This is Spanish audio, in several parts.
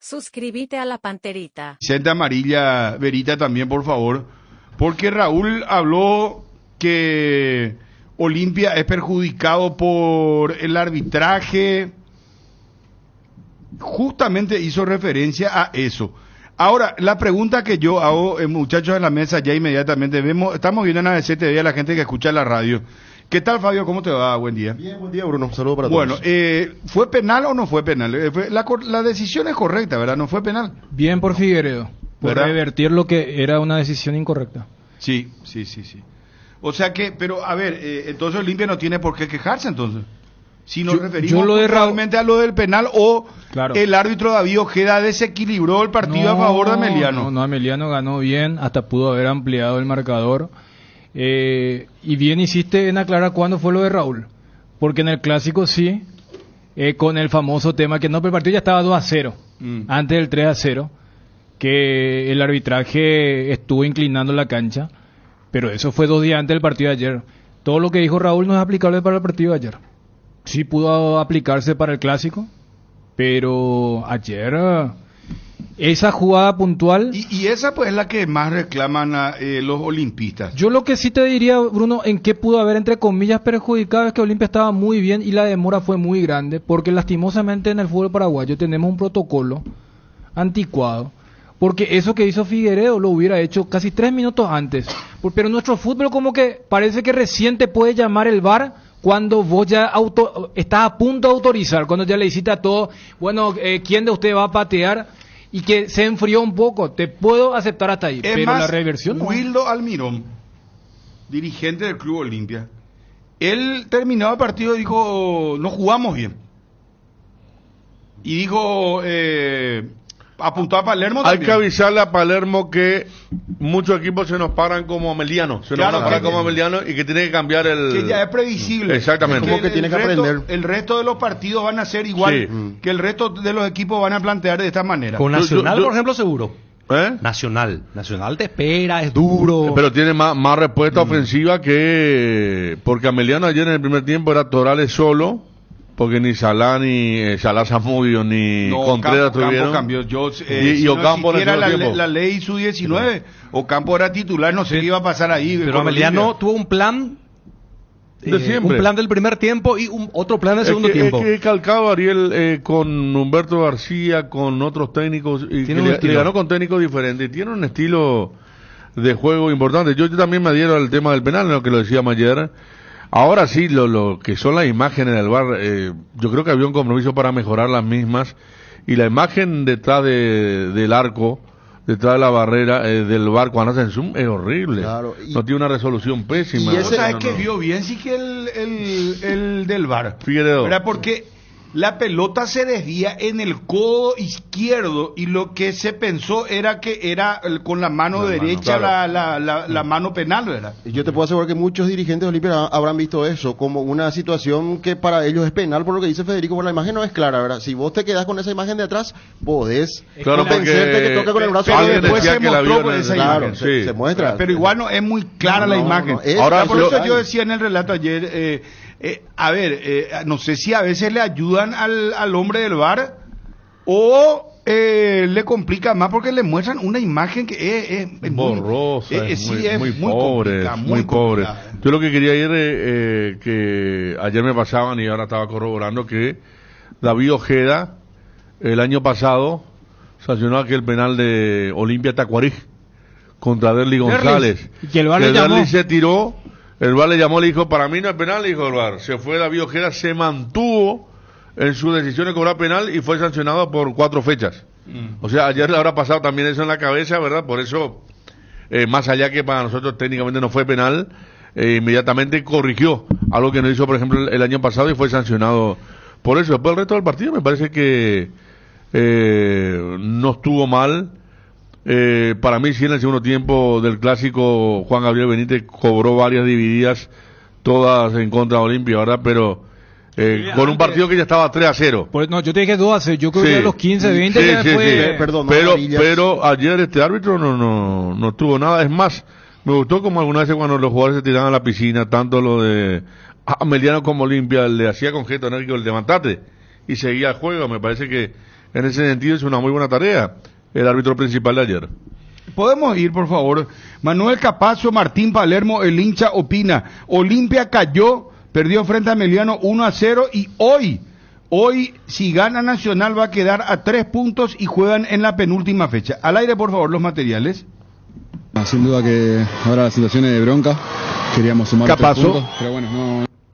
Suscríbete a la Panterita. Senta amarilla, Verita también, por favor. Porque Raúl habló que Olimpia es perjudicado por el arbitraje. Justamente hizo referencia a eso. Ahora, la pregunta que yo hago, muchachos de la mesa, ya inmediatamente estamos viendo en ABC TV a la gente que escucha la radio. ¿Qué tal, Fabio? ¿Cómo te va? Buen día. Bien, buen día, Bruno. Saludos para todos. Bueno, ¿fue penal o no fue penal? La decisión es correcta, ¿verdad? ¿No fue penal? Bien por Figueiredo, por ¿verdad? revertir lo que era una decisión incorrecta. Sí. O sea que, pero a ver, entonces Olimpia no tiene por qué quejarse, entonces. Si nos referimos realmente a lo del penal o claro, el árbitro David Ojeda desequilibró el partido a favor de Ameliano. No, Ameliano ganó bien, hasta pudo haber ampliado el marcador. Y bien hiciste en aclarar cuándo fue lo de Raúl, porque en el clásico sí, con el famoso tema que no, pero el partido ya estaba 2-0, antes del 3-0, que el arbitraje estuvo inclinando la cancha, pero eso fue 2 días antes del partido de ayer. Todo lo que dijo Raúl no es aplicable para el partido de ayer. Sí pudo aplicarse para el clásico, pero ayer esa jugada puntual... Y esa pues es la que más reclaman los olimpistas. Yo lo que sí te diría, Bruno, en qué pudo haber entre comillas perjudicado es que Olimpia estaba muy bien y la demora fue muy grande, porque lastimosamente en el fútbol paraguayo tenemos un protocolo anticuado, porque eso que hizo Figueiredo lo hubiera hecho casi 3 minutos antes, pero nuestro fútbol como que parece que recién te puede llamar el VAR cuando vos ya estás a punto de autorizar, cuando ya le hiciste a todo, bueno, ¿quién de ustedes va a patear? Y que se enfrió un poco, te puedo aceptar hasta ahí, pero más, la reversión no. Wildo Almirón, dirigente del Club Olimpia, él terminado el partido dijo, no jugamos bien. Y dijo, apuntó a Palermo Hay también. que avisarle a Palermo que muchos equipos se nos paran como Ameliano, van a parar como Ameliano y que tiene que cambiar el... Que ya es previsible. Exactamente. Como que tiene que aprender. El resto de los partidos van a ser igual, que el resto de los equipos van a plantear de esta manera. Con Nacional, por ejemplo, seguro. ¿Eh? Nacional te espera, es duro. Pero tiene más respuesta ofensiva que... Porque Ameliano ayer en el primer tiempo era Torales solo, porque ni Salá ni Salá Zamudio ni Contreras tuvieron. Cambió. Y Ocampo en el segundo tiempo. La ley su 19, Ocampo era titular, no sé qué iba a pasar ahí. Pero Ameliano tuvo un plan de siempre. Un plan del primer tiempo y otro plan del segundo tiempo. Es que calcado Ariel con Humberto García, con otros técnicos, y que le ganó con técnicos diferentes. Tiene un estilo de juego importante. Yo también me adhiero al tema del penal, lo que lo decíamos ayer. Ahora sí, lo que son las imágenes del VAR, yo creo que había un compromiso para mejorar las mismas, y la imagen detrás del arco, detrás de la barrera del VAR cuando hacen zoom es horrible. Claro, no tiene una resolución pésima. Y esa es que vio bien sí que el del VAR. Figueiredo. ¿Verdad? Porque la pelota se desvía en el codo izquierdo y lo que se pensó era que era con la mano derecha, claro, la mano penal, ¿verdad? Yo te puedo asegurar que muchos dirigentes de Olimpia habrán visto eso como una situación que para ellos es penal, por lo que dice Federico, por la imagen no es clara, ¿verdad? Si vos te quedás con esa imagen de atrás, podés convencerte que toca con el brazo. Pero después se mostró con esa imagen. Sí. Se muestra. Pero igual no es muy clara la imagen. Ahora, por eso yo decía en el relato ayer... no sé si a veces le ayudan al hombre del VAR o le complica más porque le muestran una imagen que es borrosa, muy pobre, complicada, muy pobre. Yo lo que quería ir, que ayer me pasaban y ahora estaba corroborando que David Ojeda el año pasado sancionó aquel penal de Olimpia Tacuarí contra Derly González, y que el VAR le llamó. Derly se tiró. El VAR le llamó, le dijo, para mí no es penal, le dijo el VAR. Se fue David Ojeda, se mantuvo en su decisión de cobrar penal y fue sancionado por 4 fechas. O sea, ayer le habrá pasado también eso en la cabeza, ¿verdad? Por eso, más allá que para nosotros técnicamente no fue penal, inmediatamente corrigió algo que no hizo, por ejemplo, el año pasado y fue sancionado por eso. Después el resto del partido me parece que no estuvo mal. Para mí sí en el segundo tiempo del clásico Juan Gabriel Benítez cobró varias divididas, todas en contra de Olimpia, ¿verdad? Pero con un partido que ya estaba 3-0. Pues no, yo te dije 2-0, yo creo que a los 15, 20 sí, ya fue... Perdón, pero ayer este árbitro no tuvo nada. Es más, me gustó como algunas veces cuando los jugadores se tiraban a la piscina, tanto lo de Ameliano como Olimpia, le hacía con gesto enérgico el levantate y seguía el juego. Me parece que en ese sentido es una muy buena tarea el árbitro principal de ayer. Podemos ir, por favor. Manuel Capazo, Martín Palermo, el hincha opina. Olimpia cayó, perdió frente a Emiliano 1-0 y hoy, si gana Nacional, va a quedar a 3 puntos y juegan en la penúltima fecha. Al aire, por favor, los materiales. Sin duda que ahora la situación es de bronca. Queríamos sumar 3 puntos, pero bueno,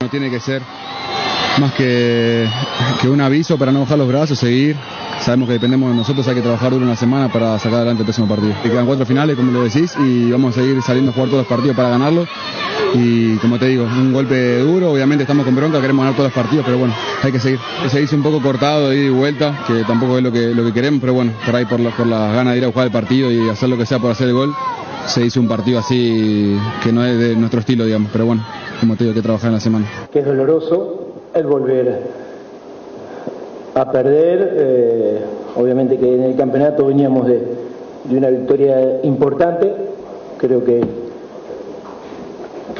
no tiene que ser más que un aviso para no bajar los brazos, seguir. Sabemos que dependemos de nosotros, hay que trabajar duro una semana para sacar adelante el próximo partido. Y quedan 4 finales, como lo decís, y vamos a seguir saliendo a jugar todos los partidos para ganarlos. Y como te digo, un golpe duro, obviamente estamos con bronca, queremos ganar todos los partidos, pero bueno, hay que seguir. Se hizo un poco cortado de ida y vuelta, que tampoco es lo que queremos, pero bueno, por ahí por las ganas de ir a jugar el partido y hacer lo que sea por hacer el gol, se hizo un partido así que no es de nuestro estilo, digamos, pero bueno, como te digo, hay que trabajar en la semana. Que es doloroso el volver a perder, obviamente que en el campeonato veníamos de una victoria importante, creo que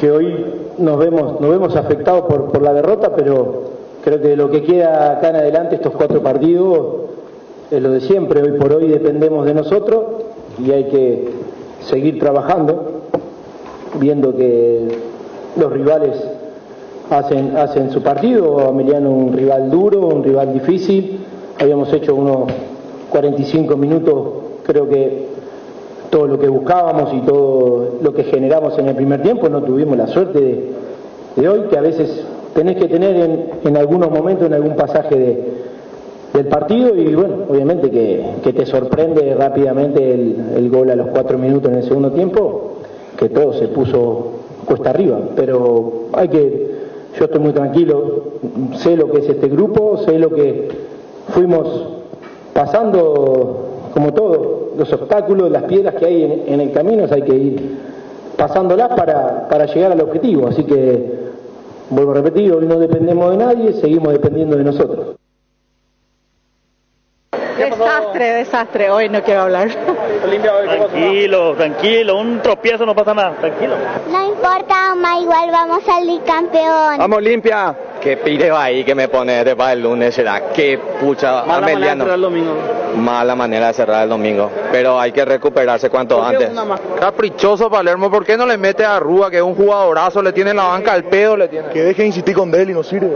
hoy nos vemos afectados por la derrota, pero creo que lo que queda acá en adelante, estos 4 partidos, es lo de siempre. Hoy por hoy dependemos de nosotros y hay que seguir trabajando, viendo que los rivales hacen su partido. Emiliano un rival duro, un rival difícil. Habíamos hecho unos 45 minutos, creo que todo lo que buscábamos y todo lo que generamos en el primer tiempo. No tuvimos la suerte de hoy, que a veces tenés que tener en algunos momentos, en algún pasaje del partido, y bueno, obviamente que te sorprende rápidamente el gol a los 4 minutos en el segundo tiempo, que todo se puso cuesta arriba, pero yo estoy muy tranquilo, sé lo que es este grupo, sé lo que fuimos pasando, como todo, los obstáculos, las piedras que hay en el camino, hay que ir pasándolas para llegar al objetivo. Así que, vuelvo a repetir, hoy no dependemos de nadie, seguimos dependiendo de nosotros. Desastre, hoy no quiero hablar. Tranquilo, un tropiezo no pasa nada, tranquilo. No importa, Oma, igual vamos a salir campeón. Vamos, Olimpia. Qué pireo ahí que me pone de para el lunes, será. Qué pucha, Mala manera de cerrar el domingo. Mala manera de cerrar el domingo. Pero hay que recuperarse cuanto antes. Caprichoso Palermo, ¿por qué no le mete a Rúa, que es un jugadorazo, le tiene la banca al pedo, le tiene? Que deje de insistir con Deli, no sirve.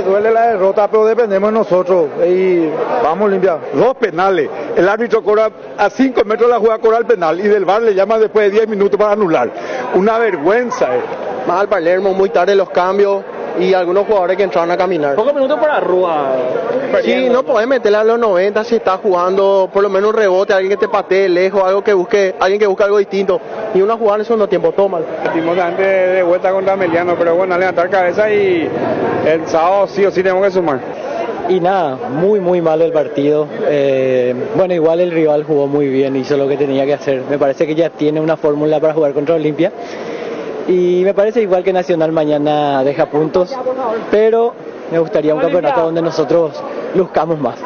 Duele la derrota, pero dependemos de nosotros. Y vamos, Olimpia. 2 penales. El árbitro cobra a 5 metros de la jugada, cobra el penal. Y del VAR le llama después de 10 minutos para anular. Una vergüenza. Más al Palermo, muy tarde los cambios. Y algunos jugadores que entraron a caminar. Pocos minutos para Rúa. Sí, no podés meterle a los 90 si está jugando por lo menos un rebote, alguien que te patee lejos, alguien que busque algo distinto. Y una jugada en el segundo tiempo, toma. Lastimosamente de vuelta contra Emiliano, pero bueno, levantar cabeza y el sábado sí o sí tenemos que sumar. Y nada, muy malo el partido. Bueno, igual el rival jugó muy bien, hizo lo que tenía que hacer. Me parece que ya tiene una fórmula para jugar contra Olimpia. Y me parece igual que Nacional mañana deja puntos, pero me gustaría un campeonato donde nosotros luzcamos más.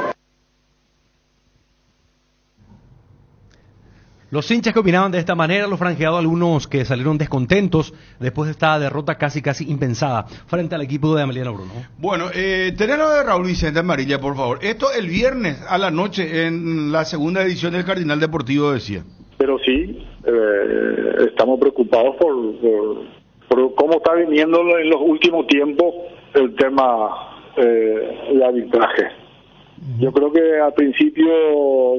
Los hinchas que opinaban de esta manera, los franjeados, algunos que salieron descontentos después de esta derrota casi impensada frente al equipo de Emiliano Bruno. Bueno, tenerlo de Raúl Vicente Amarilla, por favor. Esto el viernes a la noche en la segunda edición del Cardinal Deportivo decía. Pero sí, estamos preocupados por cómo está viniendo en los últimos tiempos el tema de arbitraje. Yo creo que al principio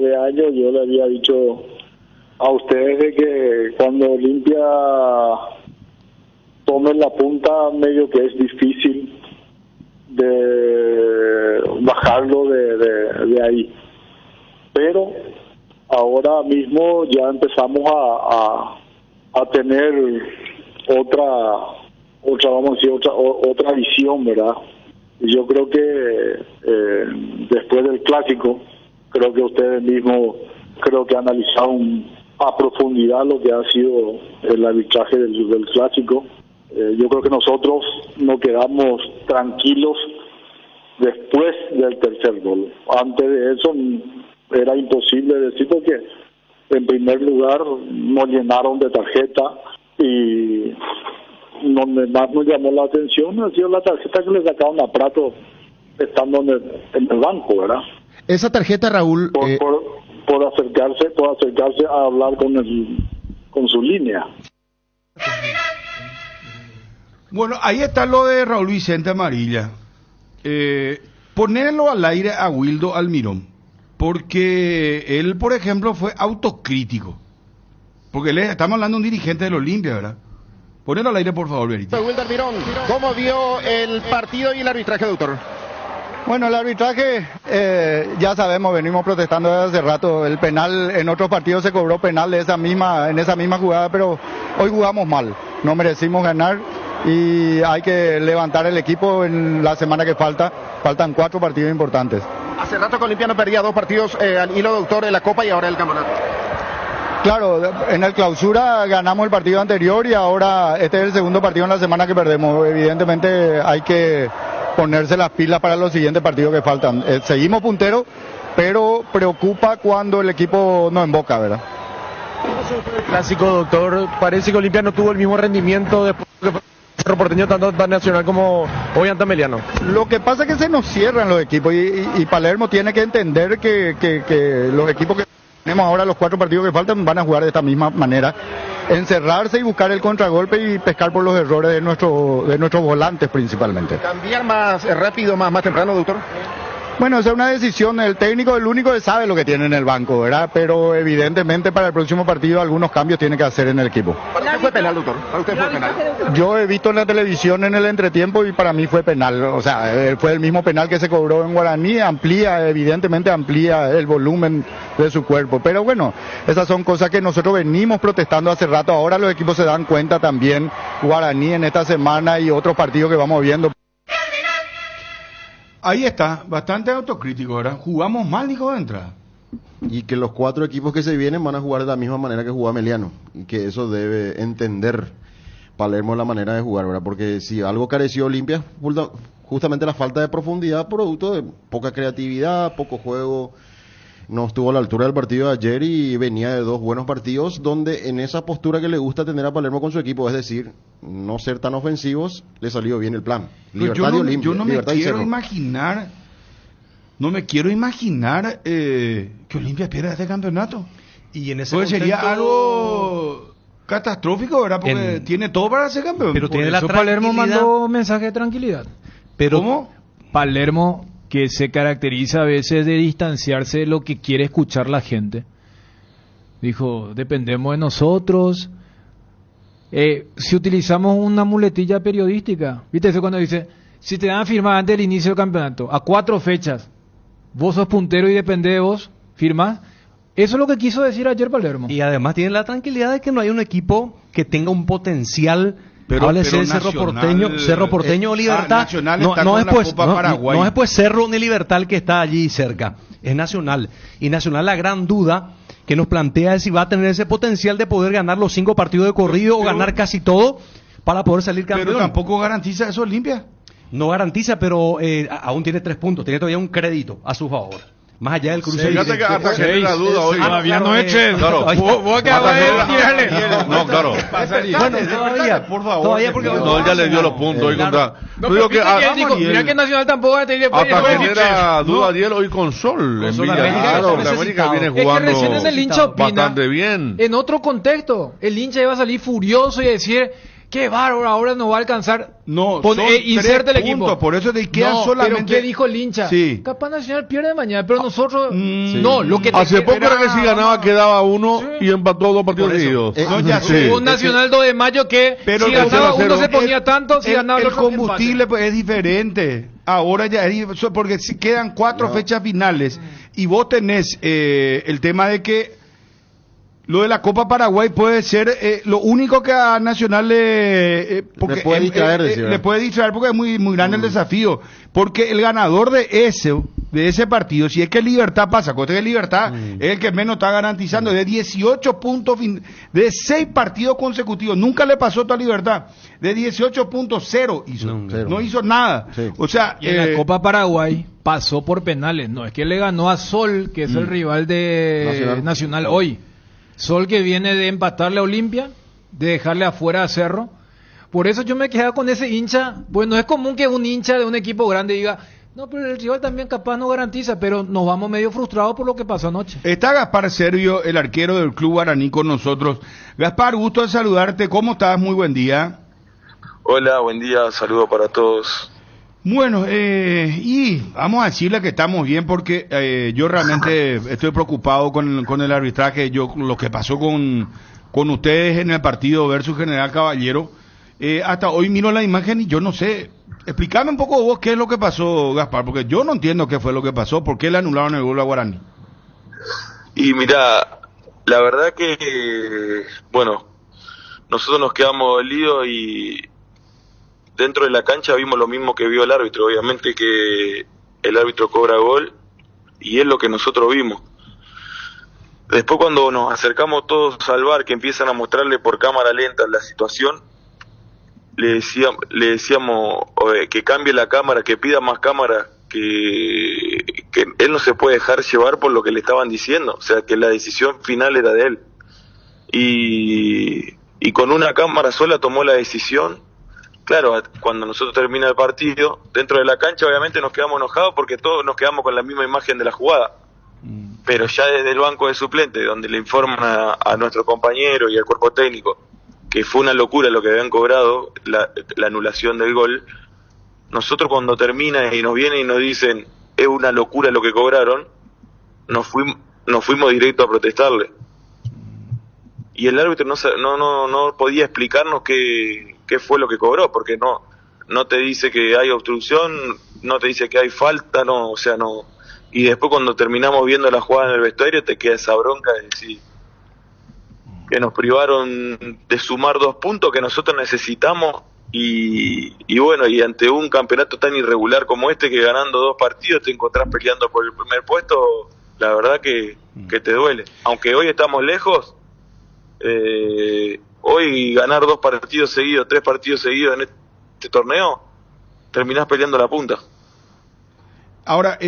de año yo le había dicho a ustedes de que cuando Olimpia tome la punta, medio que es difícil de bajarlo de ahí. Pero ahora mismo ya empezamos a tener otra visión, ¿verdad? Yo creo que después del clásico, creo que ustedes mismos analizaron a profundidad lo que ha sido el arbitraje del clásico. Yo creo que nosotros nos quedamos tranquilos después del tercer gol. Antes de eso era imposible decir, porque en primer lugar nos llenaron de tarjeta, y donde más nos llamó la atención ha sido la tarjeta que le sacaron a Prato estando en el banco, ¿verdad? Esa tarjeta, Raúl... por acercarse a hablar con su línea. Bueno, ahí está lo de Raúl Vicente Amarilla. Ponerlo al aire a Wildo Almirón, porque él, por ejemplo, fue autocrítico. Porque estamos hablando de un dirigente del Olimpia, ¿verdad? Ponelo al aire, por favor, Berito. Wildo Almirón, ¿cómo vio el partido y el arbitraje, doctor? Bueno, el arbitraje, ya sabemos, venimos protestando desde hace rato. El penal, en otros partidos se cobró penal en esa misma jugada, pero hoy jugamos mal. No merecimos ganar y hay que levantar el equipo en la semana que falta. Faltan 4 partidos importantes. Hace rato que Olimpiano perdía 2 partidos al hilo, doctor, en la Copa y ahora el campeonato. Claro, en el clausura ganamos el partido anterior y ahora este es el segundo partido en la semana que perdemos. Evidentemente hay que ponerse las pilas para los siguientes partidos que faltan. Seguimos punteros, pero preocupa cuando el equipo no emboca, ¿verdad? Clásico, doctor, parece que Olimpia no tuvo el mismo rendimiento después que fue Cerro Porteño, tanto Nacional como hoy Antameliano. Lo que pasa es que se nos cierran los equipos y Palermo tiene que entender que los equipos que tenemos ahora, los 4 partidos que faltan, van a jugar de esta misma manera. Encerrarse y buscar el contragolpe y pescar por los errores de nuestros volantes principalmente. ¿Cambiar más rápido, más temprano, doctor? Bueno, esa es una decisión del técnico, el único que sabe lo que tiene en el banco, ¿verdad? Pero evidentemente para el próximo partido algunos cambios tiene que hacer en el equipo. ¿Para usted fue penal, doctor? ¿Para usted fue penal? Yo he visto en la televisión en el entretiempo y para mí fue penal. O sea, fue el mismo penal que se cobró en Guaraní, evidentemente amplía el volumen de su cuerpo. Pero bueno, esas son cosas que nosotros venimos protestando hace rato. Ahora los equipos se dan cuenta también, Guaraní en esta semana y otros partidos que vamos viendo. Ahí está, bastante autocrítico, ¿verdad? Jugamos mal, dijo de entrada. Y que los 4 equipos que se vienen van a jugar de la misma manera que jugaba Meliano. Y que eso debe entender Palermo la manera de jugar, ¿verdad? Porque si algo careció Olimpia, justamente la falta de profundidad, producto de poca creatividad, poco juego. No estuvo a la altura del partido de ayer y venía de 2 buenos partidos donde en esa postura que le gusta tener a Palermo con su equipo, es decir, no ser tan ofensivos, le salió bien el plan. Libertad de Olimpia. Yo no me quiero imaginar que Olimpia pierda este campeonato. Y en ese pues sería algo catastrófico, ¿verdad? Porque tiene todo para ser campeón. Pero tiene la Palermo mandó mensaje de tranquilidad. Pero ¿cómo? Palermo, que se caracteriza a veces de distanciarse de lo que quiere escuchar la gente. Dijo, dependemos de nosotros. Si utilizamos una muletilla periodística, ¿viste eso cuando dice, si te dan a firmar antes del inicio del campeonato, a 4 fechas, vos sos puntero y dependés de vos, firmás? Eso es lo que quiso decir ayer Palermo. Y además tiene la tranquilidad de que no hay un equipo que tenga un potencial. Pero Cerro Porteño o Libertad. No es pues Cerro ni Libertad que está allí cerca, es Nacional. Y Nacional, la gran duda que nos plantea es si va a tener ese potencial de poder ganar los 5 partidos de corrido o ganar casi todo para poder salir campeón. Pero tampoco garantiza eso Olimpia. No garantiza, pero aún tiene 3 puntos, tiene todavía un crédito a su favor. Más allá del cruce. Fíjate que hasta que la duda hoy. Todavía no eches. Claro. Vos que No, claro. Bueno, todavía, por favor. Todavía porque no, él ya le dio los puntos hoy contra. Mira que Nacional tampoco va a tener. Hasta genera duda Adiel hoy con Sol. En Villa. América viene jugando bastante bien. En otro contexto, el hincha iba a salir furioso y decir, qué bárbaro, ahora no va a alcanzar. No, inserte el equipo. Por eso te queda solamente. Pero ¿qué dijo el hincha? Sí. Capaz Nacional pierde mañana, pero nosotros no. Lo que hace poco era que si ganaba quedaba 1 y empató 2 partidos seguidos. Un Nacional 2 de mayo que si ganaba uno se ponía tanto, si ganaba el combustible pues es diferente. Ahora ya porque si quedan 4 fechas finales y vos tenés el tema de que lo de la Copa Paraguay puede ser lo único que a Nacional le puede distraer porque es muy grande el desafío, porque el ganador de ese partido, si es que Libertad pasa, que Libertad es el que menos está garantizando, de 18 puntos de 6 partidos consecutivos, nunca le pasó a Libertad, de 18 puntos 0 hizo, no hizo nada. O sea, y en la Copa Paraguay pasó por penales, no es que le ganó a Sol, que es el rival de Nacional hoy. Sol que viene de empatarle a Olimpia, de dejarle afuera a Cerro. Por eso yo me quedaba con ese hincha, pues no es común que un hincha de un equipo grande diga, No, pero el rival también capaz no garantiza, pero nos vamos medio frustrados por lo que pasó anoche. Está Gaspar Servio, el arquero del Club Guaraní, con nosotros. Gaspar, gusto de saludarte. ¿Cómo estás? Muy buen día. Hola, buen día. Saludo para todos. Bueno, y vamos a decirle que estamos bien porque yo realmente estoy preocupado con el arbitraje. Lo que pasó con ustedes en el partido versus General Caballero. Hasta hoy miro la imagen y yo no sé. Explícame un poco vos qué es lo que pasó, Gaspar, porque yo no entiendo qué fue lo que pasó, por qué le anularon el gol a Guaraní. Y mira, la verdad que, bueno, nosotros nos quedamos dolidos y dentro de la cancha vimos lo mismo que vio el árbitro, obviamente que el árbitro cobra gol y es lo que nosotros vimos. Después cuando nos acercamos todos al VAR, que empiezan a mostrarle por cámara lenta la situación, le decíamos que cambie la cámara, que pida más cámara, que él no se puede dejar llevar por lo que le estaban diciendo, o sea, que la decisión final era de él. Y con una cámara sola tomó la decisión. Claro, cuando nosotros termina el partido, dentro de la cancha obviamente nos quedamos enojados porque todos nos quedamos con la misma imagen de la jugada. Pero ya desde el banco de suplentes, donde le informan a nuestro compañero y al cuerpo técnico que fue una locura lo que habían cobrado, la anulación del gol, nosotros cuando termina y nos vienen y nos dicen es una locura lo que cobraron, nos fuimos directo a protestarle. Y el árbitro no podía explicarnos qué fue lo que cobró, porque no te dice que hay obstrucción, no te dice que hay falta, no, o sea, no. Y después cuando terminamos viendo la jugada en el vestuario te queda esa bronca de decir que nos privaron de sumar 2 puntos que nosotros necesitamos y bueno, y ante un campeonato tan irregular como este, que ganando 2 partidos te encontrás peleando por el primer puesto, la verdad que te duele. Aunque hoy estamos lejos, hoy ganar 2 partidos seguidos, 3 partidos seguidos en este torneo, terminás peleando la punta. Ahora,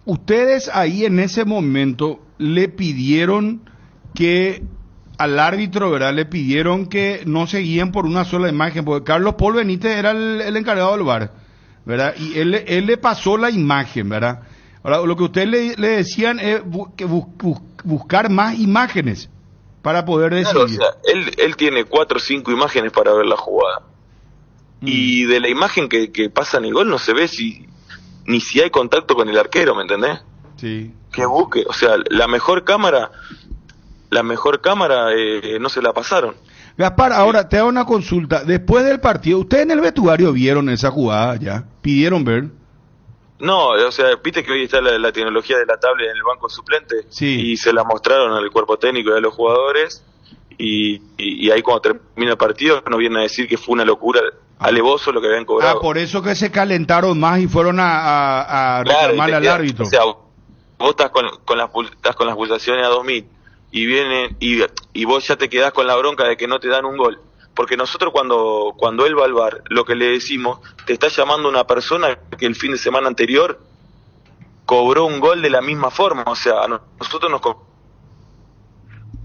ustedes ahí en ese momento le pidieron que al árbitro, ¿verdad? Le pidieron que no se guíen por una sola imagen, porque Carlos Paul Benítez era el encargado del VAR, ¿verdad? Y él le pasó la imagen, ¿verdad? Ahora, lo que ustedes le decían es buscar más imágenes para poder decidir. Claro, o sea, él tiene 4 o 5 imágenes para ver la jugada. Y de la imagen que pasa en el gol no se ve ni si hay contacto con el arquero, ¿me entendés? Sí. Que busque, o sea, la mejor cámara no se la pasaron. Gaspar, ahora te hago una consulta. Después del partido, ¿ustedes en el vestuario vieron esa jugada ya? ¿Pidieron ver? No, o sea, viste que hoy está la tecnología de la tablet en el banco suplente, sí. Y se la mostraron al cuerpo técnico y a los jugadores, y ahí cuando termina el partido nos vienen a decir que fue una locura, alevoso lo que habían cobrado. Por eso que se calentaron más y fueron a reclamarle al árbitro. O sea, vos estás con las pulsaciones a 2000 y vienen y vos ya te quedás con la bronca de que no te dan un gol, porque nosotros cuando él va al VAR, lo que le decimos, te está llamando una persona que el fin de semana anterior cobró un gol de la misma forma, o sea, nosotros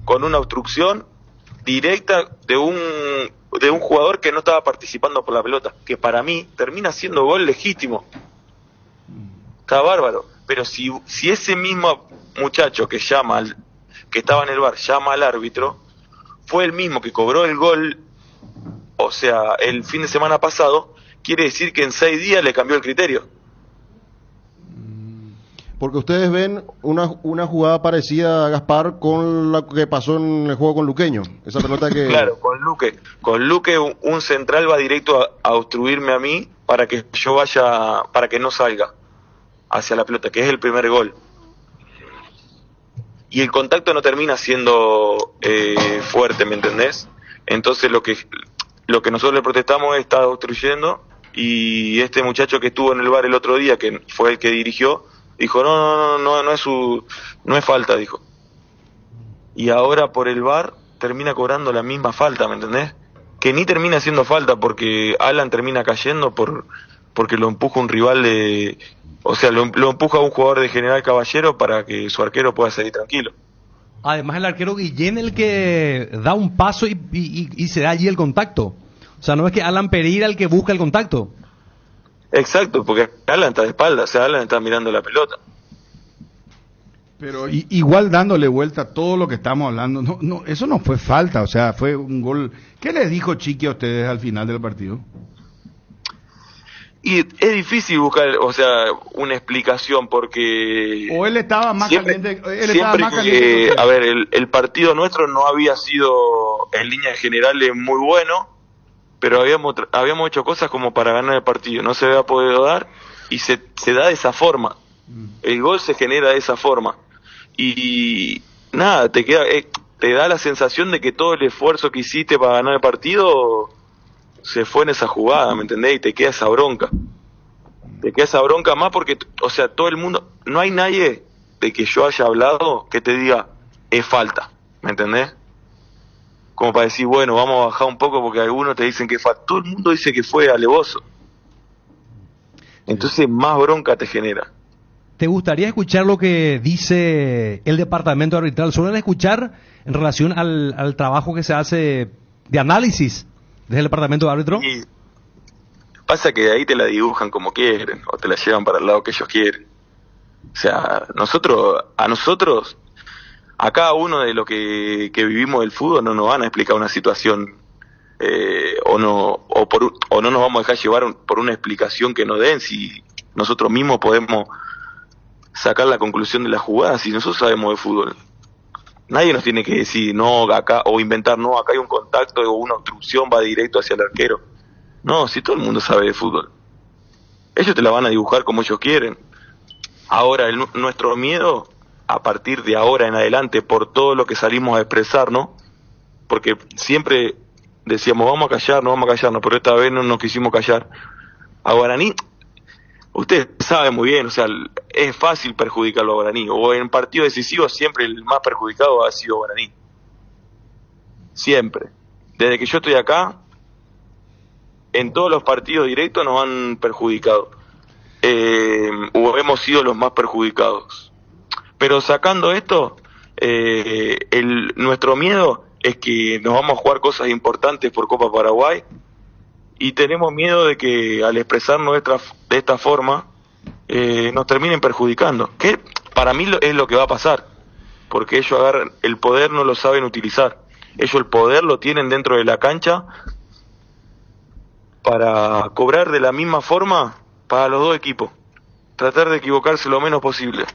con una obstrucción directa de un jugador que no estaba participando por la pelota, que para mí termina siendo gol legítimo, está bárbaro, pero si ese mismo muchacho que estaba en el VAR llama al árbitro, fue el mismo que cobró el gol, o sea, el fin de semana pasado, quiere decir que en 6 días le cambió el criterio. Porque ustedes ven una jugada parecida a Gaspar con la que pasó en el juego con Luqueño, esa pelota que... Claro, con Luque un central va directo a obstruirme a mí para que yo vaya, para que no salga hacia la pelota, que es el primer gol. Y el contacto no termina siendo fuerte, ¿me entendés? Entonces lo que nosotros le protestamos es estar obstruyendo, y este muchacho que estuvo en el VAR el otro día, que fue el que dirigió, dijo no es falta, dijo. Y ahora por el VAR termina cobrando la misma falta, ¿me entendés? Que ni termina siendo falta, porque Alan termina cayendo porque lo empuja un rival o sea, lo empuja a un jugador de General Caballero para que su arquero pueda salir tranquilo. Además el arquero Guillén el que da un paso y se da allí el contacto. O sea, no es que Alan Pereira el que busca el contacto. Exacto, porque Alan está de espalda, o sea, Alan está mirando la pelota. Pero igual dándole vuelta a todo lo que estamos hablando, no, eso no fue falta, o sea, fue un gol. ¿Qué les dijo Chiqui a ustedes al final del partido? Y es difícil buscar, o sea, una explicación porque... O él estaba más caliente. A ver, el partido nuestro no había sido en líneas generales muy bueno, pero habíamos hecho cosas como para ganar el partido. No se había podido dar y se da de esa forma. El gol se genera de esa forma. Y nada, te da la sensación de que todo el esfuerzo que hiciste para ganar el partido se fue en esa jugada, ¿me entendés? Y te queda esa bronca. Te queda esa bronca más porque, o sea, todo el mundo, no hay nadie de que yo haya hablado que te diga, es falta, ¿me entendés? Como para decir, bueno, vamos a bajar un poco porque algunos te dicen que es falta. Todo el mundo dice que fue alevoso. Entonces más bronca te genera. ¿Te gustaría escuchar lo que dice el departamento arbitral? ¿Suelen escuchar en relación al trabajo que se hace de análisis desde el departamento de árbitro? Y pasa que de ahí te la dibujan como quieren, o te la llevan para el lado que ellos quieren. O sea, a nosotros, a cada uno de los que vivimos el fútbol no nos van a explicar una situación, o no nos vamos a dejar llevar por una explicación que nos den, si nosotros mismos podemos sacar la conclusión de la jugada, si nosotros sabemos de fútbol. Nadie nos tiene que decir, no, acá, o inventar, no, acá hay un contacto o una obstrucción, va directo hacia el arquero. No, si todo el mundo sabe de fútbol. Ellos te la van a dibujar como ellos quieren. Ahora, nuestro miedo, a partir de ahora en adelante, por todo lo que salimos a expresar, ¿no? Porque siempre decíamos, vamos a callarnos, pero esta vez no nos quisimos callar. A Guaraní, usted sabe muy bien, o sea, es fácil perjudicarlo a Guaraní, o en partido decisivo siempre el más perjudicado ha sido Guaraní. Siempre. Desde que yo estoy acá, en todos los partidos directos nos han perjudicado. O hemos sido los más perjudicados. Pero sacando esto, nuestro miedo es que nos vamos a jugar cosas importantes por Copa Paraguay, y tenemos miedo de que al expresarnos de esta forma nos terminen perjudicando, que para mí es lo que va a pasar, porque ellos agarran el poder, no lo saben utilizar. Ellos el poder lo tienen dentro de la cancha para cobrar de la misma forma para los dos equipos, tratar de equivocarse lo menos posible,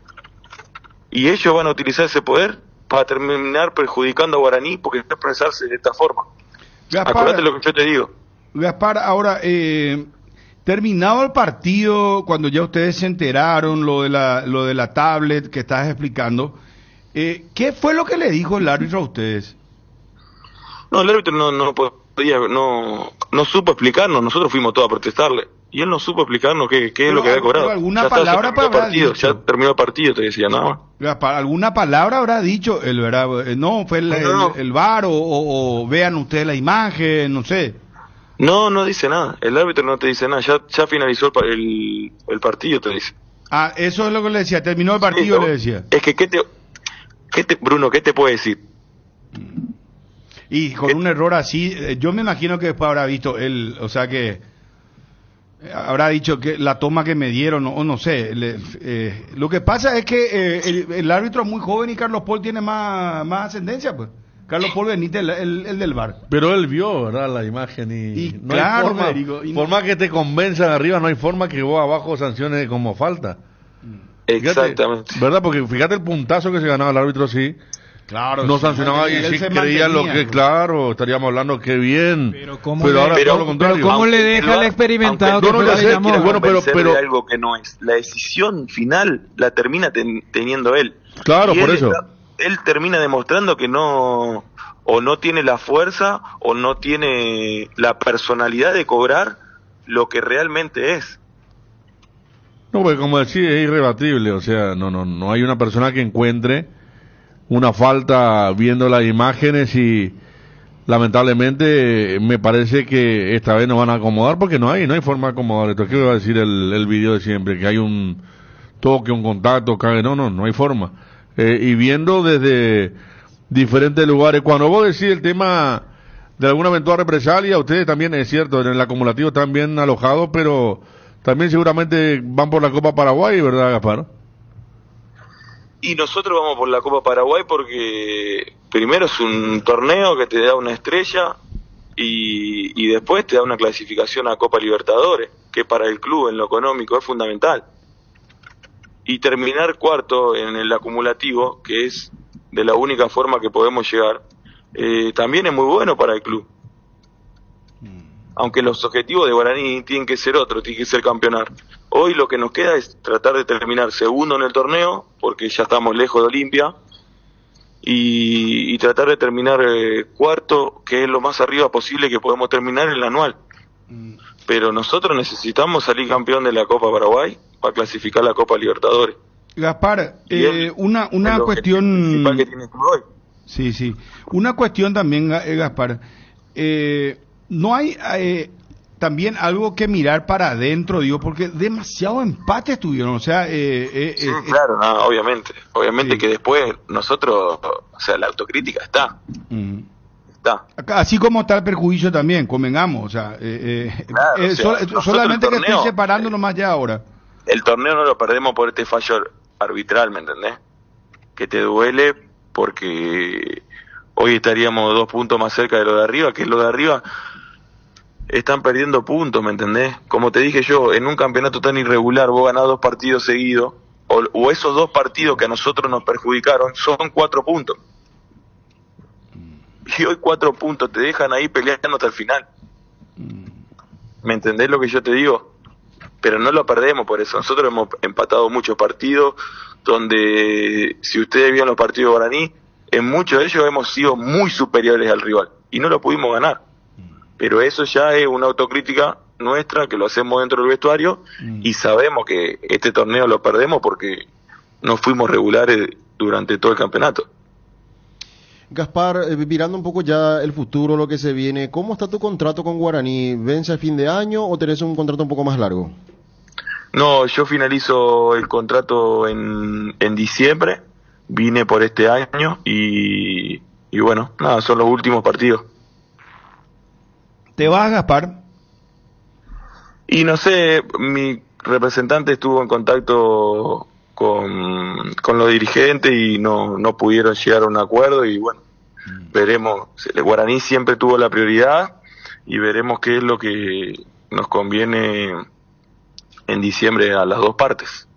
y ellos van a utilizar ese poder para terminar perjudicando a Guaraní porque está expresarse de esta forma. Acordate lo que yo te digo. Gaspar, ahora, terminado el partido, cuando ya ustedes se enteraron lo de la tablet que estás explicando, ¿qué fue lo que le dijo el árbitro a ustedes? No, el árbitro no supo explicarnos, nosotros fuimos todos a protestarle, y él no supo explicarnos qué es lo que había cobrado. ¿Alguna palabra habrá dicho? Ya terminó el partido, te decía, nada más. Gaspar, ¿alguna palabra habrá dicho? No, fue el VAR, o vean ustedes la imagen, no sé. No dice nada, el árbitro no te dice nada, ya finalizó el partido, te dice. Ah, eso es lo que le decía, terminó el partido, sí, le decía. Es que, Bruno, ¿qué te puede decir? Y con un error así, yo me imagino que después habrá visto él, o sea que habrá dicho que la toma que me dieron, o no sé. Lo que pasa es que el árbitro es muy joven y Carlos Paul tiene más ascendencia, pues. Carlos Paul Benítez, el del VAR. Pero él vio, ¿verdad?, la imagen y no claro, hay forma, Federico, por más que te convenzan arriba, no hay forma que vos abajo sanciones como falta. Exactamente. Fíjate, ¿verdad? Porque fíjate el puntazo que se ganaba el árbitro, sí. Claro. No sancionaba y sí creía lo que, claro, estaríamos hablando que bien. Pero ¿cómo ahora todo lo contrario. Pero ¿cómo le deja al experimentado que pero algo que no es? La decisión final la termina teniendo él. Claro, por eso. Él termina demostrando que no tiene la fuerza o no tiene la personalidad de cobrar lo que realmente es. No, pues como decís, es irrebatible, o sea, no hay una persona que encuentre una falta viendo las imágenes, y lamentablemente me parece que esta vez no van a acomodar porque no hay forma de acomodar esto. ¿Qué va a decir el video de siempre? Que hay un toque, un contacto, no hay forma. Y viendo desde diferentes lugares, cuando vos decís el tema de alguna eventual represalia, ustedes también, es cierto, en el acumulativo están bien alojados, pero también seguramente van por la Copa Paraguay, ¿verdad, Gaspar? Y nosotros vamos por la Copa Paraguay porque primero es un torneo que te da una estrella y después te da una clasificación a Copa Libertadores, que para el club en lo económico es fundamental. Y terminar cuarto en el acumulativo, que es de la única forma que podemos llegar, también es muy bueno para el club. Aunque los objetivos de Guaraní tienen que ser otros, tienen que ser campeonar. Hoy lo que nos queda es tratar de terminar segundo en el torneo, porque ya estamos lejos de Olimpia, y tratar de terminar cuarto, que es lo más arriba posible que podemos terminar en el anual. Pero nosotros necesitamos salir campeón de la Copa Paraguay para clasificar la Copa Libertadores. Gaspar, una cuestión que tiene el club hoy. Sí. Una cuestión también, Gaspar. No hay también algo que mirar para adentro, digo, porque demasiados empates tuvieron, o sea... sí, claro, no, obviamente sí. Que después nosotros, o sea, la autocrítica está. Está. Así como está el perjuicio también, convengamos, o sea, claro, solamente torneo, que estoy separándonos más ya ahora. El torneo no lo perdemos por este fallo arbitral, ¿me entendés? Que te duele porque hoy estaríamos 2 puntos más cerca de lo de arriba, que lo de arriba están perdiendo puntos, ¿me entendés? Como te dije yo, en un campeonato tan irregular vos ganás 2 partidos seguidos, o esos 2 partidos que a nosotros nos perjudicaron son 4 puntos. Y hoy 4 puntos te dejan ahí peleando hasta el final. ¿Me entendés lo que yo te digo? Pero no lo perdemos por eso. Nosotros hemos empatado muchos partidos donde, si ustedes vieron los partidos de Guaraní, en muchos de ellos hemos sido muy superiores al rival y no lo pudimos ganar. Pero eso ya es una autocrítica nuestra que lo hacemos dentro del vestuario y sabemos que este torneo lo perdemos porque no fuimos regulares durante todo el campeonato. Gaspar, mirando un poco ya el futuro, lo que se viene, ¿cómo está tu contrato con Guaraní? ¿Vence a fin de año o tenés un contrato un poco más largo? No, yo finalizo el contrato en diciembre, vine por este año y bueno, nada, son los últimos partidos. ¿Te vas, Gaspar? Y no sé, mi representante estuvo en contacto con los dirigentes y no pudieron llegar a un acuerdo y bueno, veremos. El Guaraní siempre tuvo la prioridad y veremos qué es lo que nos conviene en diciembre a las 2 partes.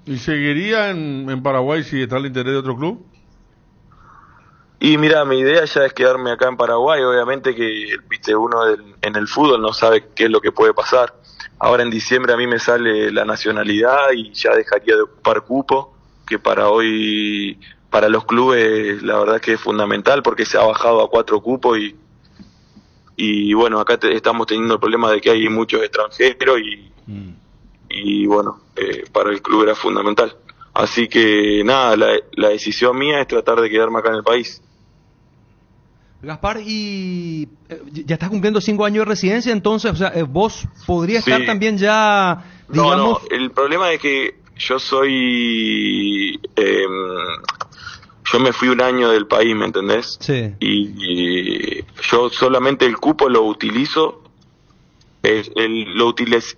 ¿Y seguiría en Paraguay si está el interés de otro club? Y mira, mi idea ya es quedarme acá en Paraguay. Obviamente que uno en el fútbol no sabe qué es lo que puede pasar. Ahora en diciembre a mí me sale la nacionalidad y ya dejaría de ocupar cupo, que para hoy, para los clubes, la verdad que es fundamental porque se ha bajado a 4 cupos y bueno, acá estamos teniendo el problema de que hay muchos extranjeros y bueno, para el club era fundamental. Así que nada, la decisión mía es tratar de quedarme acá en el país. Gaspar, y ya estás cumpliendo 5 años de residencia, entonces, o sea, vos podrías estar también ya, digamos... No, el problema es que yo soy... yo me fui un año del país, ¿me entendés? Sí. Y yo solamente el cupo lo utilizo,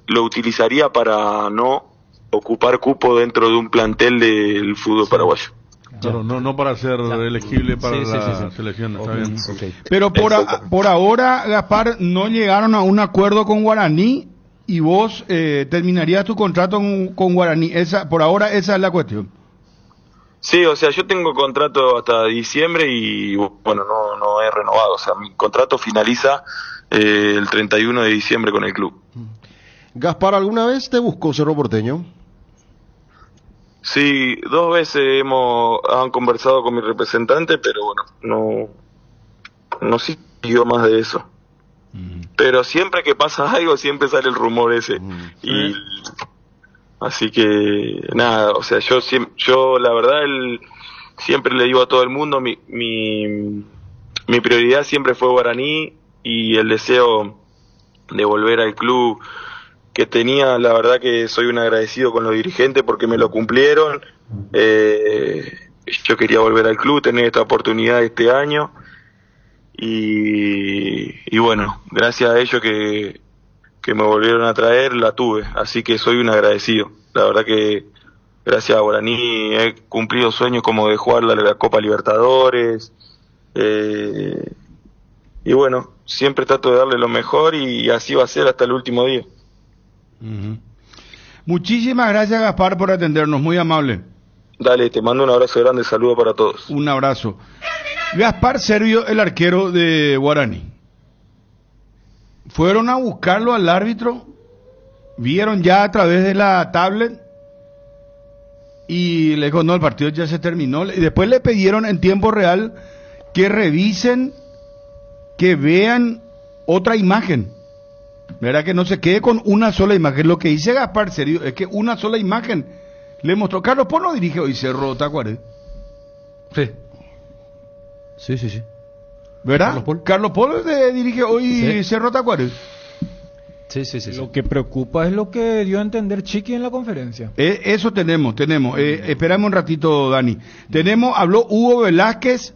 lo utilizaría para no ocupar cupo dentro de un plantel del fútbol paraguayo. Claro, no para ser elegible para la selección, está bien. Okay. Pero por ahora, Gaspar, no llegaron a un acuerdo con Guaraní y vos terminarías tu contrato con Guaraní. Por ahora esa es la cuestión. Sí, o sea, yo tengo contrato hasta diciembre y bueno, no he renovado. O sea, mi contrato finaliza el 31 de diciembre con el club. Gaspar, ¿alguna vez te buscó Cerro Porteño? Sí, 2 veces han conversado con mi representante, pero bueno, no siguió más de eso. Pero siempre que pasa algo, siempre sale el rumor ese. Y así que nada, o sea, yo la verdad siempre le digo a todo el mundo, mi prioridad siempre fue Guaraní y el deseo de volver al club que tenía. La verdad que soy un agradecido con los dirigentes porque me lo cumplieron. Yo quería volver al club, tener esta oportunidad este año y bueno, gracias a ellos que me volvieron a traer, la tuve, así que soy un agradecido. La verdad que gracias a Guaraní he cumplido sueños como de jugar la Copa Libertadores, y bueno, siempre trato de darle lo mejor y así va a ser hasta el último día. Muchísimas gracias, Gaspar, por atendernos, muy amable. Dale, te mando un abrazo grande, saludo para todos. Un abrazo. Gaspar Servio, el arquero de Guaraní. Fueron a buscarlo al árbitro, vieron ya a través de la tablet y le dijo, no, el partido ya se terminó. Y después le pidieron en tiempo real que revisen, que vean otra imagen. ¿Verdad? Que no se quede con una sola imagen. Lo que dice Gaspar Servio es que una sola imagen le mostró. Carlos Polo dirige hoy Cerro Tacuaré. Sí. ¿Verdad? Carlos Polo dirige hoy Cerro Tacuaré. Sí. Lo que preocupa es lo que dio a entender Chiqui en la conferencia. Eso tenemos. Esperamos un ratito, Dani. Habló Hugo Velázquez,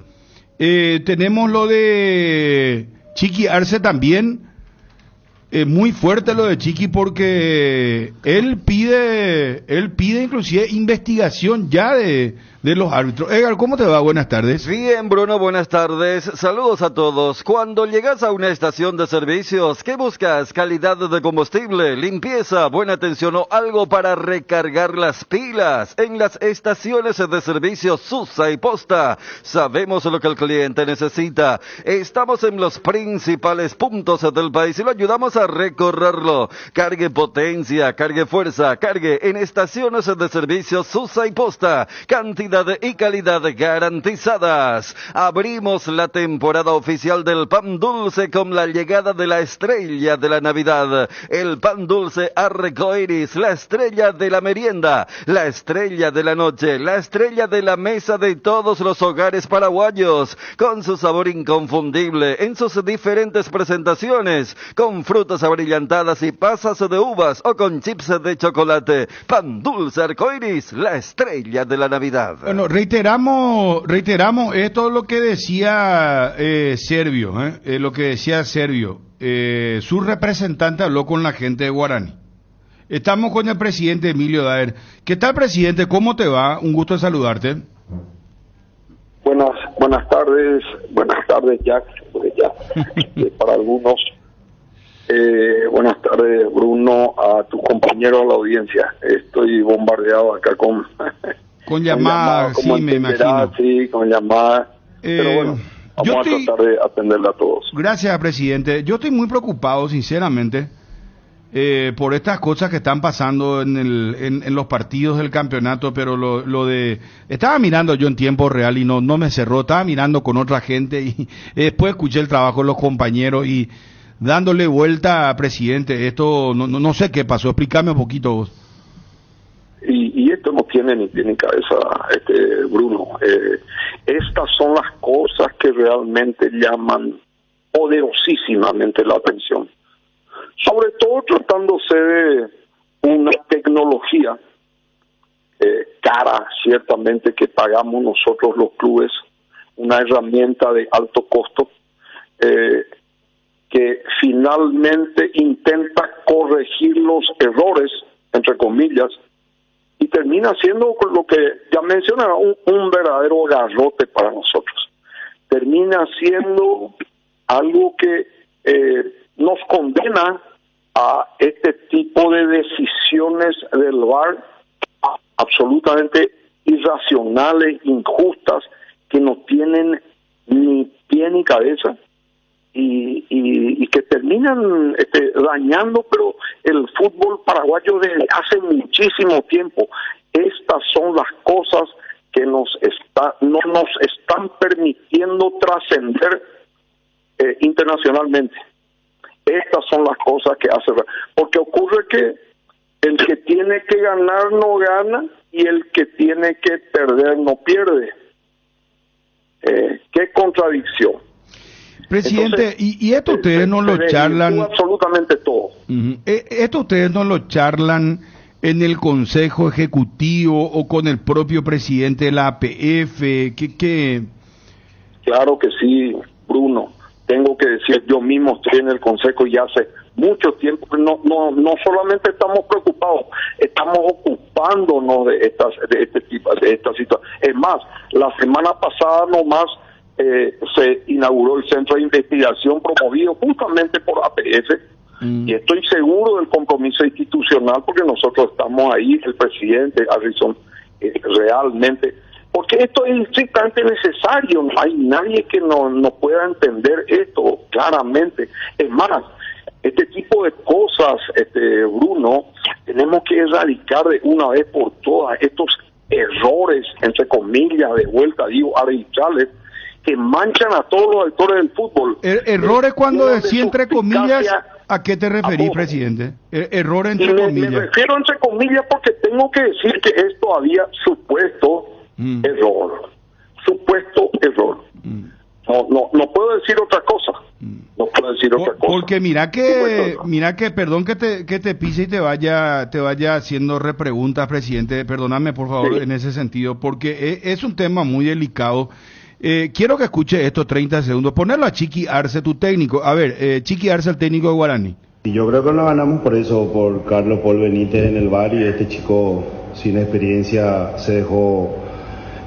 tenemos lo de Chiqui Arce también. Muy fuerte lo de Chiqui porque él pide inclusive investigación ya de los árbitros. Edgar, ¿cómo te va? Buenas tardes. Bien, Bruno, buenas tardes. Saludos a todos. Cuando llegas a una estación de servicios, ¿qué buscas? Calidad de combustible, limpieza, buena atención o algo para recargar las pilas. En las estaciones de servicios Susa y Posta, sabemos lo que el cliente necesita. Estamos en los principales puntos del país y lo ayudamos a recorrerlo. Cargue potencia, cargue fuerza, cargue en estaciones de servicios Susa y Posta. Cantidad y calidad garantizadas. Abrimos la temporada oficial del pan dulce con la llegada de la estrella de la Navidad. El pan dulce arcoiris, la estrella de la merienda, la estrella de la noche, la estrella de la mesa de todos los hogares paraguayos, con su sabor inconfundible en sus diferentes presentaciones, con frutas abrillantadas y pasas de uvas o con chips de chocolate. Pan dulce arcoiris, la estrella de la Navidad. Bueno, reiteramos esto lo que decía Servio, lo que decía Servio. Su representante habló con la gente de Guaraní. Estamos con el presidente Emilio Daer. ¿Qué tal, presidente? ¿Cómo te va? Un gusto de saludarte. Buenas tardes, Jack. Para algunos. Buenas tardes, Bruno, a tus compañeros de la audiencia. Estoy bombardeado acá con llamadas, sí, me imagino. Sí, con llamadas. Pero bueno, vamos a tratar de atenderla a todos. Gracias, presidente. Yo estoy muy preocupado, sinceramente, por estas cosas que están pasando en los partidos del campeonato, pero lo de... Estaba mirando yo en tiempo real y no me cerró, estaba mirando con otra gente y después escuché el trabajo de los compañeros y dándole vuelta, presidente, esto no sé qué pasó, explícame un poquito vos. Y esto no tiene ni tiene cabeza, Bruno. Estas son las cosas que realmente llaman poderosísimamente la atención. Sobre todo tratándose de una tecnología cara, ciertamente, que pagamos nosotros los clubes, una herramienta de alto costo, que finalmente intenta corregir los errores, entre comillas, y termina siendo lo que ya mencionaba, un verdadero garrote para nosotros. Termina siendo algo que nos condena a este tipo de decisiones del VAR absolutamente irracionales, injustas, que no tienen ni pie ni cabeza y que terminan dañando pero el fútbol paraguayo desde hace muchísimo tiempo. Estas son las cosas que no nos están permitiendo trascender internacionalmente. Estas son las cosas que hacen, porque ocurre que el que tiene que ganar no gana y el que tiene que perder no pierde. Qué contradicción. Presidente, entonces, y esto ustedes no lo charlan... Absolutamente todo. Esto ustedes no lo charlan en el Consejo Ejecutivo o con el propio presidente de la APF. ¿Qué? Claro que sí, Bruno. Tengo que decir, yo mismo estoy en el Consejo y hace mucho tiempo. No solamente estamos preocupados, estamos ocupándonos de este tipo de esta situación. Es más, la semana pasada nomás se inauguró el centro de investigación promovido justamente por APF, y estoy seguro del compromiso institucional, porque nosotros estamos ahí, el presidente Harrison, realmente, porque esto es estrictamente necesario. No hay nadie que no pueda entender esto claramente. Es más, este tipo de cosas, Bruno, tenemos que erradicar de una vez por todas estos errores, entre comillas, de vuelta, digo, arbitrales, que manchan a todos los actores del fútbol. Errores cuando decía entre comillas, ¿a qué te referís, presidente? Errores entre comillas. Me refiero entre comillas porque tengo que decir que es todavía supuesto error. Supuesto error. No puedo decir otra cosa. No puedo decir otra cosa. Porque mira que perdón que te pise y te vaya haciendo repreguntas, presidente. Perdóname, por favor, en ese sentido, porque es un tema muy delicado. Quiero que escuche estos 30 segundos. Ponerlo a Chiqui Arce, tu técnico. A ver, Chiqui Arce, el técnico de Guaraní. Y yo creo que lo ganamos por eso, por Carlos Paul Benítez en el VAR, y este chico sin experiencia se dejó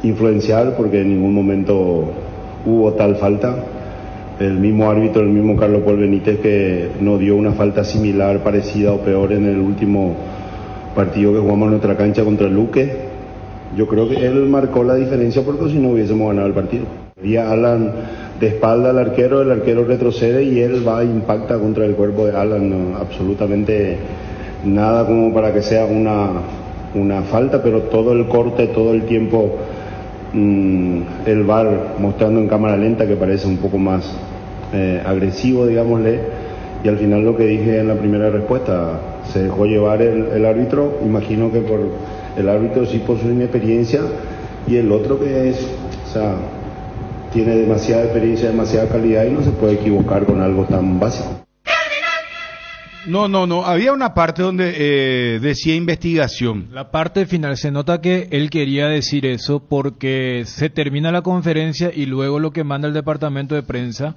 influenciar porque en ningún momento hubo tal falta. El mismo árbitro, el mismo Carlos Paul Benítez, que nos dio una falta similar, parecida o peor en el último partido que jugamos en nuestra cancha contra el Luque. Yo creo que él marcó la diferencia, porque si no hubiésemos ganado el partido. Y Alan de espalda al arquero, el arquero retrocede y él va e impacta contra el cuerpo de Alan. No, absolutamente nada como para que sea una falta, pero todo el corte, todo el tiempo, el VAR mostrando en cámara lenta que parece un poco más agresivo, digámosle, y al final lo que dije en la primera respuesta, se dejó llevar el árbitro. Imagino que por el árbitro sí, por su inexperiencia, y el otro que tiene demasiada experiencia, demasiada calidad, y no se puede equivocar con algo tan básico. No, había una parte donde decía investigación. La parte final, se nota que él quería decir eso porque se termina la conferencia y luego lo que manda el departamento de prensa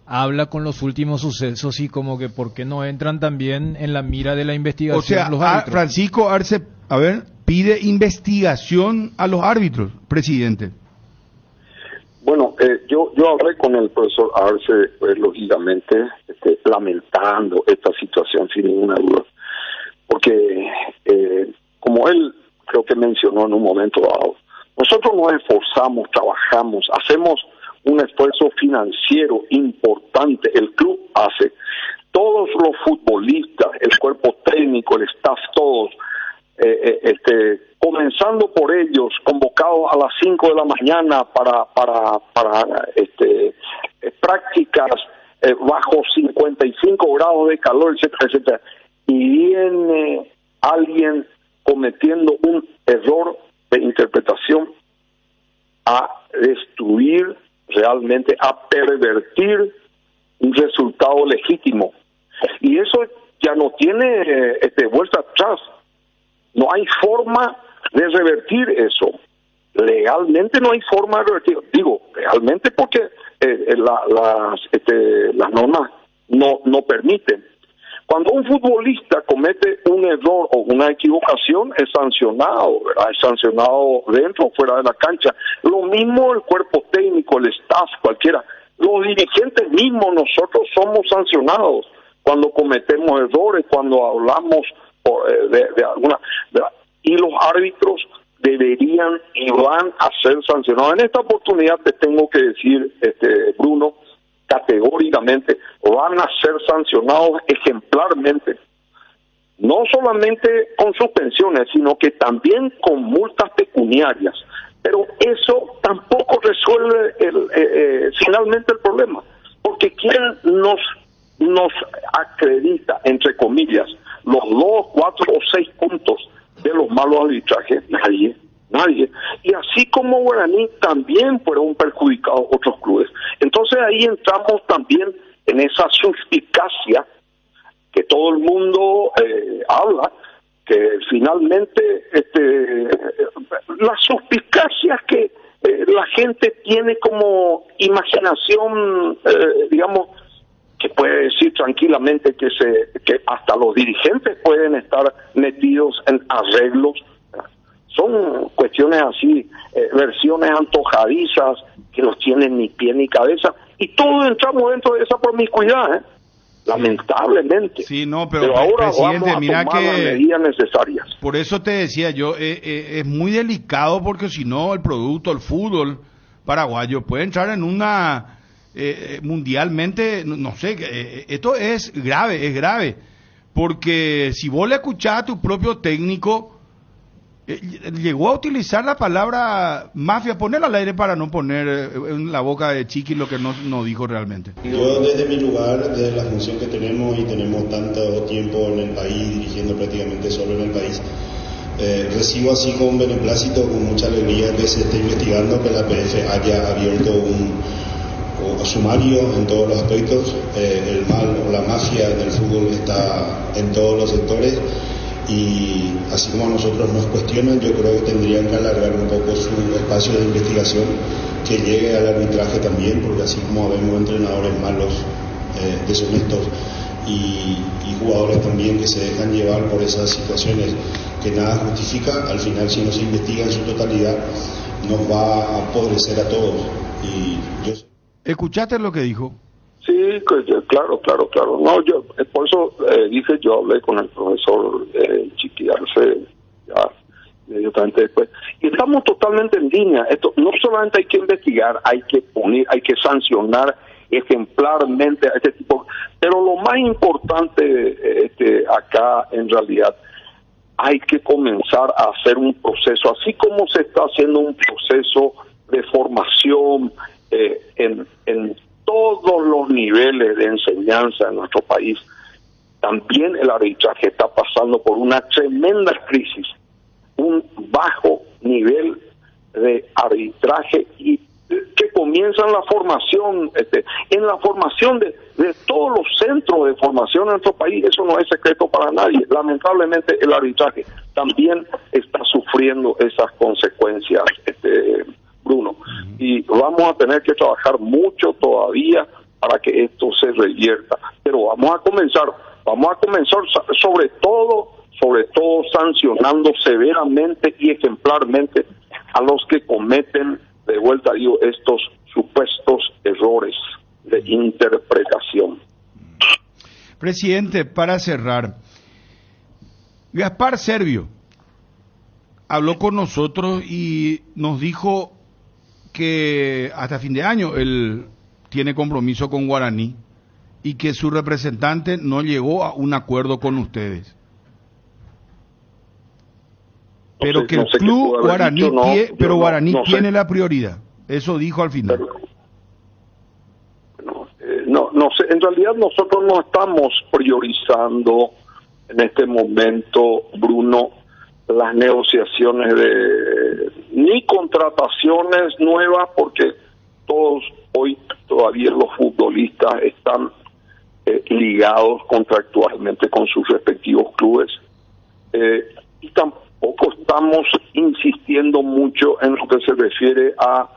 habla con los últimos sucesos, y como que por qué no entran también en la mira de la investigación. O sea, los árbitros. Francisco Arce, pide investigación a los árbitros, presidente. Bueno, yo hablé con el profesor Arce, pues, lógicamente, lamentando esta situación sin ninguna duda, porque como él creo que mencionó en un momento dado, nosotros nos esforzamos, trabajamos, hacemos un esfuerzo financiero importante, el club hace, todos los futbolistas, el cuerpo técnico, el staff, todos, comenzando por ellos, convocados a las 5 de la mañana para prácticas bajo 55 grados de calor, etcétera, etcétera, y viene alguien cometiendo un error de interpretación a destruir, realmente a pervertir un resultado legítimo, y eso ya no tiene vuelta atrás. No hay forma de revertir eso. Legalmente no hay forma de revertir. Digo, realmente porque las normas no permiten. Cuando un futbolista comete un error o una equivocación, es sancionado, ¿verdad? Es sancionado dentro o fuera de la cancha. Lo mismo el cuerpo técnico, el staff, cualquiera. Los dirigentes mismos, nosotros somos sancionados cuando cometemos errores, cuando hablamos de alguna, y los árbitros deberían y van a ser sancionados. En esta oportunidad te tengo que decir, Bruno, categóricamente van a ser sancionados ejemplarmente, no solamente con suspensiones, sino que también con multas pecuniarias. Pero eso tampoco resuelve finalmente el problema, porque ¿quién nos acredita, entre comillas, los 2, 4 o 6 puntos de los malos arbitrajes? Nadie. Y así como Guaraní, también fueron perjudicados otros clubes. Entonces ahí entramos también en esa suspicacia que todo el mundo habla, que finalmente las suspicacias que la gente tiene como imaginación, digamos, que puede decir tranquilamente que hasta los dirigentes pueden estar metidos en arreglos. Son cuestiones así, versiones antojadizas que no tienen ni pie ni cabeza, y todos entramos dentro de esa promiscuidad, lamentablemente. Sí, no, pero ahora presidente, vamos a mira tomar que las medidas necesarias. Por eso te decía yo, es muy delicado, porque si no el producto, el fútbol paraguayo puede entrar en una mundialmente, no sé, esto es grave, porque si vos le escuchás a tu propio técnico, llegó a utilizar la palabra mafia. Ponerla al aire para no poner en la boca de Chiqui lo que no dijo realmente. Yo desde mi lugar, desde la función que tenemos, y tenemos tanto tiempo en el país, dirigiendo prácticamente solo en el país, recibo así con beneplácito, con mucha alegría, que se esté investigando, que la PF haya abierto un sumario en todos los aspectos. El mal o la mafia del fútbol está en todos los sectores, y así como a nosotros nos cuestionan, yo creo que tendrían que alargar un poco su espacio de investigación, que llegue al arbitraje también, porque así como vemos entrenadores malos, deshonestos, y jugadores también que se dejan llevar por esas situaciones que nada justifica, al final, si no se investiga en su totalidad, nos va a apodrecer a todos. Y yo... ¿Escuchaste lo que dijo? Sí, claro. No, yo por eso dije, yo hablé con el profesor Chiqui Arce ya inmediatamente después, y estamos totalmente en línea. Esto no solamente hay que investigar, hay que punir, hay que sancionar ejemplarmente a este tipo, pero lo más importante acá en realidad, hay que comenzar a hacer un proceso, así como se está haciendo un proceso de formación en todos los niveles de enseñanza en nuestro país. También el arbitraje está pasando por una tremenda crisis, un bajo nivel de arbitraje, y que comienza en la formación, en la formación de todos los centros de formación en nuestro país. Eso no es secreto para nadie. Lamentablemente el arbitraje también está sufriendo esas consecuencias, Bruno, y vamos a tener que trabajar mucho todavía para que esto se revierta, pero vamos a comenzar sobre todo sancionando severamente y ejemplarmente a los que cometen, de vuelta digo, estos supuestos errores de interpretación. Presidente, para cerrar, Gaspar Servio habló con nosotros y nos dijo que hasta fin de año él tiene compromiso con Guaraní y que su representante no llegó a un acuerdo con ustedes. Pero que el club Guaraní tiene la prioridad. Eso dijo al final. No sé, en realidad nosotros no estamos priorizando en este momento, Bruno, las negociaciones ni contrataciones nuevas, porque todos hoy todavía los futbolistas están ligados contractualmente con sus respectivos clubes, y tampoco estamos insistiendo mucho en lo que se refiere a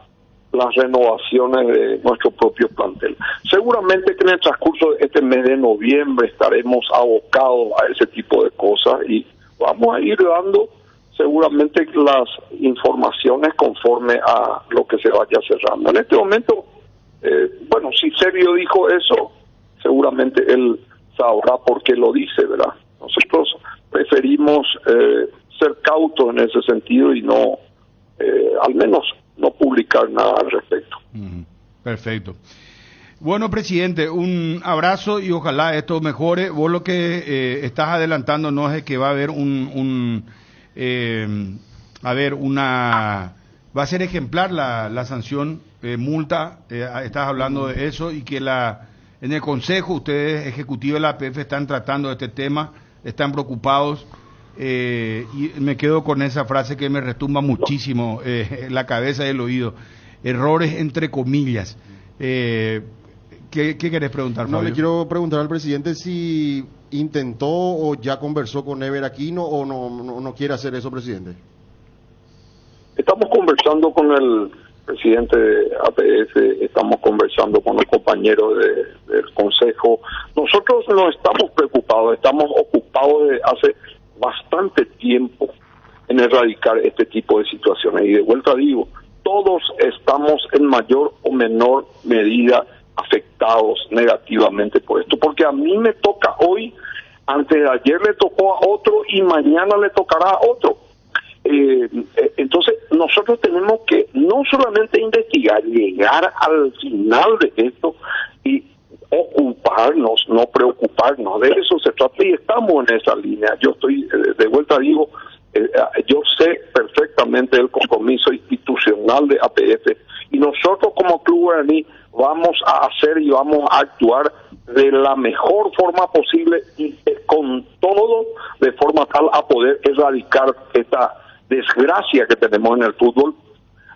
las renovaciones de nuestro propio plantel. Seguramente que en el transcurso de este mes de noviembre estaremos abocados a ese tipo de cosas, y vamos a ir dando seguramente las informaciones conforme a lo que se vaya cerrando. En este momento, si Servio dijo eso, seguramente él sabrá por qué lo dice, ¿verdad? Nosotros preferimos ser cautos en ese sentido y no, al menos no publicar nada al respecto. Perfecto. Bueno, presidente, un abrazo y ojalá esto mejore. Vos lo que estás adelantando no es que va a haber va a ser ejemplar la sanción, multa, estás hablando de eso, y que en el Consejo ustedes ejecutivos de la APF están tratando este tema, están preocupados, y me quedo con esa frase que me retumba muchísimo en la cabeza y el oído: errores entre comillas. ¿Qué querés preguntar, Fabio? No, le quiero preguntar al presidente si intentó o ya conversó con Ever Aquino, o no quiere hacer eso, presidente. Estamos conversando con el presidente de APF, estamos conversando con los compañeros del Consejo. Nosotros no estamos preocupados, estamos ocupados desde hace bastante tiempo en erradicar este tipo de situaciones. Y de vuelta digo, todos estamos en mayor o menor medida afectados negativamente por esto, porque a mí me toca hoy, antes de ayer le tocó a otro y mañana le tocará a otro. Entonces nosotros tenemos que no solamente investigar, llegar al final de esto y ocuparnos, no preocuparnos. De eso se trata y estamos en esa línea. Yo estoy, de vuelta digo, yo sé perfectamente el compromiso institucional de APF y nosotros como Club Guaraní vamos a hacer y vamos a actuar de la mejor forma posible y con todo de forma tal a poder erradicar esta desgracia que tenemos en el fútbol,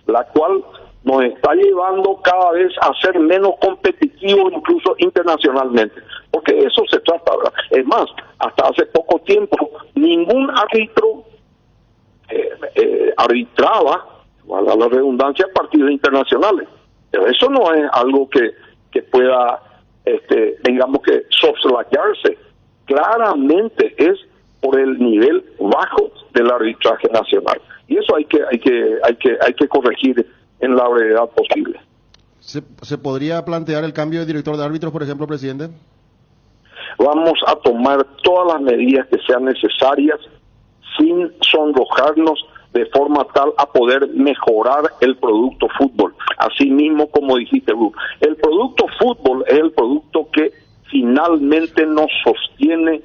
la cual nos está llevando cada vez a ser menos competitivos incluso internacionalmente, porque de eso se trata, ¿verdad? Es más, hasta hace poco tiempo ningún árbitro arbitraba, valga la redundancia, partidos internacionales, pero eso no es algo que pueda digamos que soslayarse. Claramente es por el nivel bajo del arbitraje nacional y eso hay que corregir en la brevedad posible. ¿Se podría plantear el cambio de director de árbitros, por ejemplo, presidente? Vamos a tomar todas las medidas que sean necesarias sin sonrojarnos, de forma tal a poder mejorar el producto fútbol. Así mismo como dijiste, Bruno, el producto fútbol es el producto que finalmente nos sostiene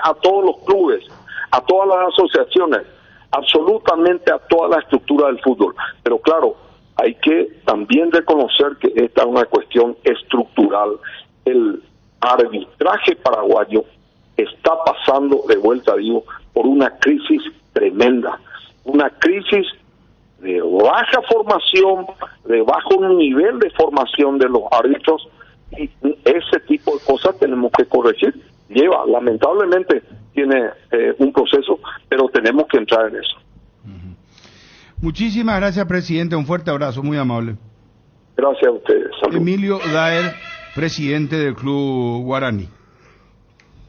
a todos los clubes, a todas las asociaciones, absolutamente a toda la estructura del fútbol. Pero claro, hay que también reconocer que esta es una cuestión estructural. El arbitraje paraguayo está pasando, de vuelta digo, por una crisis tremenda, una crisis de baja formación, de bajo nivel de formación de los árbitros, y ese tipo de cosas tenemos que corregir. Lamentablemente tiene un proceso, pero tenemos que entrar en eso. Muchísimas gracias, presidente, un fuerte abrazo, muy amable. Gracias a ustedes. Salud. Emilio Daer, presidente del Club Guaraní.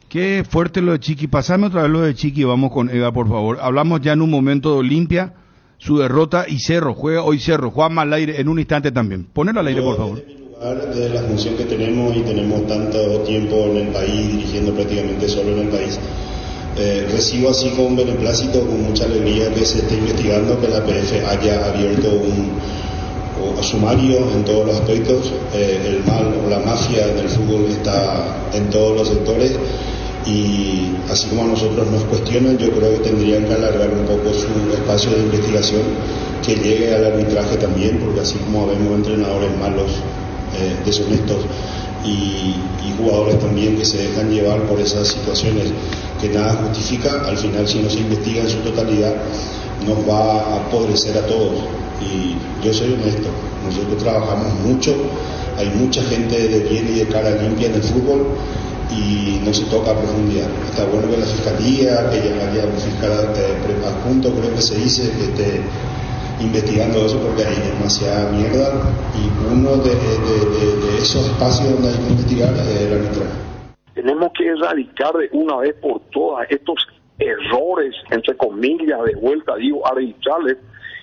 Qué fuerte lo de Chiqui. Pasame otra vez lo de Chiqui, vamos con Eva, por favor. Hablamos ya en un momento de Olimpia, su derrota, y Cerro, juega hoy Cerro, Juanma al aire en un instante también. Ponelo al aire, por favor. De la función que tenemos y tenemos tanto tiempo en el país, dirigiendo prácticamente solo en el país, recibo así con beneplácito, con mucha alegría que se esté investigando, que la APF haya abierto un sumario en todos los aspectos. El mal o la mafia del fútbol está en todos los sectores y así como a nosotros nos cuestionan, yo creo que tendrían que alargar un poco su espacio de investigación, que llegue al arbitraje también, porque así como vemos entrenadores malos, deshonestos y jugadores también que se dejan llevar por esas situaciones que nada justifica, al final si no se investiga en su totalidad nos va a apodrecer a todos. Y yo soy honesto, nosotros trabajamos mucho, hay mucha gente de bien y de cara limpia en el fútbol y no se toca a profundidad. Está bueno que la fiscalía, que ya haya un fiscal adjunto, creo que se dice, que esté investigando eso, porque hay demasiada mierda y uno de esos espacios donde hay que investigar es el arbitraje. Tenemos que erradicar de una vez por todas estos errores, entre comillas, de vuelta digo, arbitrales,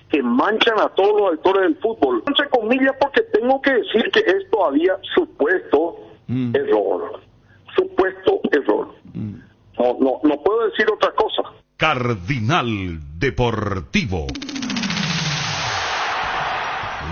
que manchan a todos los actores del fútbol. Entre comillas, porque tengo que decir que es todavía supuesto error. Supuesto error. No puedo decir otra cosa. Cardinal Deportivo.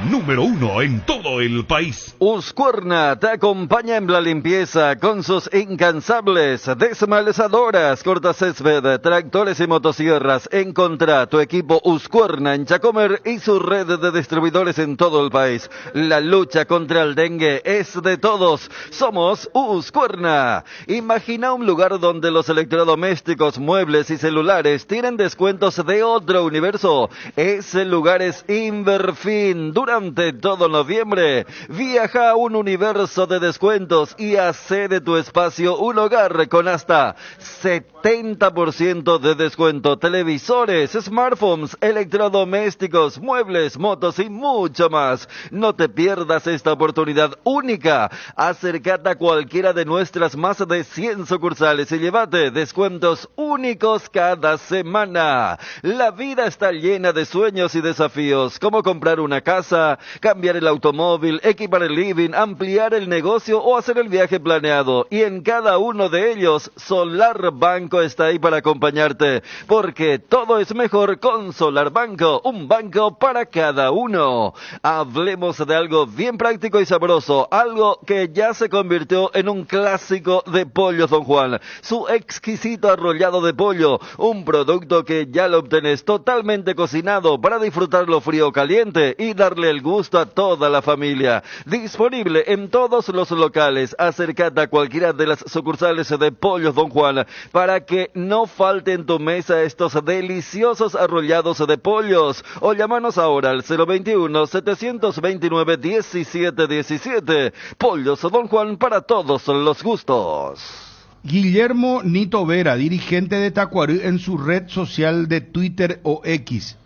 Número 1 en todo el país. Husqvarna te acompaña en la limpieza con sus incansables desmalezadoras, cortacésped, tractores y motosierras. Encontrá tu equipo Husqvarna en Chacomer y su red de distribuidores en todo el país. La lucha contra el dengue es de todos. Somos Husqvarna. Imagina un lugar donde los electrodomésticos, muebles y celulares tienen descuentos de otro universo. Ese lugar es Inverfin. Durante durante todo noviembre. Viaja a un universo de descuentos y hace de tu espacio un hogar con hasta 70% de descuento. Televisores, smartphones, electrodomésticos, muebles, motos y mucho más. No te pierdas esta oportunidad única. Acércate a cualquiera de nuestras más de 100 sucursales y llévate descuentos únicos cada semana. La vida está llena de sueños y desafíos, como comprar una casa, cambiar el automóvil, equipar el living, ampliar el negocio o hacer el viaje planeado. Y en cada uno de ellos, Solar Banco está ahí para acompañarte, porque todo es mejor con Solar Banco, un banco para cada uno. Hablemos de algo bien práctico y sabroso, algo que ya se convirtió en un clásico de Pollos Don Juan, su exquisito arrollado de pollo, un producto que ya lo obtenés totalmente cocinado para disfrutarlo frío o caliente y darle el gusto a toda la familia. Disponible en todos los locales. Acércate a cualquiera de las sucursales de Pollos Don Juan para que no falte en tu mesa estos deliciosos arrollados de pollos, o llámanos ahora al 021-729-1717. Pollos Don Juan, para todos los gustos. Guillermo Nito Vera, dirigente de Tacuarí, en su red social de Twitter o X.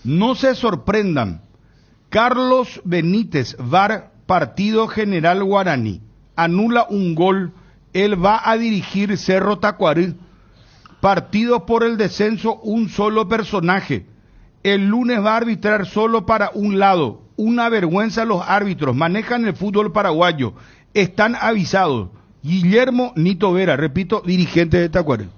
No se sorprendan. Carlos Benítez, VAR, Partido General Guaraní, anula un gol. Él va a dirigir Cerro Tacuarí. Partido por el descenso, un solo personaje. El lunes va a arbitrar solo para un lado. Una vergüenza los árbitros. Manejan el fútbol paraguayo. Están avisados. Guillermo Nito Vera, repito, dirigente de Tacuarí.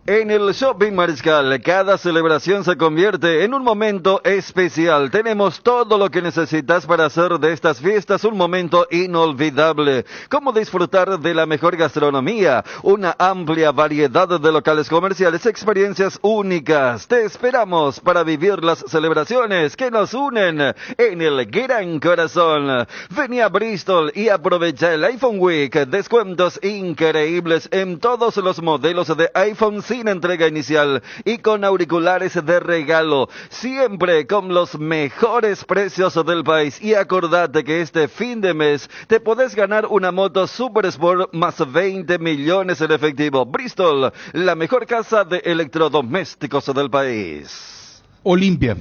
En el Shopping Mariscal, cada celebración se convierte en un momento especial. Tenemos todo lo que necesitas para hacer de estas fiestas un momento inolvidable. Como disfrutar de la mejor gastronomía, una amplia variedad de locales comerciales, experiencias únicas. Te esperamos para vivir las celebraciones que nos unen en el Gran Corazón. Vení a Bristol y aprovecha el iPhone Week. Descuentos increíbles en todos los modelos de iPhone sin entrega inicial y con auriculares de regalo, siempre con los mejores precios del país. Y acordate que este fin de mes te podés ganar una moto Super Sport más 20 millones en efectivo. Bristol, la mejor casa de electrodomésticos del país. Olimpia.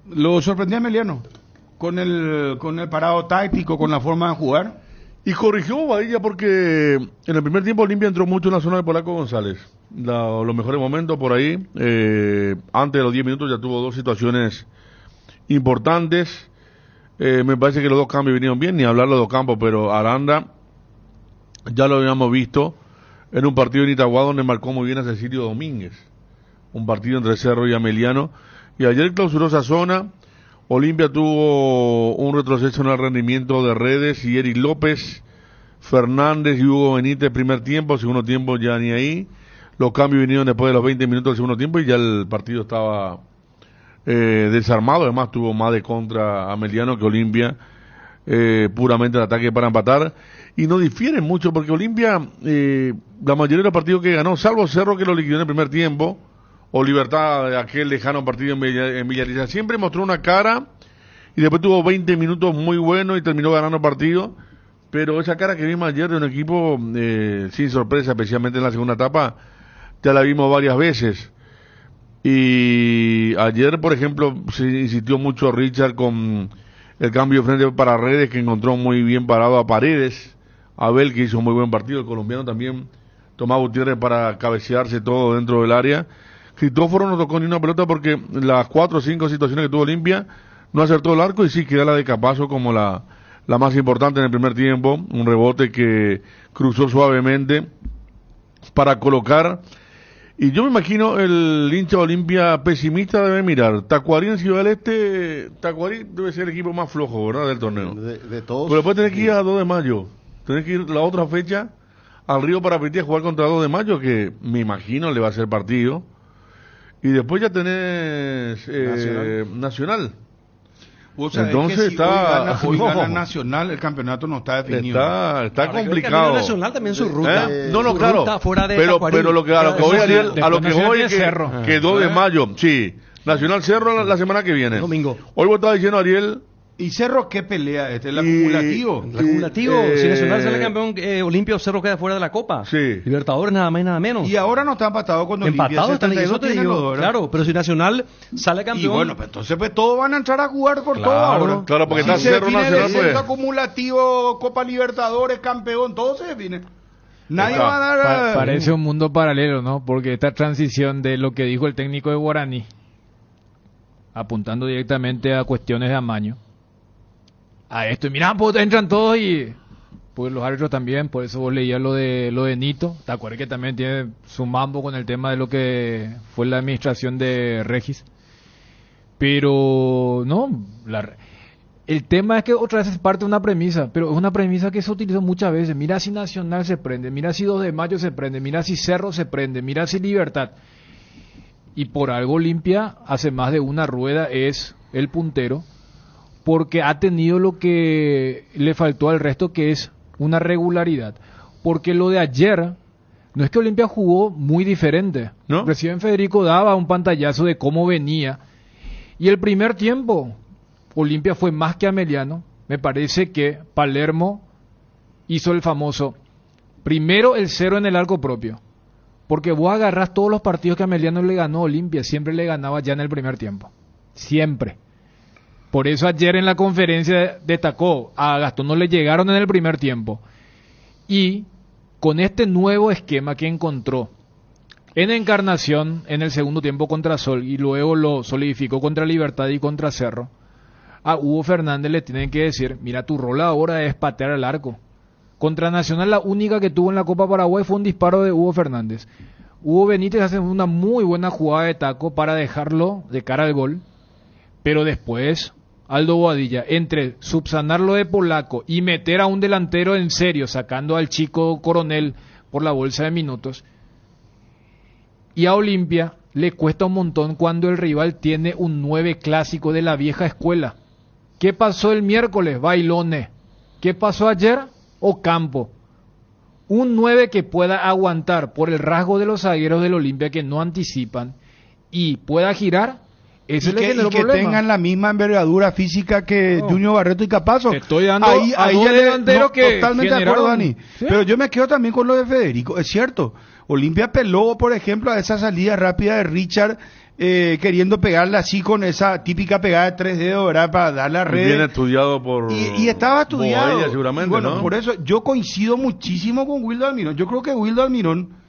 ¿Lo sorprendió Emiliano con el parado táctico, con la forma de jugar? Y corrigió Badilla porque en el primer tiempo Olimpia entró mucho en la zona de Polaco González. Los mejores momentos por ahí. Antes de los 10 minutos ya tuvo dos situaciones importantes. Me parece que los dos cambios vinieron bien, ni hablar los dos campos, pero Aranda ya lo habíamos visto en un partido en Itagua donde marcó muy bien a Cecilio Domínguez. Un partido entre Cerro y Ameliano. Y ayer clausuró esa zona. Olimpia tuvo un retroceso en el rendimiento de Redes y Eric López, Fernández y Hugo Benítez primer tiempo, segundo tiempo ya ni ahí. Los cambios vinieron después de los 20 minutos del segundo tiempo y ya el partido estaba desarmado. Además tuvo más de contra Ameliano que Olimpia, puramente el ataque para empatar. Y no difieren mucho porque Olimpia, la mayoría de los partidos que ganó, salvo Cerro que lo liquidó en el primer tiempo, o Libertad de aquel lejano partido en Villarrica, siempre mostró una cara y después tuvo 20 minutos muy buenos y terminó ganando el partido, pero esa cara que vimos ayer de un equipo sin sorpresa, especialmente en la segunda etapa, ya la vimos varias veces. Y ayer, por ejemplo, se insistió mucho Richard con el cambio de frente para Redes, que encontró muy bien parado a Paredes, Abel, que hizo un muy buen partido, el colombiano también, Tomás Gutiérrez para cabecearse todo dentro del área. Cristóforo no tocó ni una pelota porque las 4 o 5 situaciones que tuvo Olimpia no acertó el arco y sí queda la de Capazo como la más importante en el primer tiempo, un rebote que cruzó suavemente para colocar. Y yo me imagino el hincha de Olimpia pesimista debe mirar Tacuarí en Ciudad del Este. Tacuarí debe ser el equipo más flojo, ¿verdad?, del torneo, de todos. Pero después tenés que ir a 2 de mayo, tenés que ir la otra fecha al Río Parapetí a jugar contra 2 de mayo, que me imagino le va a ser partido. Y después ya tenés Nacional. O sea, entonces es que si hoy gana Nacional, el campeonato no está definido. Está complicado. Nacional también su ruta. No, claro. Ruta fuera de pero lo que voy a decir, a lo que voy es que 2 de mayo, sí, Nacional Cerro la semana que viene. Domingo. Hoy vos estabas diciendo, Ariel... ¿Y Cerro qué pelea? ¿El acumulativo? El acumulativo. Si Nacional sale campeón, Olimpia o Cerro queda fuera de la Copa. Sí. Libertadores nada más y nada menos. Y ahora no está empatado con Olimpia. Empatado están, eso te digo. Claro, pero si Nacional sale campeón... Y bueno, pues entonces pues todos van a entrar a jugar por todo ahora. Claro, porque si está Cerro Nacional, pues... acumulativo, Copa Libertadores, campeón, todo se define. Nadie va a dar... Parece un mundo paralelo, ¿no? Porque esta transición de lo que dijo el técnico de Guaraní, apuntando directamente a cuestiones de amaño, a esto, y mira, pues entran todos y pues los árbitros también, por eso vos leías lo de Nito, te acuerdas que también tiene su mambo con el tema de lo que fue la administración de Regis, pero no, el tema es que otra vez es parte de una premisa, pero es una premisa que se utilizó muchas veces. Mira si Nacional se prende, mira si 2 de Mayo se prende, mira si Cerro se prende, mira si Libertad, y por algo Olimpia hace más de una rueda es el puntero, porque ha tenido lo que le faltó al resto, que es una regularidad. Porque lo de ayer, no es que Olimpia jugó muy diferente. ¿No? Recién Federico daba un pantallazo de cómo venía. Y el primer tiempo, Olimpia fue más que Ameliano. Me parece que Palermo hizo el famoso, primero el 0 en el arco propio. Porque vos agarrás todos los partidos que Ameliano le ganó a Olimpia, siempre le ganaba ya en el primer tiempo. Siempre. Por eso ayer en la conferencia destacó, a Gastón no le llegaron en el primer tiempo. Y con este nuevo esquema que encontró en Encarnación en el segundo tiempo contra Sol y luego lo solidificó contra Libertad y contra Cerro, a Hugo Fernández le tienen que decir, mira, tu rol ahora es patear al arco. Contra Nacional la única que tuvo en la Copa Paraguay fue un disparo de Hugo Fernández. Hugo Benítez hace una muy buena jugada de taco para dejarlo de cara al gol, pero después Aldo Boadilla, entre subsanarlo de Polaco y meter a un delantero en serio, sacando al chico Coronel por la bolsa de minutos, y a Olimpia le cuesta un montón cuando el rival tiene un 9 clásico de la vieja escuela. ¿Qué pasó el miércoles? Bailone. ¿Qué pasó ayer? Ocampo. Un 9 que pueda aguantar por el rasgo de los zagueros del Olimpia que no anticipan y pueda girar. Ese y que tengan la misma envergadura física que Junior Barreto y Capazo. Te estoy dando ahí el delantero que totalmente de acuerdo, Dani. ¿Sí? Pero yo me quedo también con lo de Federico. Es cierto, Olimpia peló, por ejemplo, a esa salida rápida de Richard, queriendo pegarle así con esa típica pegada de 3 dedos, ¿verdad? Para dar la red. Bien estudiado por... Y estaba estudiado. Boella, seguramente, y bueno, ¿no? por eso yo coincido muchísimo con Wildo Almirón. Yo creo que Wildo Almirón...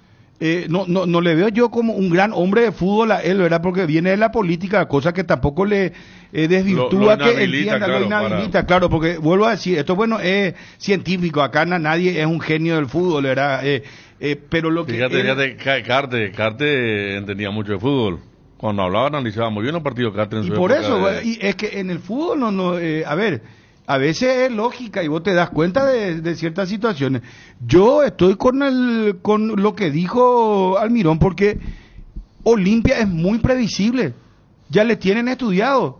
no le veo yo como un gran hombre de fútbol a él, ¿verdad? Porque viene de la política, cosa que tampoco le desvirtúa que entienda, lo inhabilita, claro, porque vuelvo a decir, esto bueno es científico, acá nadie es un genio del fútbol, ¿verdad? Pero lo que... Fíjate, Carte entendía mucho de fútbol. Cuando hablaba, analizaba muy bien los partidos Carte en su época. Y por eso, y es que en el fútbol a ver... A veces es lógica y vos te das cuenta de ciertas situaciones. Yo estoy con lo que dijo Almirón, porque Olimpia es muy previsible. Ya le tienen estudiado.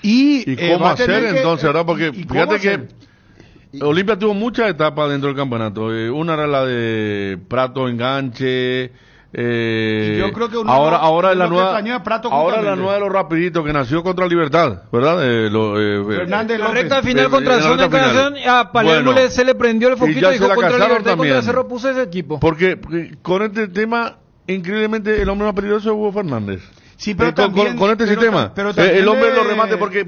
¿Y cómo hacer entonces, verdad? Porque fíjate que Olimpia tuvo muchas etapas dentro del campeonato. Una era la de Prato enganche. Y yo creo que ahora la nueva de los rapiditos que nació contra Libertad, ¿verdad? Fernández López. La recta final contra Zona Encarnación, a Palermo se le prendió el foquito y dijo contra Libertad, contra Cerro puso ese equipo. Porque con este tema, increíblemente, el hombre más peligroso es Hugo Fernández. Sí, pero también, con este sistema. Pero el hombre lo remate porque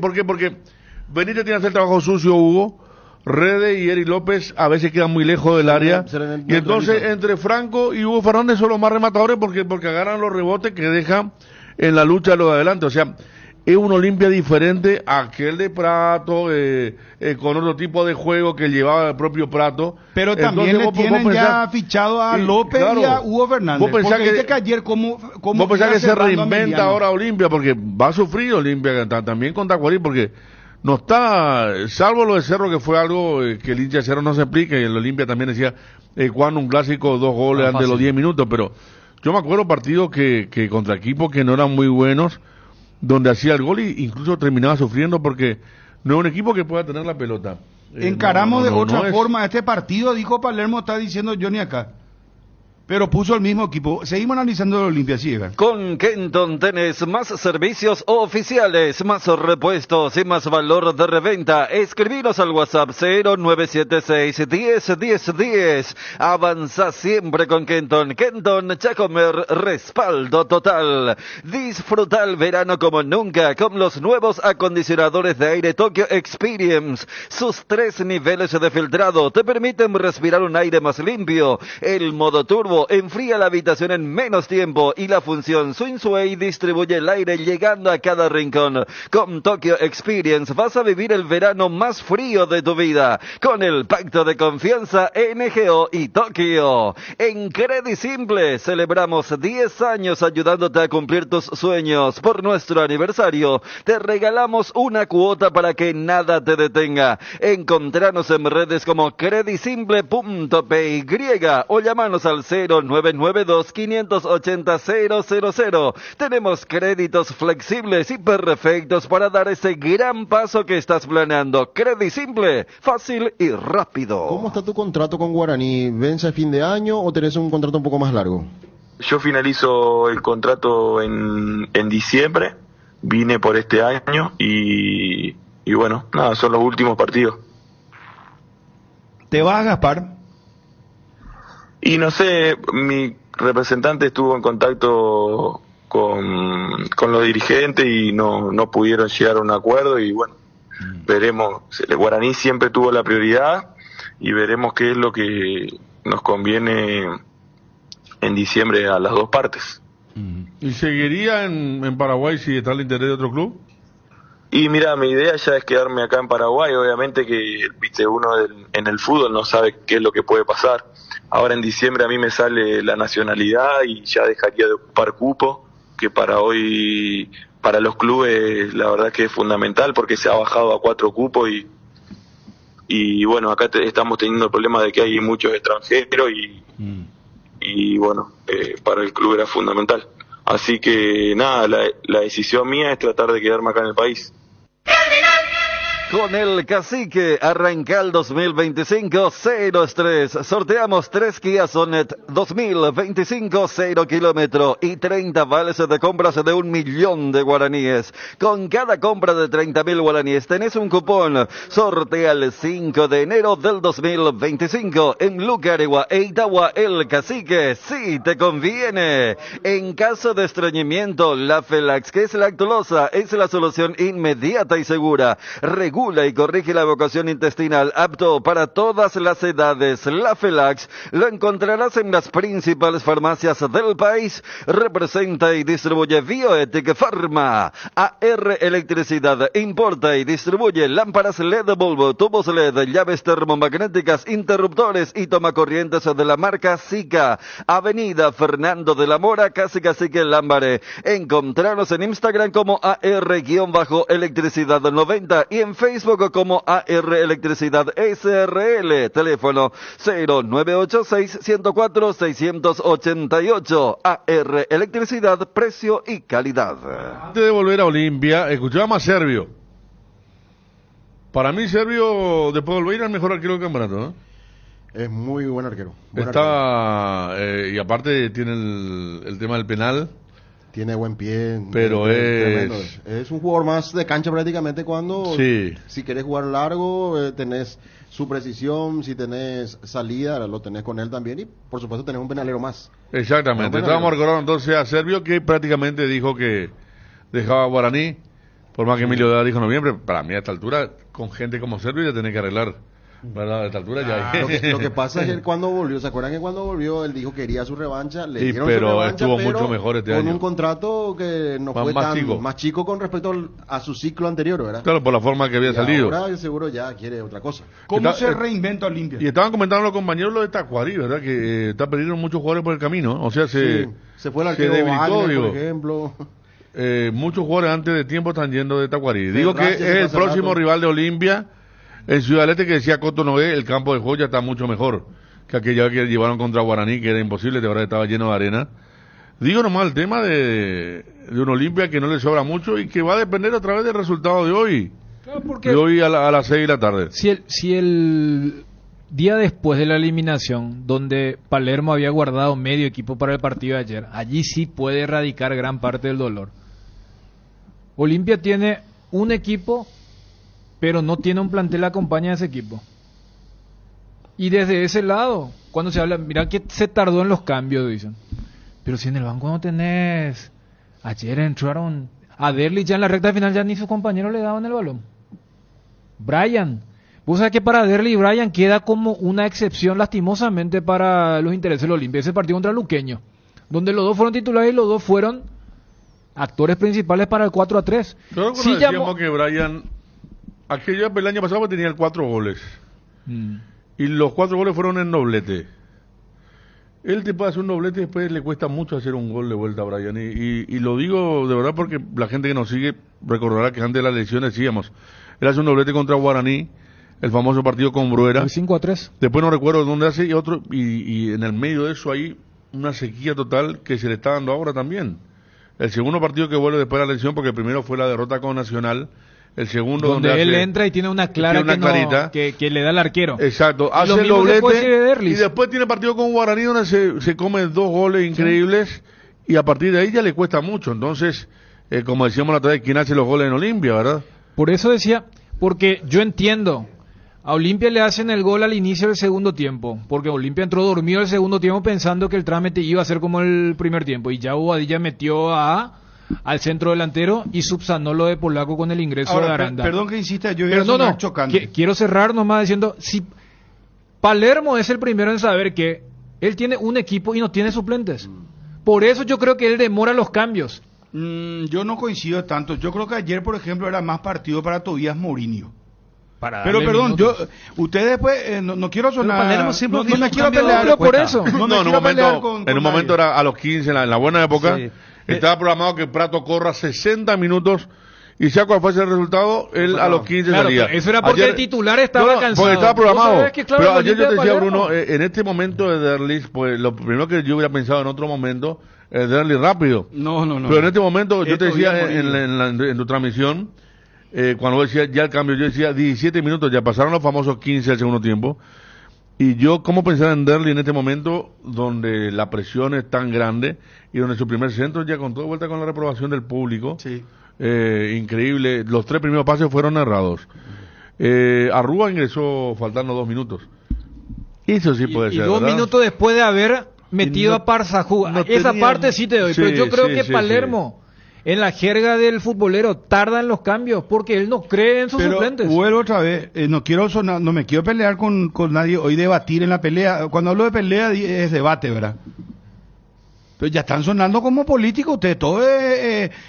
Benítez tiene que hacer trabajo sucio, Hugo. Rede y Eri López a veces quedan muy lejos del área y entonces entre Franco y Hugo Fernández son los más rematadores porque agarran los rebotes que dejan en la lucha los de adelante. O sea, es un Olimpia diferente a aquel de Prato, con otro tipo de juego que llevaba el propio Prato. Pero también le tienen ya fichado a López y a Hugo Fernández. Vos pensás que ayer vos pensás que se reinventa ahora Olimpia, porque va a sufrir Olimpia también con Tacuarí, porque no está, salvo lo de Cerro, que fue algo que el hincha de Cerro no se explica, y el Olimpia también decía, cuando un clásico, 2 goles antes de los 10 minutos, pero yo me acuerdo partidos que contra equipos que no eran muy buenos, donde hacía el gol y incluso terminaba sufriendo porque no es un equipo que pueda tener la pelota. Encaramos de otra forma este partido, dijo Palermo, está diciendo Johnny acá. pero puso el mismo equipo. Seguimos analizando el Olimpia, sí, Edgar. Con Kenton tenés más servicios oficiales, más repuestos y más valor de reventa. Escribinos al WhatsApp 0976 10 10 10. Avanza siempre con Kenton. Kenton Chacomer, respaldo total. Disfruta el verano como nunca con los nuevos acondicionadores de aire Tokyo Experience. Sus 3 niveles de filtrado te permiten respirar un aire más limpio. El modo turbo enfría la habitación en menos tiempo y la función Swing Sway distribuye el aire llegando a cada rincón. Con Tokyo Experience vas a vivir el verano más frío de tu vida con el pacto de confianza NGO y Tokio. En Credit Simple celebramos 10 años ayudándote a cumplir tus sueños. Por nuestro aniversario te regalamos una cuota para que nada te detenga. Encontranos en redes como creditsimple.py o llamanos al 0992-580-000. Tenemos créditos flexibles y perfectos para dar ese gran paso que estás planeando. Credit Simple, fácil y rápido. ¿Cómo está tu contrato con Guaraní? ¿Vence a fin de año o tenés un contrato un poco más largo? Yo finalizo el contrato en diciembre. Vine por este año y bueno, nada, son los últimos partidos. ¿Te vas, Gaspar? Y no sé, mi representante estuvo en contacto con los dirigentes y no pudieron llegar a un acuerdo y bueno, veremos. El Guaraní siempre tuvo la prioridad y veremos qué es lo que nos conviene en diciembre a las dos partes. ¿Y seguiría en Paraguay si está el interés de otro club? Y mira, mi idea ya es quedarme acá en Paraguay. Obviamente que uno en el fútbol no sabe qué es lo que puede pasar. Ahora en diciembre a mí me sale la nacionalidad y ya dejaría de ocupar cupo, que para hoy, para los clubes, la verdad que es fundamental porque se ha bajado a 4 cupos y bueno, acá estamos teniendo el problema de que hay muchos extranjeros y bueno, para el club era fundamental. Así que nada, la decisión mía es tratar de quedarme acá en el país. Con el Cacique arranca el 2025 0 estrés. Sorteamos 3 Kia Sonet 2025 0 kilómetro y 30 vales de compras de 1 millón de guaraníes. Con cada compra de 30.000 guaraníes tenés un cupón. Sortea el 5 de enero del 2025 en Lucaregua e Itagua. El Cacique sí te conviene. En caso de estreñimiento, la Felax, que es lactulosa, es la solución inmediata y segura. Regula y corrige la evacuación intestinal, apto para todas las edades. La Felax lo encontrarás en las principales farmacias del país. Representa y distribuye Bioethic Pharma. AR Electricidad importa y distribuye lámparas LED Volvo, tubos LED, llaves termomagnéticas, interruptores y tomacorrientes de la marca Sika. Avenida Fernando de la Mora, casi Cacique Lámbare. Encontrarnos en Instagram como AR-Electricidad 90 y en Facebook como AR Electricidad SRL. Teléfono 0986-104-688. AR Electricidad, precio y calidad. Antes de volver a Olimpia, escuchábamos a Servio. Para mí Servio, después de volver, es el mejor arquero del campeonato, ¿no? Es muy buen arquero. Y aparte tiene el tema del penal. Tiene buen pie. Pero es un jugador más de cancha prácticamente cuando... Sí. Si querés jugar largo, tenés su precisión, si tenés salida, lo tenés con él también. Y por supuesto tenés un penalero más. Exactamente. Estábamos recordando entonces a Servio, que prácticamente dijo que dejaba a Guaraní. Por más que Emilio Dada dijo en noviembre, para mí a esta altura, con gente como Servio ya tenés que arreglar. ¿Verdad? A esta altura ya. Lo que pasa es que él cuando volvió, ¿se acuerdan que cuando volvió él dijo que quería su revancha? Le dieron pero su revancha, estuvo mucho mejor este año. Con un contrato que no fue más chico con respecto a su ciclo anterior, ¿verdad? Claro, por la forma que había salido. Ahora seguro ya quiere otra cosa. ¿Cómo se reinventa Olimpia? Y estaban comentando los compañeros lo de Tacuarí, ¿verdad? Que está perdiendo muchos jugadores por el camino. O sea, se fue el arquero Wagner, por ejemplo. Muchos jugadores antes de tiempo están yendo de Tacuarí. Digo que es el próximo rival de Olimpia. En Ciudad del Este, que decía Coto Noé, el campo de joya está mucho mejor que aquella que llevaron contra Guaraní, que era imposible, de verdad estaba lleno de arena. Digo nomás el tema de un Olimpia que no le sobra mucho y que va a depender otra vez del resultado de hoy. Claro, porque de hoy a las 6 de la tarde. Si el día después de la eliminación, donde Palermo había guardado medio equipo para el partido de ayer, allí sí puede erradicar gran parte del dolor. Olimpia tiene un equipo, pero no tiene un plantel que acompañe a ese equipo. Y desde ese lado, cuando se habla, mira que se tardó en los cambios, dicen. Pero si en el banco no tenés... Ayer entraron a Derli, ya en la recta final ya ni sus compañeros le daban el balón. Brian, vos sabés que para Derli y Brian queda como una excepción lastimosamente para los intereses del Olimpia. Ese partido contra Luqueño, donde los dos fueron titulares y los dos fueron actores principales para el 4-3. Claro que sí, decíamos que Brian, el año pasado tenía 4 goles. Y los 4 goles fueron en doblete. Él te puede hacer un doblete y después le cuesta mucho hacer un gol de vuelta a Brian. Y lo digo de verdad porque la gente que nos sigue recordará que antes de la elección decíamos, él hace un doblete contra Guaraní, el famoso partido con Bruera. 5-3. Después no recuerdo dónde hace y en el medio de eso hay una sequía total que se le está dando ahora también. El segundo partido que vuelve después de la elección, porque el primero fue la derrota con Nacional. El segundo donde él entra y tiene una clara que le da al arquero. Exacto, hace el doblete y después tiene partido con Guaraní donde se come 2 goles increíbles y a partir de ahí ya le cuesta mucho. Entonces, como decíamos la otra vez, ¿quién hace los goles en Olimpia, verdad? Por eso decía, porque yo entiendo, a Olimpia le hacen el gol al inicio del segundo tiempo, porque Olimpia entró dormido el segundo tiempo pensando que el trámite iba a ser como el primer tiempo y ya Bobadilla metió al centro delantero y subsanó lo de Polaco con el ingreso de Aranda. Perdón que insista, yo voy a chocante. Quiero cerrar nomás diciendo, si Palermo es el primero en saber que él tiene un equipo y no tiene suplentes. Por eso yo creo que él demora los cambios. Yo no coincido tanto. Yo creo que ayer, por ejemplo, era más partido para Tobías Mourinho. Pero perdón, ustedes pues no quiero sonar, no me quiero pelear por eso. En un momento era a los 15 en la buena época. Sí. Estaba programado que Prato corra 60 minutos y sea cual fuese el resultado, él a los 15 salía. Eso era porque el titular estaba cansado. Porque estaba programado. Pero ayer yo te decía, Bruno, en este momento de Derli, pues lo primero que yo hubiera pensado en otro momento es Derli rápido. No. Pero en este momento, yo te decía en tu transmisión, cuando decía ya el cambio, yo decía 17 minutos, ya pasaron los famosos 15 del segundo tiempo. Y yo, ¿cómo pensar en Derli en este momento donde la presión es tan grande y donde su primer centro ya con toda vuelta con la reprobación del público? Sí. Increíble. Los 3 primeros pases fueron errados. Arrúa ingresó faltando 2 minutos. Eso sí puede ser. Y 2 minutos después de haber metido a Parzajú. Esa parte sí te doy, pero yo creo que Palermo... En la jerga del futbolero tarda en los cambios porque él no cree en sus suplentes. Vuelvo otra vez, no me quiero pelear con nadie, hoy debatir en la pelea. Cuando hablo de pelea es debate, ¿verdad? Pero ya están sonando como políticos ustedes, todo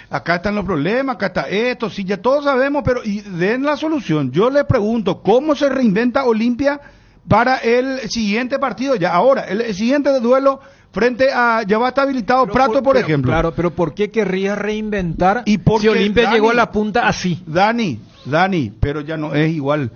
acá están los problemas, acá está esto, sí, ya todos sabemos, pero y den la solución. Yo le pregunto, ¿cómo se reinventa Olimpia para el siguiente partido? Ya ahora, el siguiente duelo frente a, ya va a estar habilitado Prato, por ejemplo. Claro, pero ¿por qué querría reinventar si Olimpia llegó a la punta así? Dani, pero ya no es igual.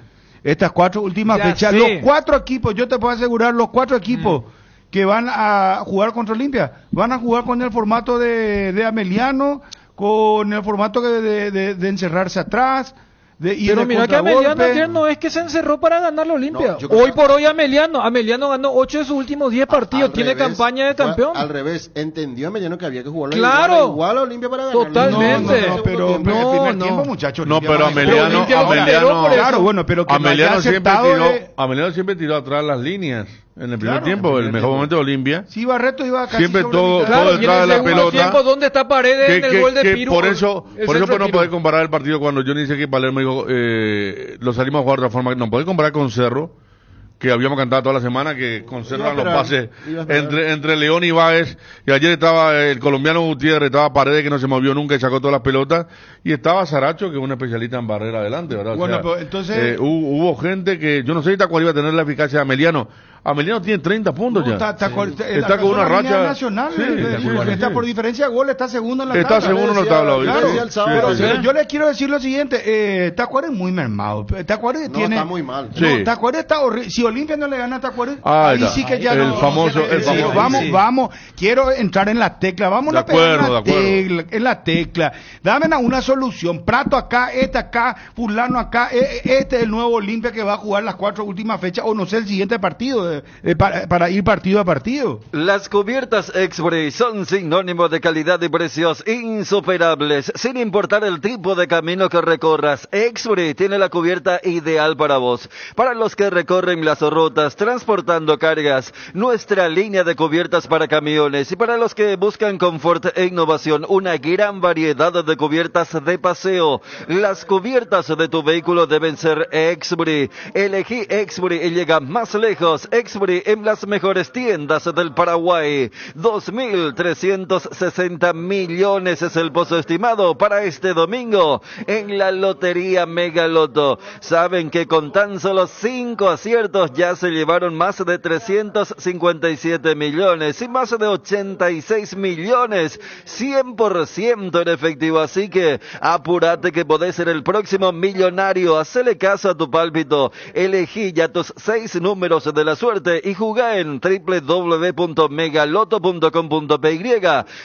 Estas 4 últimas fechas, los 4 equipos, yo te puedo asegurar, los 4 equipos que van a jugar contra Olimpia, van a jugar con el formato de Ameliano, con el formato de encerrarse atrás. Pero mira que Ameliano ayer no es que se encerró para ganar la Olimpia. Hoy por hoy Ameliano ganó 8 de sus últimos 10 partidos, tiene campaña de campeón. Al revés, entendió Ameliano que había que jugarlo igual a Olimpia para ganar. Totalmente. Pero en el primer tiempo, muchachos. No, pero Ameliano claro, bueno, pero que Ameliano siempre tiró atrás las líneas. En el primer tiempo, el mejor momento de Olimpia. Sí, Barreto iba casi siempre todo detrás de la pelota. Tiempo, ¿dónde está Paredes en el gol de Piru? Por eso pues no podés comparar el partido cuando yo dice que Palermo dijo, lo salimos a jugar de otra forma. No podés comparar con Cerro, que habíamos cantado toda la semana, que con Cerro eran los pases entre León y Báez. Y ayer estaba el colombiano Gutiérrez, estaba Paredes, que no se movió nunca y sacó todas las pelotas. Y estaba Saracho, que es un especialista en barrera adelante, ¿verdad? Bueno, pues entonces... hubo gente que, yo no sé cuál iba a tener la eficacia de Ameliano. Ameliano tiene 30 puntos ya. Está con una racha nacional. Está por diferencia de gol, está segundo en la tabla. Está segundo en la tabla. Claro, yo les quiero decir lo siguiente, Tacuarí es muy mermado. Tacuarí tiene... está muy mal. Tacuarí está horrible. Si Olimpia no le gana a Tacuarí, ahí sí que ya el famoso. Vamos, quiero entrar en la tecla, vamos a pegar en la tecla. Dame una solución. Prato acá, fulano acá, este es el nuevo Olimpia que va a jugar las 4 últimas fechas, o no sé, el siguiente partido, para ir partido a partido. Las cubiertas Exbury son sinónimo de calidad y precios insuperables, sin importar el tipo de camino que recorras. Exbury tiene la cubierta ideal para vos, para los que recorren las rutas transportando cargas, nuestra línea de cubiertas para camiones, y para los que buscan confort e innovación, una gran variedad de cubiertas de paseo. Las cubiertas de tu vehículo deben ser Exbury. Elegí Exbury y llega más lejos. Exbury en las mejores tiendas del Paraguay. 2.360 millones es el pozo estimado para este domingo en la Lotería Megaloto. Saben que con tan solo 5 aciertos ya se llevaron más de 357 millones y más de 86 millones, 100% en efectivo. Así que apúrate que podés ser el próximo millonario. Hacele caso a tu pálpito. Elegí ya tus 6 números de la suerte y jugá en www.megaloto.com.py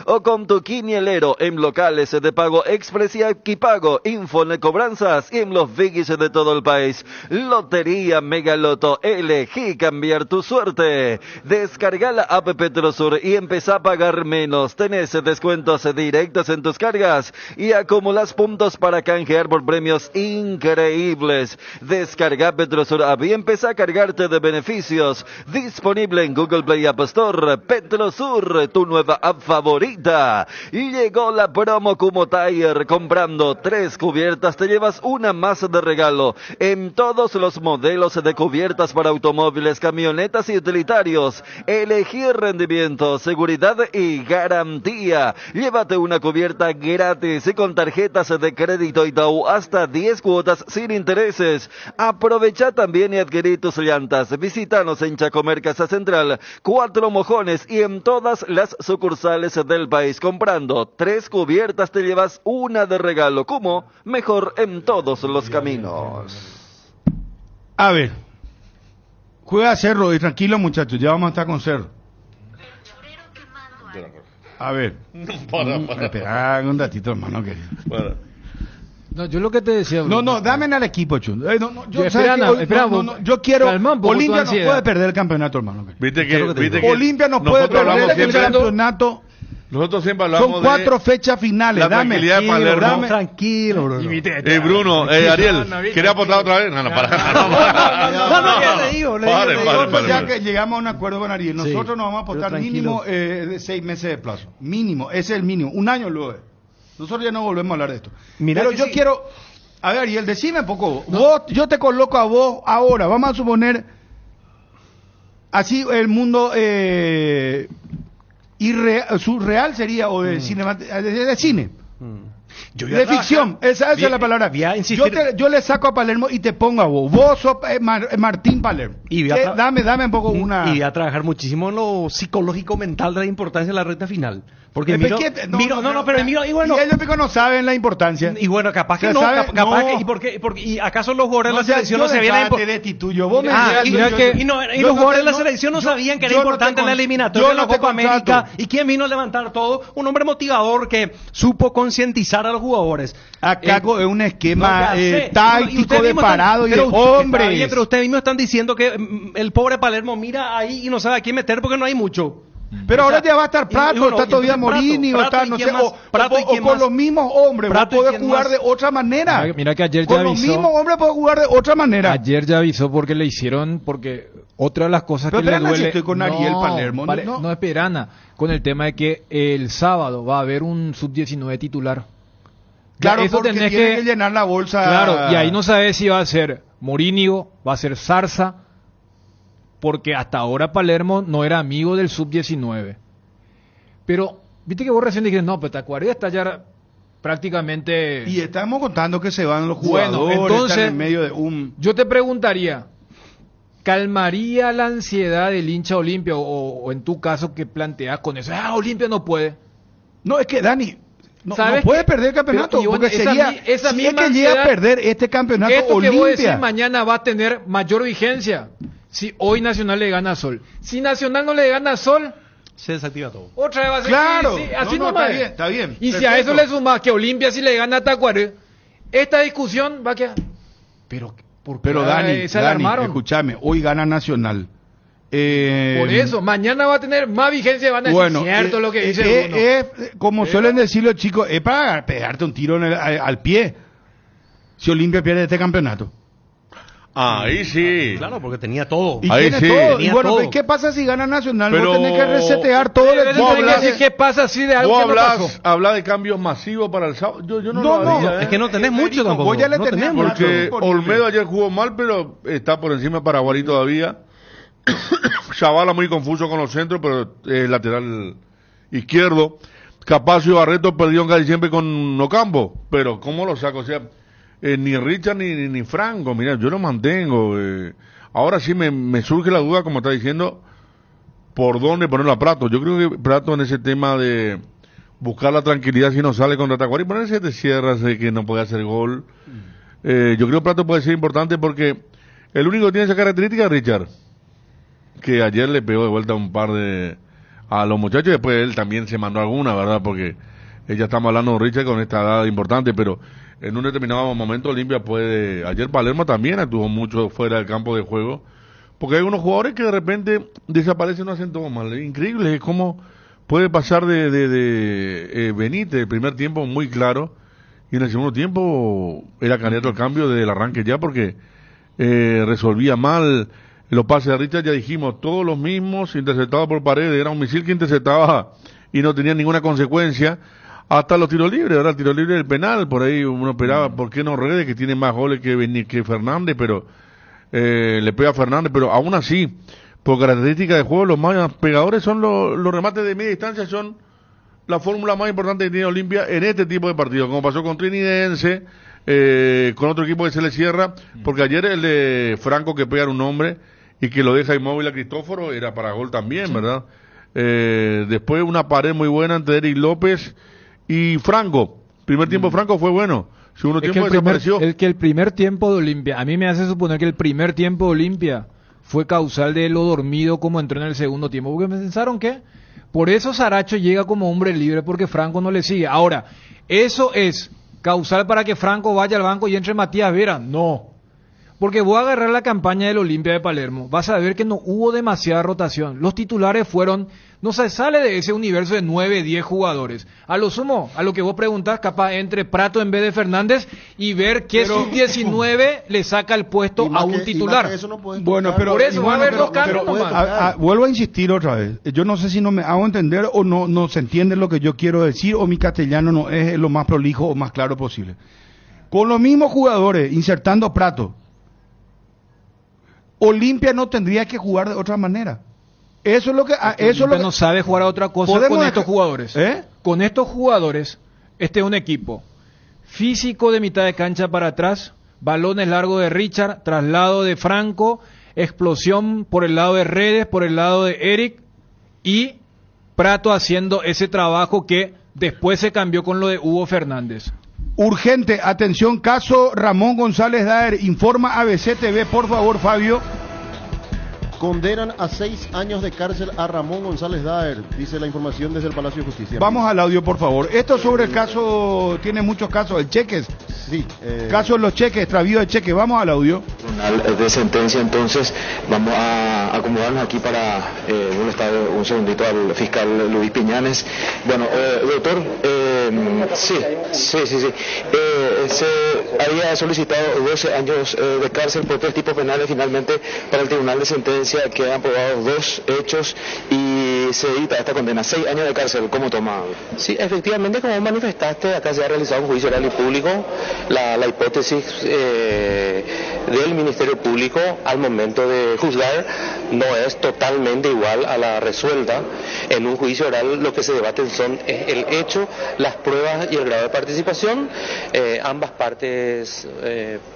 o con tu quinielero en locales de pago express y Equipago, Infone Cobranzas y en los biggies de todo el país. Lotería Megaloto, elegí cambiar tu suerte. Descarga la app Petrosur y empezá a pagar menos. Tenés descuentos directos en tus cargas y acumulas puntos para canjear por premios increíbles. Descarga Petrosur app y empezá a cargarte de beneficios. Disponible en Google Play y App Store. Petrosur, tu nueva app favorita. Y llegó la promo Kumo Tire. Comprando 3 cubiertas te llevas una más de regalo en todos los modelos de cubiertas para automóviles, camionetas y utilitarios. Elegir rendimiento, seguridad y garantía. Llévate una cubierta gratis y con tarjetas de crédito Itaú hasta 10 cuotas sin intereses. Aprovecha también y adquirí tus llantas. Visítanos en Chacomer Casa Central, 4 Mojones y en todas las sucursales del país. Comprando 3 cubiertas te llevas una de regalo. Como mejor en todos los caminos. A ver, juega Cerro y tranquilo muchachos, ya vamos a estar con Cerro. A ver, espera un ratito hermano querido. No, yo lo que te decía. No, dame al equipo, Chun. Yo quiero. Olimpia no puede perder el campeonato, hermano. Viste que Olimpia no puede perder el campeonato. Nosotros siempre hablamos Son 4 fechas finales. La tranquilidad de Palermo. Tranquilo, Bruno. Bruno, Ariel, ¿quería apostar otra vez? No, para. Ya que llegamos a un acuerdo con Ariel, nosotros nos vamos a apostar mínimo de 6 meses de plazo. Mínimo, ese es el mínimo. Un año luego. Nosotros ya no volvemos a hablar de esto. Pero yo quiero... A ver, Ariel, decime un poco. Yo te coloco a vos ahora. Vamos a suponer... Así el mundo... surreal sería, o de cine. De ficción, esa es la palabra. Yo le saco a Palermo y te pongo a vos. Vos sos Martín Palermo. Dame un poco una... Y voy a trabajar muchísimo en lo psicológico mental de la importancia de la recta final. Porque pero ellos no saben la importancia. Y bueno, capaz que no, capaz que, y acaso los jugadores de la selección no sabían y los jugadores de la selección no sabían que era importante la eliminatoria de la Copa América. ¿Y quién vino a levantar todo? Un hombre motivador que supo concientizar a los jugadores. Acá es un esquema táctico de parado y de hombres. Pero ustedes mismos están diciendo que el pobre Palermo mira ahí y no sabe a quién meter porque no hay mucho. Pero ahora ya va a estar Prato, está todavía Morini, está, no sé, o con los mismos hombres, va a poder jugar de otra manera. Mira que ayer ya avisó. Con los mismos hombres puede jugar de otra manera. Ayer ya avisó porque le hicieron, porque otra de las cosas que le duele... Si estoy con Ariel Palermo. No es Perana, con el tema de que el sábado va a haber un sub-19 titular. Claro, eso porque tiene que llenar la bolsa. Claro, y ahí no sabes si va a ser Morínigo, va a ser Zarza, porque hasta ahora Palermo no era amigo del sub-19. Pero, viste que vos recién dijiste, no, pero Tacuarí está ya prácticamente... Y estamos contando que se van los jugadores, entonces, están en medio de un... Yo te preguntaría, ¿calmaría la ansiedad del hincha Olimpia o en tu caso que planteas con eso? Olimpia no puede. No, es que Dani, no puede perder el campeonato, porque sería, si es que llega a perder este campeonato, esto Olimpia. Que voy a decir mañana va a tener mayor vigencia si hoy Nacional le gana a Sol. Si Nacional no le gana a Sol, se desactiva todo. Otra vez va a ser claro, así no está bien. Y perfecto. Si a eso le sumas que Olimpia si le gana a Tacuaré, esta discusión va a quedar. Pero Dani, escúchame, hoy gana Nacional. Por eso, mañana va a tener más vigencia, van a decir cierto lo que dice uno. Como suelen decir los chicos, es para pegarte un tiro al pie si Olimpia pierde este campeonato. Ahí sí. Claro, porque tenía todo. Y ahí tiene sí. todo. Tenía Y bueno, todo. ¿qué pasa si gana Nacional? Pero... Vos tenés que resetear todo el equipo. ¿Qué pasa si de algo que no pasó? Habla de cambios masivos para el sábado. Yo no lo haría. Es que no tenés mucho tampoco. Vos ya le tenés porque Olmedo ayer jugó mal, pero está por encima de Paraguay todavía. Chavala muy confuso con los centros, pero lateral izquierdo. Capacio y Barreto perdieron casi siempre con Ocampo, pero ¿cómo lo saco? O sea, ni Richard ni Franco, mira, yo lo mantengo. Ahora sí me surge la duda, como está diciendo, por dónde ponerlo a Prato. Yo creo que Prato en ese tema de buscar la tranquilidad si no sale contra Tacuarí, ponerse de cierras que no puede hacer gol. Yo creo que Prato puede ser importante porque el único que tiene esa característica es Richard, que ayer le pegó de vuelta un par a los muchachos, y después él también se mandó alguna, ¿verdad? Porque ya estamos hablando de Richard con esta edad importante, pero en un determinado momento Olimpia puede... Ayer Palermo también estuvo mucho fuera del campo de juego, porque hay unos jugadores que de repente desaparecen, no hacen todo mal. Es increíble cómo puede pasar de Benítez, el primer tiempo muy claro, y en el segundo tiempo era candidato al cambio desde el arranque ya, porque resolvía mal los pases de Richard. Ya dijimos, todos los mismos, interceptados por Paredes, era un misil que interceptaba y no tenía ninguna consecuencia. Hasta los tiros libres, ahora el tiro libre del penal, por ahí uno esperaba, ¿por qué no Redes, que tiene más goles que Fernández, pero le pega a Fernández, pero aún así, por características de juego, los más pegadores son los remates de media distancia, son la fórmula más importante que tiene Olimpia en este tipo de partidos, como pasó con Trinidense, con otro equipo que se le cierra, porque ayer el de Franco que pega un hombre y que lo deja inmóvil a Cristóforo, era para gol también, ¿verdad? Después una pared muy buena entre Eric López y Franco. Primer tiempo Franco fue bueno. Segundo tiempo desapareció. El primer tiempo de Olimpia, a mí me hace suponer que el primer tiempo de Olimpia fue causal de lo dormido como entró en el segundo tiempo, porque me pensaron que por eso Saracho llega como hombre libre, porque Franco no le sigue. Ahora, ¿eso es causal para que Franco vaya al banco y entre Matías Vera? No. Porque voy a agarrar la campaña del Olimpia de Palermo, vas a ver que no hubo demasiada rotación. Los titulares fueron, no se sale de ese universo de 9, 10 jugadores. A lo sumo, a lo que vos preguntás, capaz entre Prato en vez de Fernández y ver qué sub-19 le saca el puesto a un titular. Bueno, pero por eso va a haber dos cambios nomás. Vuelvo a insistir otra vez. Yo no sé si no me hago entender o no se entiende lo que yo quiero decir, o mi castellano no es lo más prolijo o más claro posible. Con los mismos jugadores, insertando Prato, Olimpia no tendría que jugar de otra manera. Eso es lo que... Olimpia no sabe jugar a otra cosa con estos jugadores. Con estos jugadores, este es un equipo físico de mitad de cancha para atrás, balones largos de Richard, traslado de Franco, explosión por el lado de Redes, por el lado de Eric, y Prato haciendo ese trabajo que después se cambió con lo de Hugo Fernández. Urgente, atención, caso Ramón González Daer, informa ABC TV, por favor, Fabio. Condenan a 6 años de cárcel a Ramón González Daer, dice la información desde el Palacio de Justicia. Vamos al audio, por favor. Esto sobre el caso, tiene muchos casos, el cheques. Sí. Caso de los cheques, extravío de cheques. Vamos al audio. De sentencia, entonces, vamos a acomodarnos aquí para molestar un segundito al fiscal Luis Piñanes. Bueno, doctor, sí. Se había solicitado 12 años de cárcel por 3 tipos penales. Finalmente, para el Tribunal de Sentencia quedan probados 2 hechos y se evita esta condena. 6 años de cárcel, ¿cómo toma? Sí, efectivamente, como manifestaste, acá se ha realizado un juicio oral y público. La hipótesis del Ministerio Público al momento de juzgar no es totalmente igual a la resuelta. En un juicio oral lo que se debaten son el hecho, las pruebas y el grado de participación. Ambas partes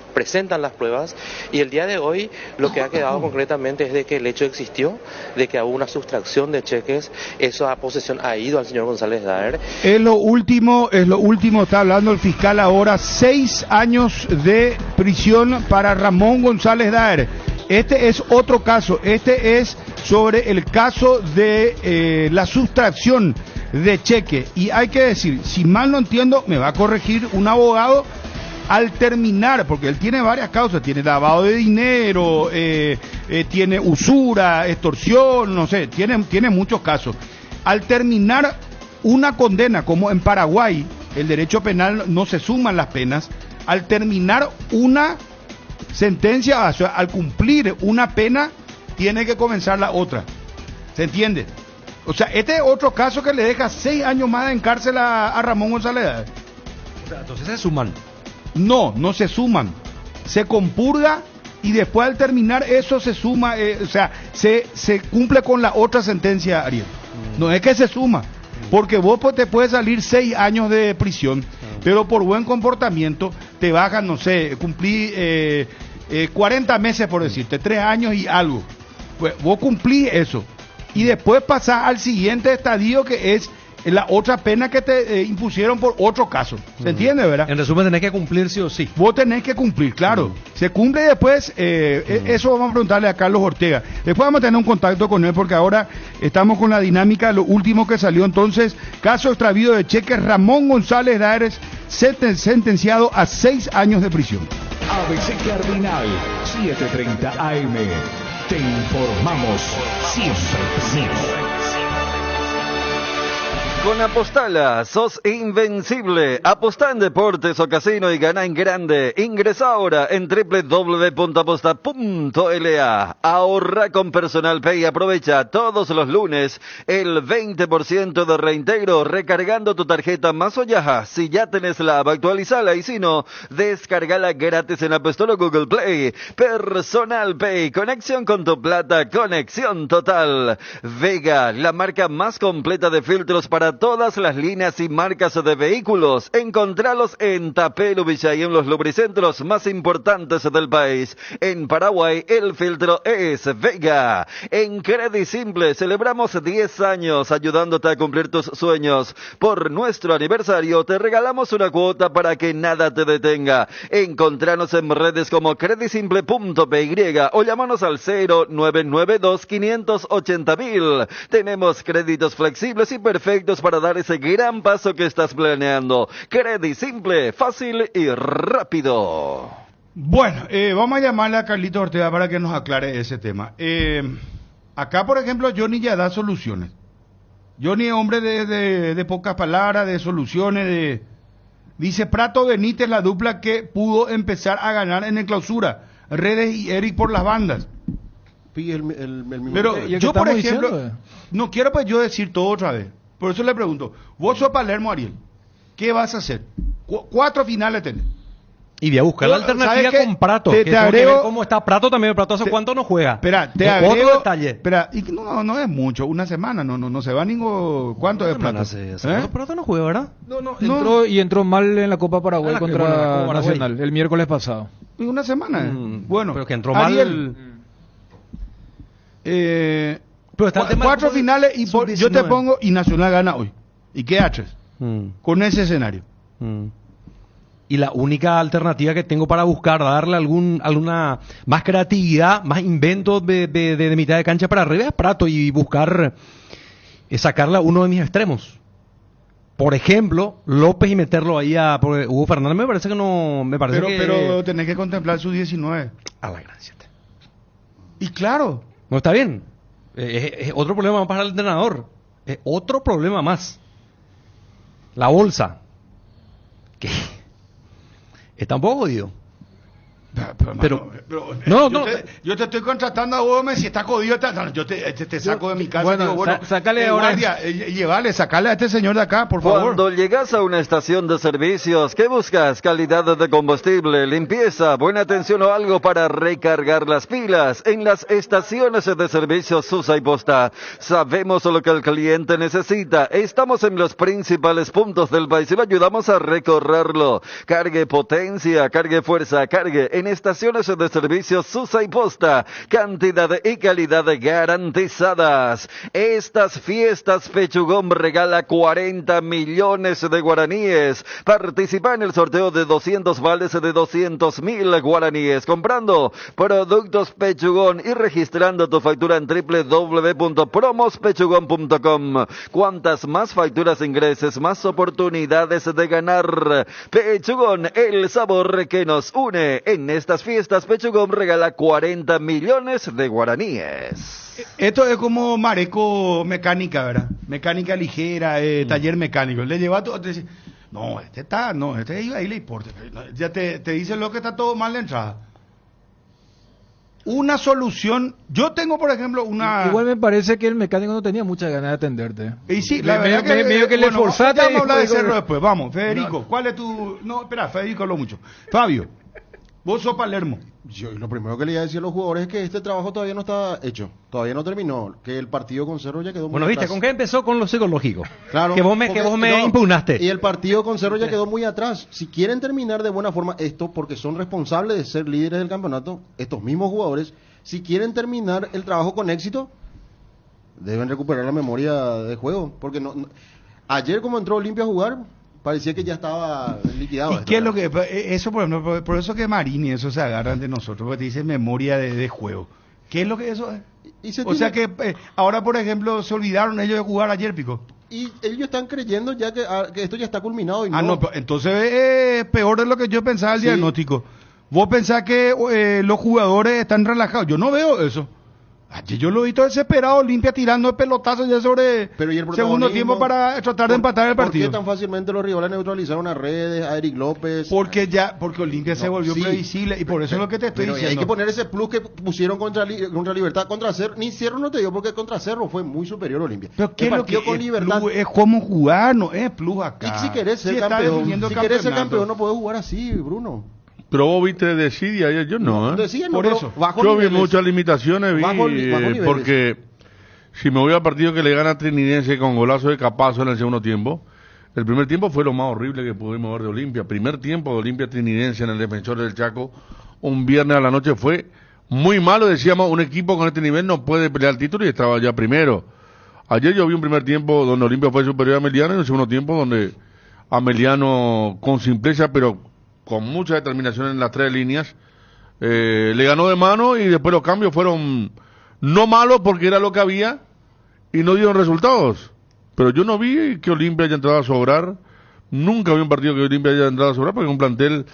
presentan las pruebas, y el día de hoy lo que ha quedado concretamente es de que el hecho existió, de que hubo una sustracción de cheques, esa posesión ha ido al señor González Daer. Es lo último, está hablando el fiscal ahora, 6 años de prisión para Ramón González Daer. Este es otro caso, este es sobre el caso de la sustracción de cheque. Y hay que decir, si mal no entiendo, me va a corregir un abogado, al terminar, porque él tiene varias causas, tiene lavado de dinero, tiene usura, extorsión, no sé, tiene muchos casos. Al terminar una condena, como en Paraguay, el derecho penal no se suman las penas, al terminar una sentencia, o sea, al cumplir una pena, tiene que comenzar la otra. ¿Se entiende? O sea, este es otro caso que le deja 6 años más en cárcel a Ramón González. O sea, entonces se suman. No se suman. Se compurga y después al terminar eso se suma, o sea, se cumple con la otra sentencia, Ariel. No es que se suma, porque vos te puedes salir 6 años de prisión, pero por buen comportamiento te bajan, no sé, cumplí 40 meses por decirte, 3 años y algo. Pues vos cumplís eso y después pasás al siguiente estadio, que es la otra pena que te impusieron por otro caso. ¿Se entiende, verdad? En resumen, tenés que cumplir sí o sí. Vos tenés que cumplir, claro. Se cumple y después, eso vamos a preguntarle a Carlos Ortega. Después vamos a tener un contacto con él, porque ahora estamos con la dinámica, lo último que salió. Entonces, caso extravío de cheques, Ramón González Daer sentenciado a 6 años de prisión. ABC Cardinal, 7:30 AM. Te informamos siempre. Con Apostala, sos invencible. Apostá en deportes o casino y gana en grande. Ingresa ahora en www.aposta.la. Ahorra con Personal Pay y aprovecha todos los lunes el 20% de reintegro recargando tu tarjeta más o Yaja. Si ya tenés la app, actualizala, y si no, descargala gratis en App Store o Google Play. Personal Pay, conexión con tu plata, conexión total. Vega, la marca más completa de filtros para todas las líneas y marcas de vehículos. Encontralos en Tapel, Ubicay, en los lubricentros más importantes del país. En Paraguay, el filtro es Vega. En Credit Simple celebramos 10 años ayudándote a cumplir tus sueños. Por nuestro aniversario te regalamos una cuota para que nada te detenga. Encontranos en redes como creditsimple.py o llámanos al 0992-580.000. Tenemos créditos flexibles y perfectos para dar ese gran paso que estás planeando. Credit Simple, fácil y rápido. Bueno, vamos a llamarle a Carlito Ortega para que nos aclare ese tema. Acá, por ejemplo, Johnny ya da soluciones. Johnny es hombre de pocas palabras, de soluciones. Dice Prato Benítez, la dupla que pudo empezar a ganar en el Clausura. Redes y Eric por las bandas. Pero yo, por ejemplo, no quiero pues yo decir todo otra vez. Por eso le pregunto, vos sos Palermo, Ariel, ¿qué vas a hacer? 4 finales tenés. Y voy a buscar la alternativa con Prato. Te agrego cómo está Prato también. Prato hace cuánto no juega. Espera, te agrego otro detalle. Espera, y no es mucho, una semana, no se va ningún. ¿Cuánto es Prato? Prato no juega, ¿verdad? Entró mal en la Copa Paraguay contra Nacional el miércoles pasado. Y una semana. Bueno, pero que entró Ariel, mal. Pero está 4 finales y yo te pongo y Nacional gana hoy. ¿Y qué haces? Con ese escenario. Y la única alternativa que tengo para buscar, darle alguna más creatividad, más invento de mitad de cancha para arriba es Prato, y buscar sacarle a uno de mis extremos. Por ejemplo, López, y meterlo ahí porque Hugo Fernández me parece que no... Pero tenés que contemplar sus 19. A la gracia. Y claro. No está bien. Es otro problema más para el entrenador. Es otro problema más. La bolsa. ¿Qué? Está un poco jodido. Pero yo te estoy contratando a vos, si está jodido, yo te saco de mi casa. Bueno, sácale ahora. Sacale a este señor de acá, por favor. Cuando llegas a una estación de servicios, ¿qué buscas? Calidad de combustible, limpieza, buena atención o algo para recargar las pilas. En las estaciones de servicios Susa y Posta sabemos lo que el cliente necesita. Estamos en los principales puntos del país y le ayudamos a recorrerlo. Cargue potencia, cargue fuerza, cargue en estaciones de servicio Susa y Posta. Cantidad y calidad garantizadas. Estas fiestas Pechugón regala 40 millones de guaraníes. Participa en el sorteo de 200 vales de 200.000 guaraníes. Comprando productos Pechugón y registrando tu factura en www.promospechugón.com. Cuantas más facturas ingreses, más oportunidades de ganar. Pechugón, el sabor que nos une. En estas fiestas, Pechugón regala 40 millones de guaraníes. Esto es como Mareco mecánica, ¿verdad? Mecánica ligera, taller mecánico. Le lleva todo, te dice, este ahí le importa. Ya te dice lo que está todo mal de entrada. Una solución, yo tengo por ejemplo una... Igual me parece que el mecánico no tenía muchas ganas de atenderte. Y sí, la verdad que medio que le forzaste. Vamos a hablar de Cerro después, vamos, Federico, ¿cuál es tu...? No, espera, Federico habló mucho. Fabio, vos sos Palermo. Yo lo primero que le iba a decir a los jugadores es que este trabajo todavía no está hecho, todavía no terminó, que el partido con Cerro ya quedó muy atrás. Bueno, viste, ¿con qué empezó? Con lo psicológico. Claro. Que vos me impugnaste. Y el partido con Cerro ya quedó muy atrás. Si quieren terminar de buena forma esto, porque son responsables de ser líderes del campeonato, estos mismos jugadores, si quieren terminar el trabajo con éxito, deben recuperar la memoria de juego, porque ayer como entró Olimpia a jugar, parecía que ya estaba liquidado. ¿Y qué es lo que eso, por ejemplo, por eso que Marini eso se agarran de nosotros, porque te dice memoria de juego? ¿Qué es lo que eso es? Sea que ahora, por ejemplo, se olvidaron ellos de jugar ayer, Pico. Y ellos están creyendo ya que esto ya está culminado y no, entonces es peor de lo que yo pensaba el diagnóstico. ¿Vos pensás que los jugadores están relajados? Yo no veo eso. Ayer yo lo he visto desesperado, Olimpia tirando pelotazos ya sobre segundo tiempo para tratar de empatar el partido. ¿Por qué tan fácilmente los rivales neutralizaron a Redes, a Eric López? Porque Olimpia se volvió previsible y por eso es lo que te estoy diciendo. Hay que poner ese plus que pusieron contra Libertad, contra Cerro. Ni Cerro no te digo porque contra Cerro fue muy superior Olimpia. Pero ¿qué es lo que con Libertad? Es como jugar, no es plus acá. Y si querés ser campeón, no podés jugar así, Bruno. Pero vos viste de Sidia ayer, yo no, por eso. Yo vi muchas limitaciones, porque si me voy al partido que le gana a Trinidense con golazo de Capazo en el segundo tiempo, el primer tiempo fue lo más horrible que pudimos ver de Olimpia. Primer tiempo de Olimpia Trinidense en el Defensor del Chaco, un viernes a la noche fue muy malo, decíamos, un equipo con este nivel no puede pelear el título y estaba ya primero. Ayer yo vi un primer tiempo donde Olimpia fue superior a Ameliano y un segundo tiempo donde Ameliano con simpleza, pero con mucha determinación en las tres líneas, le ganó de mano y después los cambios fueron no malos porque era lo que había y no dieron resultados. Pero yo no vi que Olimpia haya entrado a sobrar. Nunca vi un partido que Olimpia haya entrado a sobrar porque es un plantel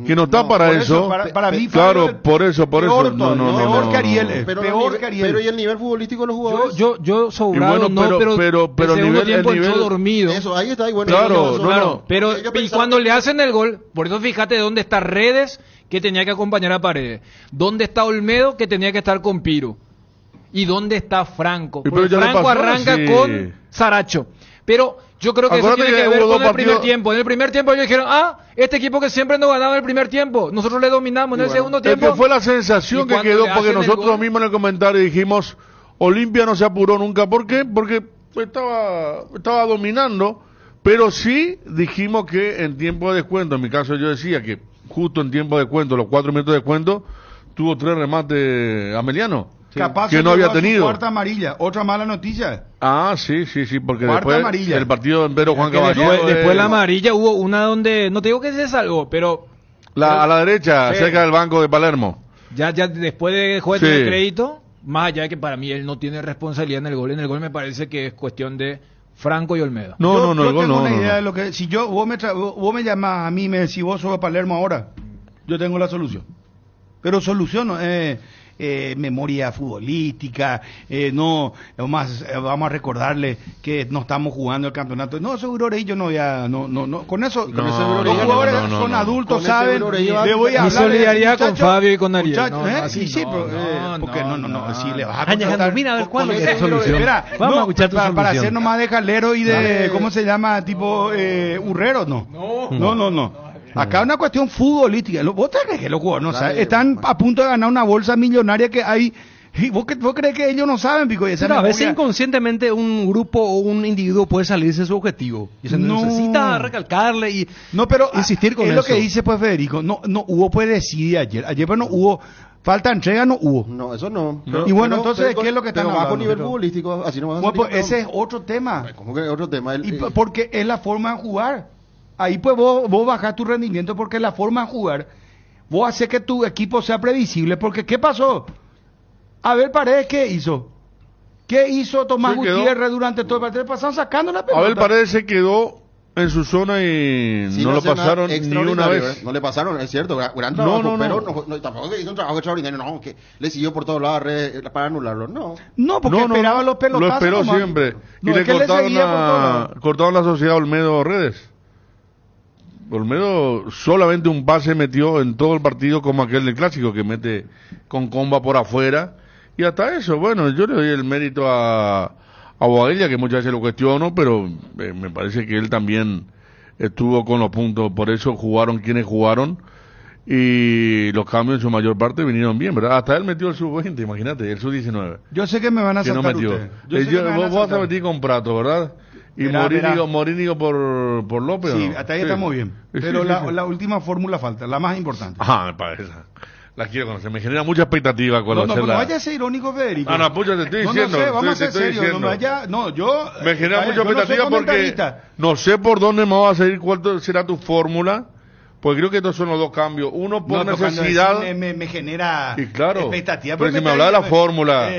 que no está para eso. Para mí, claro, por eso. Peor que Ariel. Pero ¿y el nivel futbolístico de los jugadores? Yo sobrado pero el segundo tiempo entró dormido. Eso, ahí está. Y bueno, claro. Pero y cuando le hacen el gol, por eso fíjate dónde está Redes, que tenía que acompañar a Paredes. Dónde está Olmedo, que tenía que estar con Piro. Y dónde está Franco. Porque Franco arranca con Saracho. Pero yo creo que eso tiene que ver con el primer tiempo. En el primer tiempo ellos dijeron, este equipo que siempre nos ganaba en el primer tiempo, nosotros le dominamos en el segundo tiempo. Es que fue la sensación que quedó, porque nosotros mismos en el comentario dijimos, Olimpia no se apuró nunca. ¿Por qué? Porque estaba dominando, pero sí dijimos que en tiempo de descuento, en mi caso yo decía que justo en tiempo de descuento, los 4 minutos de descuento, tuvo 3 remates Ameliano. Capaz que no había tenido. Cuarta amarilla, otra mala noticia. Sí, porque cuarta después amarilla. El partido en Vero Juan Caballero. Después la amarilla hubo una donde, no te digo que se salvó, pero... a la derecha, cerca del banco de Palermo. Ya después de juez de crédito, más allá de que para mí él no tiene responsabilidad en el gol me parece que es cuestión de Franco y Olmedo. No, el gol no. Yo tengo una idea de lo que... Si vos me llamás a mí, me decís vos sos de Palermo ahora, yo tengo la solución. Pero solución no memoria futbolística, vamos a recordarle que no estamos jugando el campeonato. No, seguro Orello no, con eso, los jugadores son adultos, saben, le voy a hablar. Mi solidaridad con Fabio y con Ariel. Porque si le vas a contratar. Mira, a ver cuándo es tu solución. Vamos a escuchar tu solución. Para hacer nomás de jalero y de, ¿cómo se llama? Tipo, hurrero, no. Acá es una cuestión futbolística. ¿Vos te crees que los jugadores están a punto de ganar una bolsa millonaria que hay ¿Y vos crees que ellos no saben, Pico? Pero a veces inconscientemente un grupo o un individuo puede salirse de su objetivo. Y se necesita recalcarle y insistir con eso. Es lo que dice pues Federico. No hubo pues desidia ayer. Ayer pues no hubo... Falta entrega, no hubo. No, eso no. Y bueno, entonces, ¿qué es lo que están hablando? Bajo nivel futbolístico, así no va a salir. Pues ese es otro tema. ¿Cómo que otro tema? Porque es la forma de jugar. Ahí pues vos bajás tu rendimiento porque es la forma de jugar. Vos haces que tu equipo sea previsible. Porque, ¿qué pasó? Abel Paredes, ¿qué hizo? ¿Qué hizo Tomás Gutiérrez durante todo el partido? Pasaron sacando la pelota. Abel Paredes se quedó en su zona y no lo pasaron ni una vez. No le pasaron, es cierto, gran trabajo, pero tampoco hizo un trabajo extraordinario, no, que le siguió por todos lados para anularlo, no, porque esperaba los pelotazos. Lo esperó siempre. Y le cortaron la sociedad a Olmedo Redes. Olmedo solamente un pase metió en todo el partido como aquel del Clásico, que mete con comba por afuera, y hasta eso, bueno, yo le doy el mérito a Boadilla, que muchas veces lo cuestiono, pero me parece que él también estuvo con los puntos, por eso jugaron quienes jugaron, y los cambios en su mayor parte vinieron bien, ¿verdad? Hasta él metió el sub-20, imagínate, el sub-19. Yo sé que me van a saltar vos vas a meter con Prato, ¿verdad? Y Morínigo por López. Sí, hasta ahí estamos bien. Pero la última fórmula falta, la más importante. Ajá, para esa. La quiero conocer, me genera mucha expectativa cuando no vaya a ser irónico, Federico. Pucha, te estoy diciendo. No sé, vamos a ser serios. Yo... Me genera mucha expectativa porque no sé por dónde me vas a seguir, cuál será tu fórmula. Pues creo que estos son los dos cambios. Uno por necesidad. Me genera expectativa. Pero si me hablaba de la fórmula.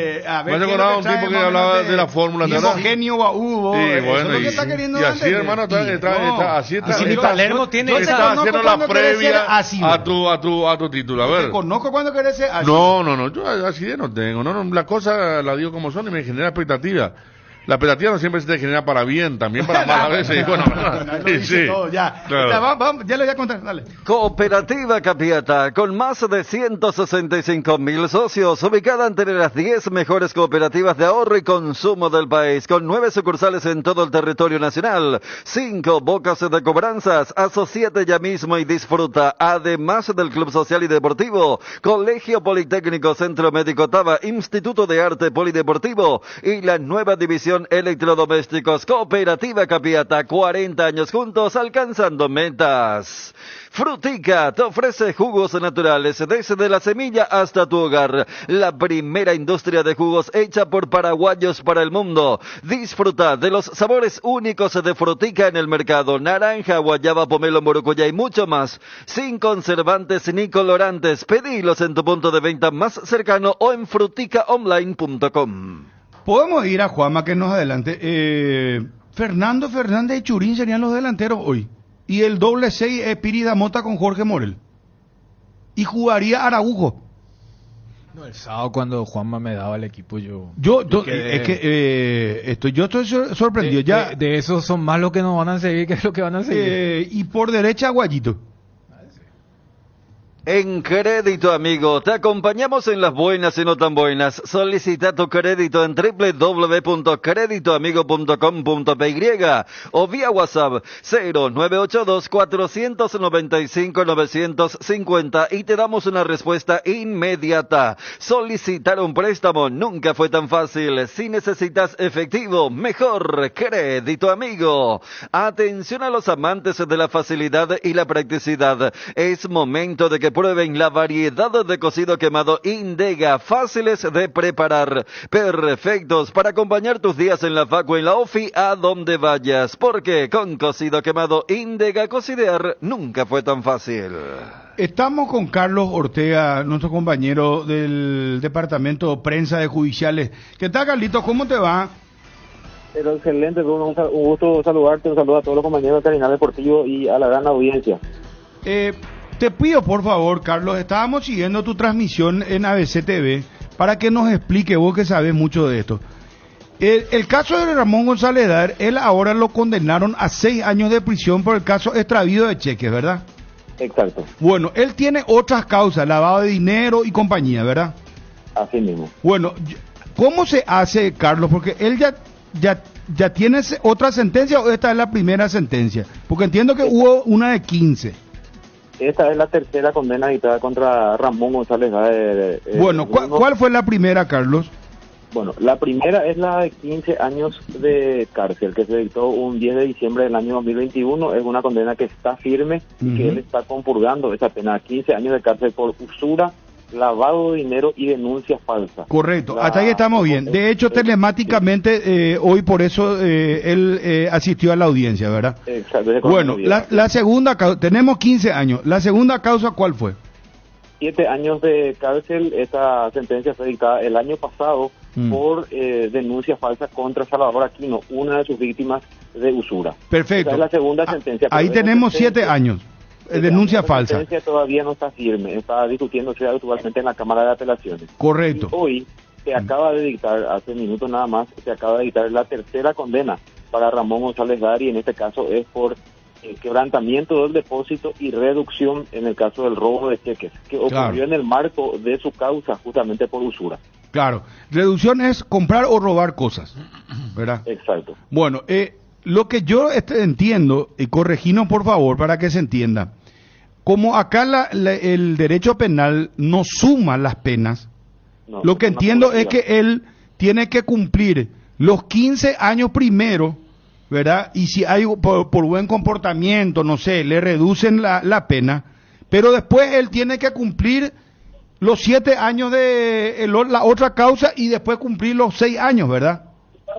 Me has acordado un tipo que hablaba de la fórmula. Genio Hugo. Sí, bueno, y así, hermano, así está. Si mi Palermo tiene está haciendo la previa a tu título. A ver. Te conozco cuando querés ser así. No, yo así de no tengo. No, la cosa la digo como son y me genera expectativa. La expectativa no siempre se te genera para bien, también para mal a veces. Bueno, sí. Ya. Claro. Ya lo voy a contar, dale. Cooperativa Capiata, con más de 165.000 socios, ubicada entre las 10 mejores cooperativas de ahorro y consumo del país, con 9 sucursales en todo el territorio nacional, 5 bocas de cobranzas. Asociate ya mismo y disfruta, además del Club Social y Deportivo, Colegio Politécnico, Centro Médico Taba, Instituto de Arte Polideportivo y la nueva división Electrodomésticos. Cooperativa Capiata, 40 años juntos alcanzando metas. Frutica te ofrece jugos naturales desde la semilla hasta tu hogar. La primera industria de jugos hecha por paraguayos para el mundo. Disfruta de los sabores únicos de Frutica en el mercado. Naranja, guayaba, pomelo, morocoya y mucho más. Sin conservantes ni colorantes. Pedilos en tu punto de venta más cercano o en fruticaonline.com. Podemos ir a Juanma que nos adelante. Fernando Fernández y Churín serían los delanteros hoy. Y el doble 6 es Pirida Mota con Jorge Morel. Y jugaría Araujo. No, el sábado cuando Juanma me daba el equipo yo estoy sorprendido. De esos son más los que nos van a seguir que los que van a seguir. Y por derecha Guayito. En Crédito Amigo, te acompañamos en las buenas y no tan buenas. Solicita tu crédito en www.creditoamigo.com.py o vía WhatsApp 0982-495-950 y te damos una respuesta inmediata. Solicitar un préstamo nunca fue tan fácil. Si necesitas efectivo, mejor Crédito Amigo. Atención a los amantes de la facilidad y la practicidad. Es momento de que prueben la variedad de cocido quemado Indega, fáciles de preparar, perfectos para acompañar tus días en la facu, en la ofi, a donde vayas, porque con cocido quemado Indega, cocidear nunca fue tan fácil. Estamos con Carlos Ortega, nuestro compañero del Departamento Prensa de Judiciales. ¿Qué tal, Carlitos? ¿Cómo te va? Pero excelente, un gusto saludarte, un saludo a todos los compañeros de Terminal Deportivo y a la gran audiencia. Te pido, por favor, Carlos, estábamos siguiendo tu transmisión en ABC TV para que nos explique, vos que sabes mucho de esto. El caso de Ramón González Dar, él ahora lo condenaron a 6 años de prisión por el caso extravío de cheques, ¿verdad? Exacto. Bueno, él tiene otras causas, lavado de dinero y compañía, ¿verdad? Así mismo. Bueno, ¿cómo se hace, Carlos? Porque él ya tiene otra sentencia o esta es la primera sentencia, porque entiendo que hubo una de 15. Esta es la tercera condena dictada contra Ramón González Gade. Bueno, ¿cuál fue la primera, Carlos? Bueno, la primera es la de 15 años de cárcel, que se dictó un 10 de diciembre del año 2021. Es una condena que está firme y que él está compurgando esa pena, 15 años de cárcel por usura, lavado de dinero y denuncia falsa. Correcto, hasta ahí estamos bien. De hecho, telemáticamente, hoy por eso él asistió a la audiencia, ¿verdad? Exacto. Bueno, la segunda causa, tenemos 15 años. ¿La segunda causa cuál fue? 7 años de cárcel. Esta sentencia fue dictada el año pasado por denuncia falsa contra Salvador Aquino, una de sus víctimas de usura. Perfecto. Esa es la segunda sentencia. Ahí tenemos 7 años. Denuncia falsa. La sentencia todavía no está firme, está discutiéndose actualmente en la Cámara de Apelaciones. Correcto. Y hoy se acaba de dictar, hace minutos nada más, se acaba de dictar la tercera condena para Ramón González Gade, y en este caso es por quebrantamiento del depósito y reducción en el caso del robo de cheques, que ocurrió en el marco de su causa justamente por usura. Claro, reducción es comprar o robar cosas, ¿verdad? Exacto. Bueno, lo que yo entiendo, y correginos por favor para que se entienda, como acá el derecho penal no suma las penas, lo que entiendo es que él tiene que cumplir los 15 años primero, ¿verdad? Y si hay por buen comportamiento, no sé, le reducen la pena, pero después él tiene que cumplir los 7 años de la otra causa y después cumplir los 6 años, ¿verdad?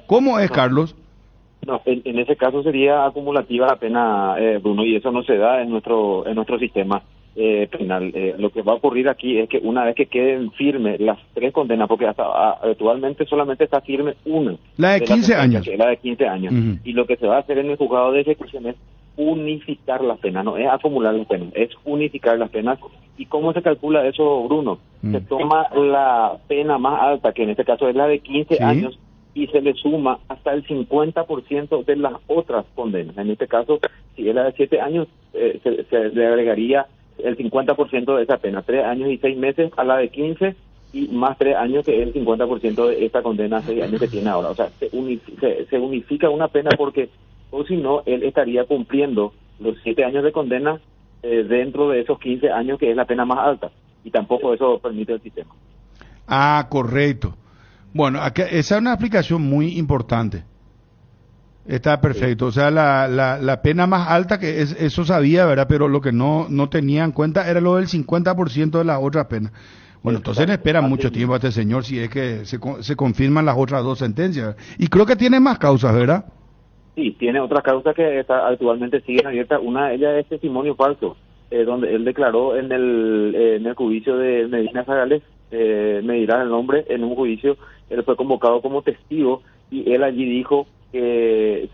¿Cómo es, Carlos? No, en ese caso sería acumulativa la pena, Bruno, y eso no se da en nuestro sistema penal. Lo que va a ocurrir aquí es que una vez que queden firmes las 3 condenas, porque hasta actualmente solamente está firme una. La de 15 años. La de 15 años. Y lo que se va a hacer en el juzgado de ejecución es unificar las penas, no es acumular las penas, es unificar las penas. ¿Y cómo se calcula eso, Bruno? Se toma la pena más alta, que en este caso es la de 15 años, y se le suma hasta el 50% de las otras condenas. En este caso, si es la de 7 años, se le agregaría el 50% de esa pena, 3 años y 6 meses a la de 15, y más 3 años, que es el 50% de esta condena, 6 años que tiene ahora. O sea, se unifica una pena, porque o si no, él estaría cumpliendo los 7 años de condena dentro de esos 15 años, que es la pena más alta, y tampoco eso permite el sistema. Ah, correcto. Bueno, acá, esa es una explicación muy importante. Está perfecto. O sea, la pena más alta, que eso sabía, ¿verdad? Pero lo que no tenía en cuenta era lo del 50% de las otras penas. Bueno, entonces le espera mucho tiempo a este señor si es que se confirman las otras 2 sentencias. Y creo que tiene más causas, ¿verdad? Sí, tiene otras causas que actualmente siguen abiertas. Una de ellas es testimonio falso, donde él declaró en el juicio de Medina Zagales, me dirán el nombre, en un juicio. Él fue convocado como testigo y él allí dijo que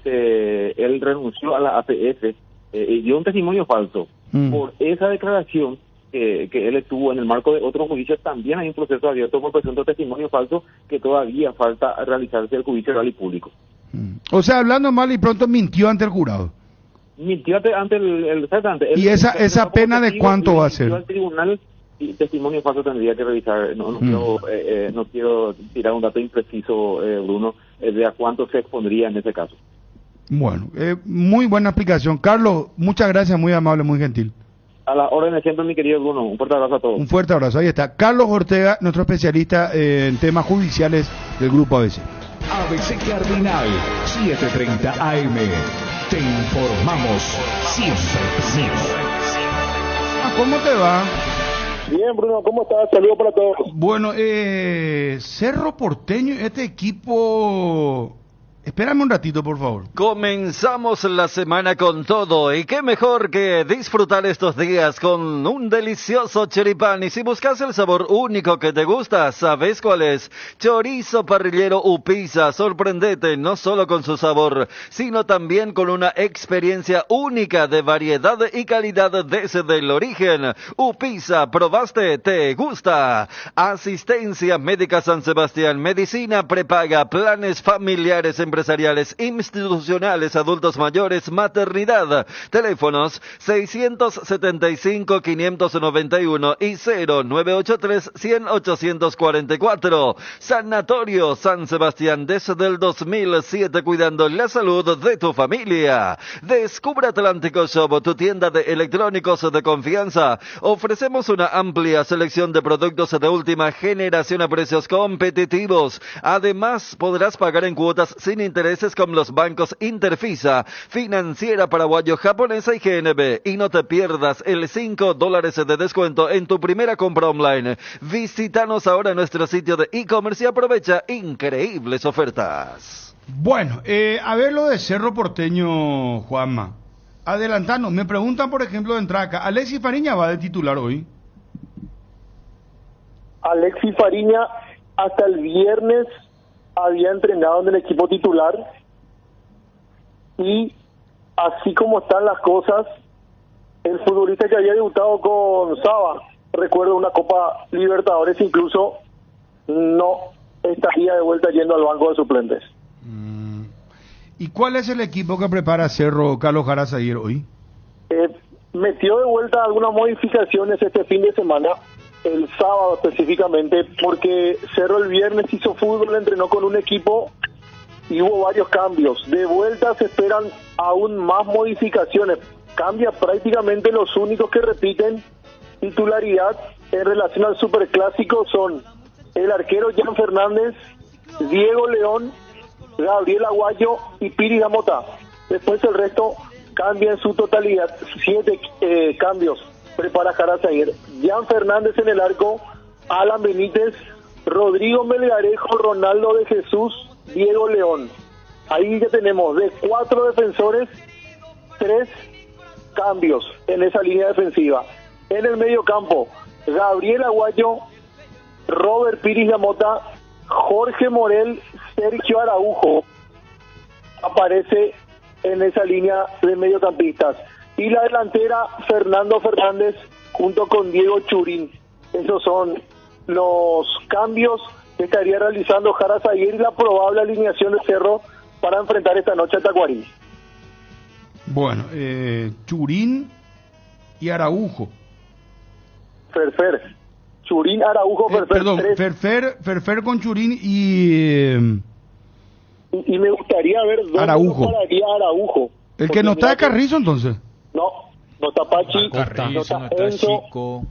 él renunció a la APF y dio un testimonio falso. Por esa declaración que él estuvo en el marco de otro juicio, también hay un proceso abierto por presunto testimonio falso, que todavía falta realizarse el juicio oral y público. O sea, hablando mal y pronto, mintió ante el jurado. Mintió ante el ¿Y esa pena de cuánto va a ser? Al tribunal, y testimonio falso tendría que revisar. No quiero tirar un dato impreciso, Bruno, de a cuánto se expondría en ese caso. Bueno, muy buena explicación. Carlos, muchas gracias, muy amable, muy gentil. A la orden de siempre, mi querido Bruno. Un fuerte abrazo a todos. Un fuerte abrazo. Ahí está Carlos Ortega, nuestro especialista en temas judiciales del Grupo ABC. ABC Cardinal, 7:30 AM. Te informamos siempre. ¿Cómo te va? Bien, Bruno, ¿cómo estás? Saludos para todos. Bueno, Cerro Porteño, este equipo... Espérame un ratito, por favor. Comenzamos la semana con todo, y qué mejor que disfrutar estos días con un delicioso choripán. Y si buscas el sabor único que te gusta, ¿sabes cuál es? Chorizo parrillero Upisa. Sorprendete no solo con su sabor, sino también con una experiencia única de variedad y calidad desde el origen. Upisa, ¿probaste? ¿Te gusta? Asistencia Médica San Sebastián, medicina prepaga, planes familiares, empresariales, institucionales, adultos mayores, maternidad. Teléfonos 675-591 y 0983-100-844. Sanatorio San Sebastián desde el 2007, cuidando la salud de tu familia. Descubre Atlántico Shop, tu tienda de electrónicos de confianza. Ofrecemos una amplia selección de productos de última generación a precios competitivos. Además, podrás pagar en cuotas sin intereses con los bancos Interfisa, Financiera Paraguayo-Japonesa y GNB. Y no te pierdas el $5 de descuento en tu primera compra online. Visítanos ahora en nuestro sitio de e-commerce y aprovecha increíbles ofertas. Bueno, a ver lo de Cerro Porteño, Juanma. Adelantanos. Me preguntan, por ejemplo, de entrada acá, ¿Alexis Fariña va de titular hoy? Alexis Fariña hasta el viernes había entrenado en el equipo titular y así como están las cosas, el futbolista que había debutado con Saba, recuerdo una Copa Libertadores, incluso no estaría de vuelta yendo al banco de suplentes. ¿Y cuál es el equipo que prepara Cerro, Carlos Jara Zaguer, hoy? Metió de vuelta algunas modificaciones este fin de semana, el sábado específicamente, porque Cerro el viernes hizo fútbol, entrenó con un equipo y hubo varios cambios. De vuelta se esperan aún más modificaciones. Cambia prácticamente, los únicos que repiten titularidad en relación al Superclásico son el arquero Jan Fernández, Diego León, Gabriel Aguayo y Piri Gamota. Después el resto cambia en su totalidad. 7 cambios prepara Jara Zaguer. Jan Fernández en el arco, Alan Benítez, Rodrigo Melgarejo, Ronaldo de Jesús, Diego León. Ahí ya tenemos de 4 defensores, 3 cambios en esa línea defensiva. En el medio campo, Gabriel Aguayo, Robert Piri Gamota, Jorge Morel, Sergio Araujo aparece en esa línea de mediocampistas. Y la delantera, Fernando Fernández junto con Diego Churín. Esos son los cambios que estaría realizando Jara Zaguer y la probable alineación de Cerro para enfrentar esta noche a Tacuarí. Bueno, Churín y Araujo. Ferfer. Churín, Araujo, Ferfer. Perdón, Ferfer con Churín y me gustaría ver dónde Araujo. Araujo. ¿El que no está de Carrizo entonces? No está Pachi, no está Chico.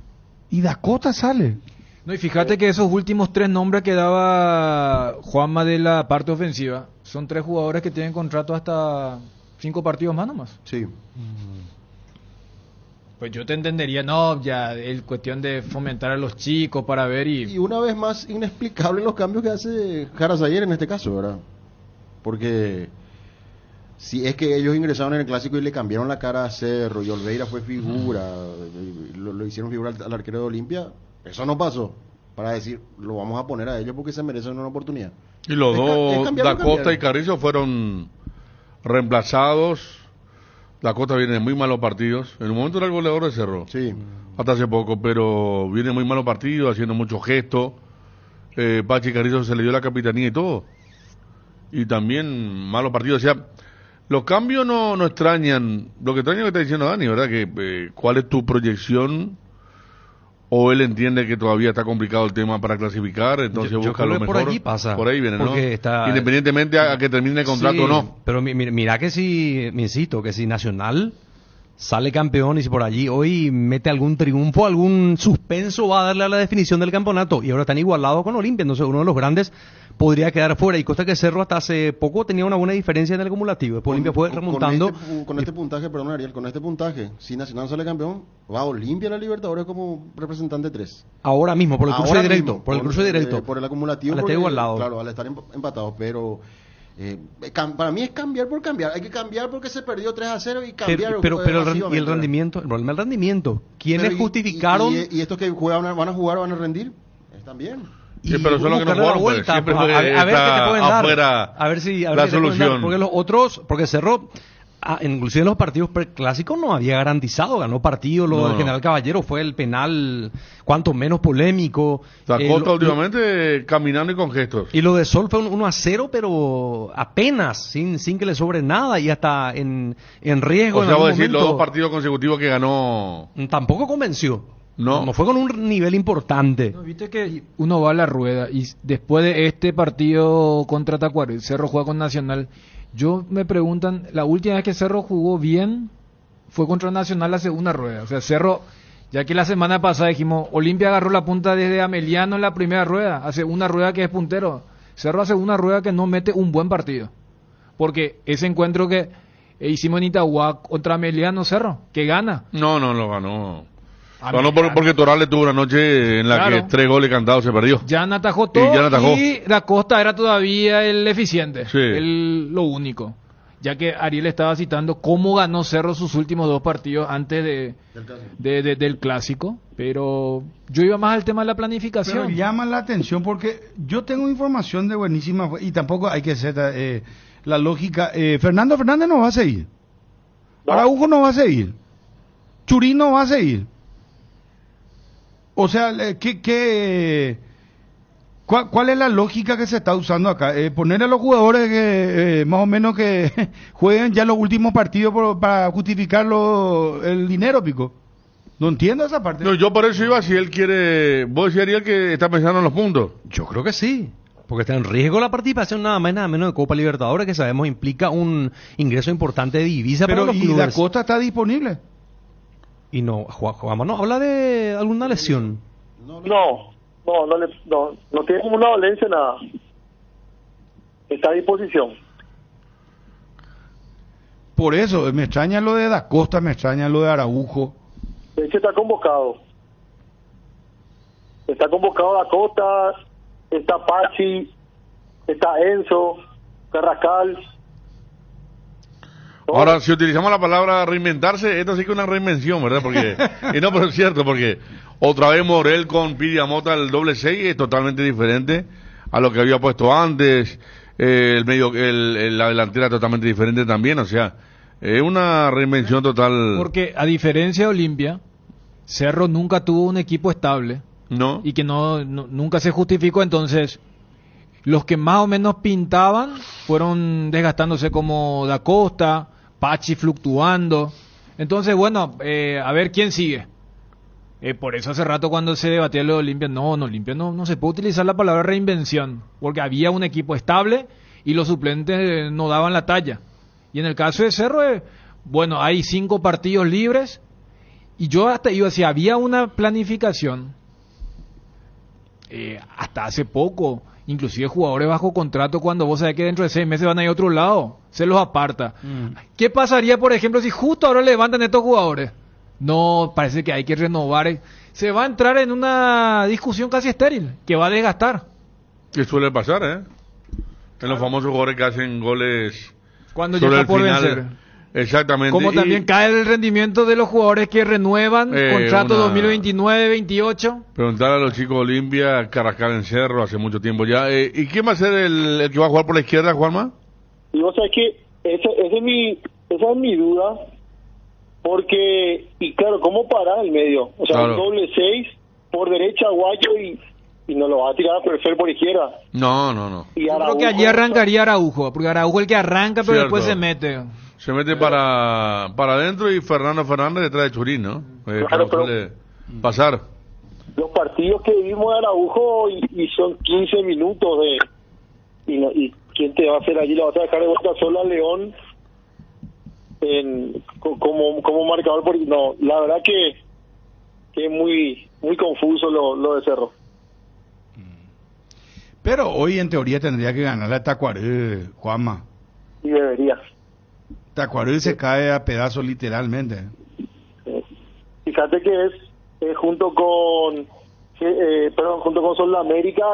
Y Dakota sale. No, y fíjate que esos últimos 3 nombres que daba Juanma de la parte ofensiva son 3 jugadores que tienen contrato hasta 5 partidos más nomás. Sí. Pues yo te entendería, no, ya, el cuestión de fomentar a los chicos para ver y una vez más, inexplicable los cambios que hace Jara Zaguer en este caso, ¿verdad? Porque si es que ellos ingresaron en el Clásico y le cambiaron la cara a Cerro y Olveira fue figura, lo hicieron figura al arquero de Olimpia, eso no pasó para decir, lo vamos a poner a ellos porque se merecen una oportunidad. Y los dos, Dakota y Carrizo, fueron reemplazados. Dakota viene de muy malos partidos. En un momento era el goleador de Cerro. Sí. Hasta hace poco, pero viene muy malos partidos, haciendo muchos gestos. Pachi Carrizo se le dio la capitanía y todo. Y también malos partidos. O sea, los cambios no extrañan. Lo que extraña es lo que está diciendo Dani, ¿verdad? Que ¿cuál es tu proyección? O él entiende que todavía está complicado el tema para clasificar, entonces yo busca lo mejor. Por allí pasa. Por ahí viene, ¿no? Está, independientemente a que termine el contrato o no. Pero mira que si, me insisto, que si Nacional sale campeón y si por allí hoy mete algún triunfo, algún suspenso va a darle a la definición del campeonato. Y ahora están igualados con Olimpia, entonces uno de los grandes podría quedar fuera. Y Costa que Cerro hasta hace poco tenía una buena diferencia en el acumulativo. Después Olimpia fue remontando. Con este puntaje, perdón Ariel, con este puntaje, si Nacional sale campeón, va a Olimpia en la Libertadores como representante 3. Ahora mismo, por el cruce directo. Por el cruce directo. Por el acumulativo. Al estar igualado. Claro, al estar empatados, pero... para mí es cambiar por cambiar. Hay que cambiar porque se perdió 3-0 y cambiar. Pero el rendimiento, el problema del rendimiento. ¿Quiénes justificaron? Y estos que van a jugar van a rendir. Están bien. Sí, pero son los que no jugaron, pues, siempre a ver qué te pueden dar. Afuera a ver si la solución. porque los otros, porque Cerro inclusive en los partidos clásicos no había garantizado, ganó partido, lo del General Caballero fue el penal cuanto menos polémico. La Costa últimamente caminando y con gestos. Y lo de Sol fue un 1-0, pero apenas, sin que le sobre nada y hasta en riesgo. O sea, voy a decir, los 2 partidos consecutivos que ganó... Tampoco convenció. No fue con un nivel importante. No, viste que uno va a la rueda y después de este partido contra Tacuarembó, Cerro juega con Nacional. Me preguntan, la última vez que Cerro jugó bien fue contra Nacional la segunda rueda. O sea, Cerro, ya que la semana pasada dijimos, Olimpia agarró la punta desde Ameliano en la primera rueda, hace una rueda que es puntero. Cerro hace una rueda que no mete un buen partido. Porque ese encuentro que hicimos en Itagua contra Ameliano, Cerro, que gana. No lo ganó. Ganó porque Torales tuvo una noche en la que 3 goles cantados se perdió. Jan atajó todo y Da Costa era todavía el eficiente, lo único. Ya que Ariel estaba citando cómo ganó Cerro sus últimos 2 partidos antes del clásico. Pero yo iba más al tema de la planificación. Pero llama la atención porque yo tengo información de buenísima y tampoco hay que ser la lógica. Fernando Fernández no va a seguir. Araujo no va a seguir. Churín no va a seguir. O sea, ¿cuál es la lógica que se está usando acá? Poner a los jugadores que más o menos que jueguen ya los últimos partidos para justificar el dinero, Pico. No entiendo esa parte. No, yo por eso iba, si él quiere... ¿Vos decís, Ariel, que está pensando en los puntos? Yo creo que sí. Porque está en riesgo la participación nada más nada menos de Copa Libertadores, que sabemos implica un ingreso importante de divisa para los clubes. ¿Y Da Costa está disponible? Y no, Juanma no habla de alguna lesión. No tiene como una dolencia, nada. Está a disposición. Por eso, me extraña lo de Da Costa, me extraña lo de Araujo. De hecho, está convocado. Está convocado Da Costa, está Pachi, está Enzo, Carrascal. Ahora, si utilizamos la palabra reinventarse, esto sí que es una reinvención, ¿verdad? Porque, y no, pero es cierto, porque otra vez Morel con Pidiamota el doble 6 es totalmente diferente a lo que había puesto antes, la delantera totalmente diferente también, o sea, es una reinvención total. Porque a diferencia de Olimpia, Cerro nunca tuvo un equipo estable. No. Y que nunca se justificó, entonces... Los que más o menos pintaban fueron desgastándose como Da Costa, Pachi fluctuando. Entonces, bueno, a ver quién sigue. Por eso hace rato cuando se debatía lo de Olimpia, Olimpia no se puede utilizar la palabra reinvención, porque había un equipo estable y los suplentes no daban la talla. Y en el caso de Cerro, bueno, hay 5 partidos libres y yo hasta iba si había una planificación, hasta hace poco... Inclusive jugadores bajo contrato, cuando vos sabés que dentro de 6 meses van a ir a otro lado, se los aparta. ¿Qué pasaría, por ejemplo, si justo ahora levantan estos jugadores? No, parece que hay que renovar. Se va a entrar en una discusión casi estéril, que va a desgastar. Que suele pasar, en los famosos jugadores que hacen goles cuando ya está por vencer. Exactamente. Como también cae el rendimiento de los jugadores que renuevan contrato 2029-28. Preguntar a los chicos de Olimpia, Carrascal en Cerro, hace mucho tiempo ya. ¿Y quién va a ser el que va a jugar por la izquierda, Juanma? Y vos sabés que esa es mi duda, porque, y claro, ¿cómo parar el medio? O sea, un doble 6, por derecha Guayo y no lo va a tirar a Perfil por izquierda. No. Y yo creo que allí arrancaría Araujo, porque Araujo es el que arranca, pero después se mete. Se mete para adentro y Fernando Fernández detrás de Churín, ¿no? Claro, pero pasar. Los partidos que vimos de Araujo y son 15 minutos y ¿quién te va a hacer allí? ¿Le vas a dejar de vuelta solo a León como marcador? No, la verdad que es muy confuso lo de Cerro. Pero hoy en teoría tendría que ganar la Tacuarembó, Juanma. Y debería. Tacuarembó se cae a pedazos literalmente. Fíjate que es junto con Sol América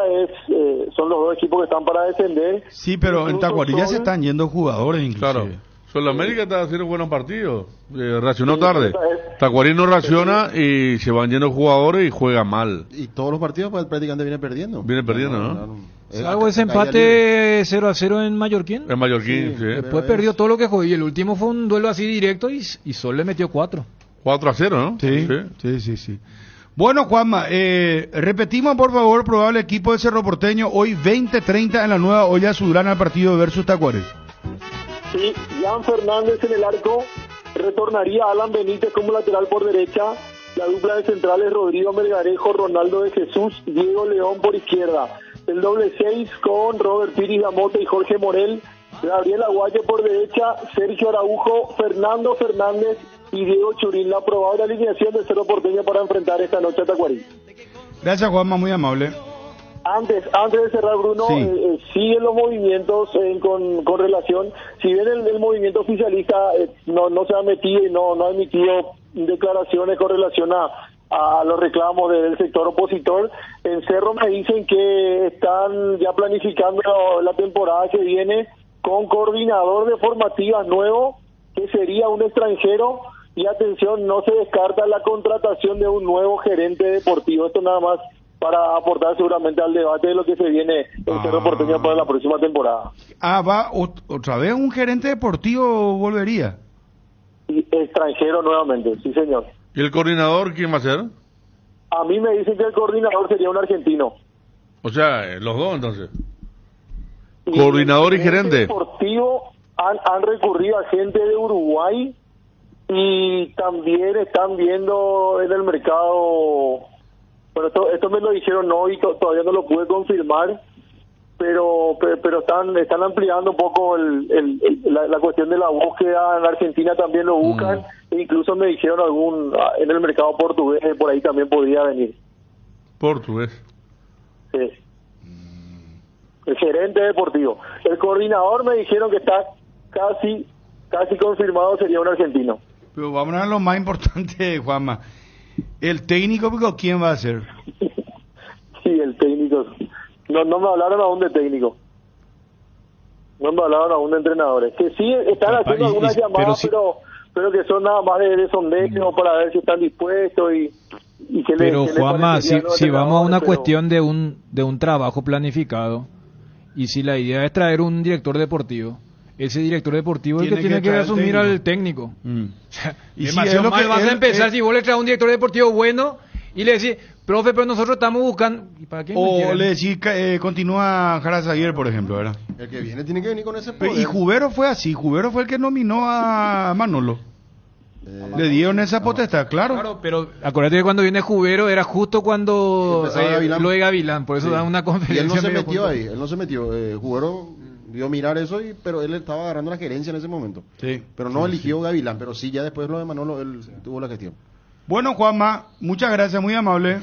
son los 2 equipos que están para descender. Sí, pero en Tacuarembó ya se están yendo jugadores inclusive. Claro. Sol América está haciendo buenos partidos. Racionó tarde. Tacuarembó no raciona y se van yendo jugadores y juega mal. Y todos los partidos pues, prácticamente viene perdiendo. Viene perdiendo, ¿no? Salvo ese empate 0-0 en Mallorquín. En Mallorquín, sí. Después perdió todo lo que jugó. Y el último fue un duelo así directo y Sol le metió 4. 4-0, ¿no? Sí. Bueno, Juanma, repetimos por favor, probable equipo de Cerro Porteño, hoy 20:30 en la nueva olla azulgrana, el partido versus Tacuárembó. Sí, Jan Fernández en el arco, retornaría Alan Benítez como lateral por derecha, la dupla de centrales Rodrigo Melgarejo, Ronaldo de Jesús, Diego León por izquierda, el doble 6 con Robert Piris Damote y Jorge Morel, Gabriel Aguayo por derecha, Sergio Araujo, Fernando Fernández y Diego Churín. La aprobada alineación de Cerro Porteño para enfrentar esta noche a Tacuarí. Gracias, Juanma, muy amable. Antes de cerrar, Bruno, siguen los movimientos con relación, si bien el movimiento oficialista no se ha metido y no ha emitido declaraciones con relación a los reclamos del sector opositor, en Cerro me dicen que están ya planificando la temporada que viene con coordinador de formativas nuevo, que sería un extranjero, y atención, no se descarta la contratación de un nuevo gerente deportivo. Esto nada más para aportar seguramente al debate de lo que se viene en Cerro Porteño para la próxima temporada. Va otra vez un gerente deportivo volvería. Y extranjero nuevamente, sí señor. ¿Y el coordinador quién va a ser? A mí me dicen que el coordinador sería un argentino. O sea, los dos entonces. Coordinador y gerente deportivo han recurrido a gente de Uruguay y también están viendo en el mercado, bueno, esto me lo dijeron hoy, todavía no lo pude confirmar, pero están ampliando un poco la cuestión de la búsqueda. En Argentina también lo buscan, e incluso me dijeron en el mercado portugués, por ahí también podría venir. Portugués. Sí. El gerente deportivo. El coordinador me dijeron que está casi confirmado, sería un argentino. Pero vamos a lo más importante, Juanma. ¿El técnico, quién va a ser? Sí, el técnico. No me hablaron aún de técnico. No me hablaron aún de entrenadores. Que sí están haciendo algunas llamadas, pero que son nada más de sondeo para ver si están dispuestos y que pero Juanma, si vamos a una cuestión de un trabajo planificado, y si la idea es traer un director deportivo, ese director deportivo es el que tiene que asumir al técnico. Y demasiado mal vas a empezar si vos le traes un director deportivo bueno y le decís, profe, pero nosotros estamos buscando... ¿Y para qué o le decís, continúa Jarazaguer, por ejemplo, ¿verdad? El que viene tiene que venir con ese poder. Y Jubero fue así, Jubero fue el que nominó a Manolo. Le dieron esa potestad, claro. Pero acuérdate que cuando viene Jubero era justo cuando lo de Gavilán, por eso dan una conferencia. Y él no se metió ahí, Jubero vio mirar eso, pero él estaba agarrando la gerencia en ese momento. Sí. Pero no eligió Gavilán, pero sí, ya después lo de Manolo, él tuvo la gestión. Bueno, Juanma, muchas gracias, muy amable.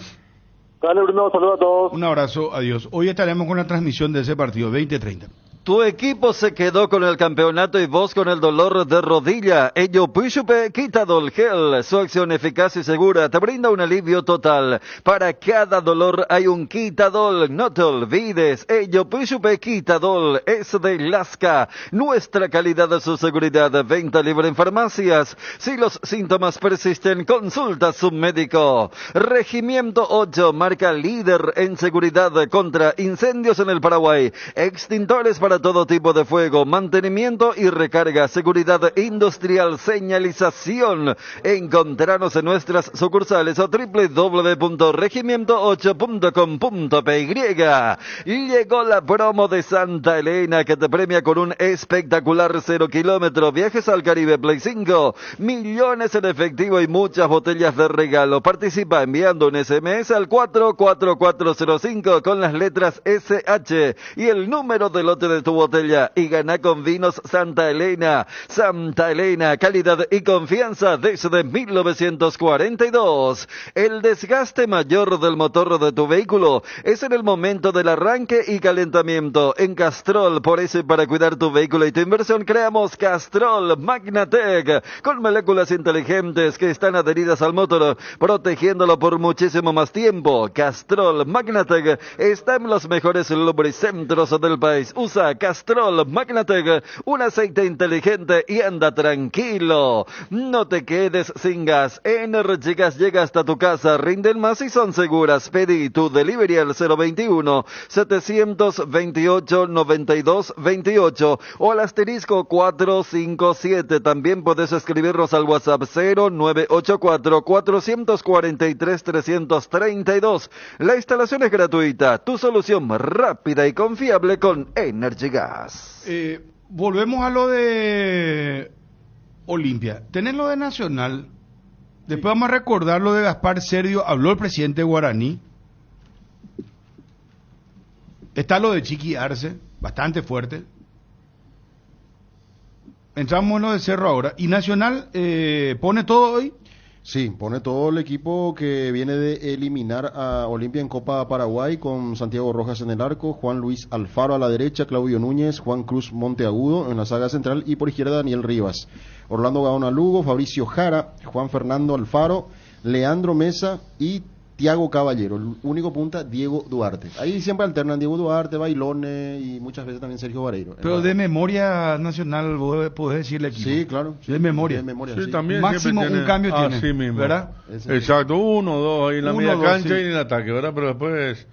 Dale, Bruno, saludos a todos. Un abrazo, adiós. Hoy estaremos con la transmisión de ese partido, 20:30. Tu equipo se quedó con el campeonato y vos con el dolor de rodilla. Ello Puixupe Quitadol Gel, su acción eficaz y segura te brinda un alivio total. Para cada dolor hay un Quitadol, no te olvides. Ello Puixupe Quitadol es de Lasca. Nuestra calidad de su seguridad, venta libre en farmacias. Si los síntomas persisten, consulta a su médico. Regimiento 8, marca líder en seguridad contra incendios en el Paraguay. Extintores para todo tipo de fuego, mantenimiento y recarga, seguridad industrial, señalización. Encontranos en nuestras sucursales o www.regimiento8.com.py. Llegó la promo de Santa Elena que te premia con un espectacular 0 kilómetro, viajes al Caribe Play 5, millones en efectivo y muchas botellas de regalo. Participa enviando un SMS al 44405 con las letras SH y el número de lote de tu botella y gana con vinos Santa Elena. Santa Elena, calidad y confianza desde 1942. El desgaste mayor del motor de tu vehículo es en el momento del arranque y calentamiento. En Castrol, por eso y para cuidar tu vehículo y tu inversión, creamos Castrol Magnatec con moléculas inteligentes que están adheridas al motor, protegiéndolo por muchísimo más tiempo. Castrol Magnatec está en los mejores lubricentros del país. Usa Prueba Castrol Magnatec, un aceite inteligente y anda tranquilo. No te quedes sin gas. Energy Gas llega hasta tu casa, rinden más y son seguras. Pedí tu delivery al 021-728-9228 o al asterisco 457. También puedes escribirnos al WhatsApp 0984-443-332. La instalación es gratuita. Tu solución rápida y confiable con Energy Gas. Volvemos a lo de Olimpia. Tenés lo de Nacional. Después vamos a recordar lo de Gaspar Sergio. Habló el presidente Guaraní. Está lo de Chiqui Arce, bastante fuerte. Entramos en lo de Cerro ahora. ¿Y Nacional pone todo hoy? Sí, pone todo el equipo que viene de eliminar a Olimpia en Copa Paraguay, con Santiago Rojas en el arco, Juan Luis Alfaro a la derecha, Claudio Núñez, Juan Cruz Monteagudo en la saga central y por izquierda Daniel Rivas, Orlando Gaona Lugo, Fabricio Jara, Juan Fernando Alfaro, Leandro Mesa y Tiago Caballero. El único punta, Diego Duarte. Ahí siempre alternan Diego Duarte, Bailone y muchas veces también Sergio Vareiro. Pero de memoria Nacional, vos podés decirle aquí. Sí, claro. Sí, de memoria. Sí, sí. También máximo un cambio tiene. Así mismo. ¿Verdad? Exacto, 1 o 2 ahí en la media cancha y en el ataque, ¿verdad? Pero después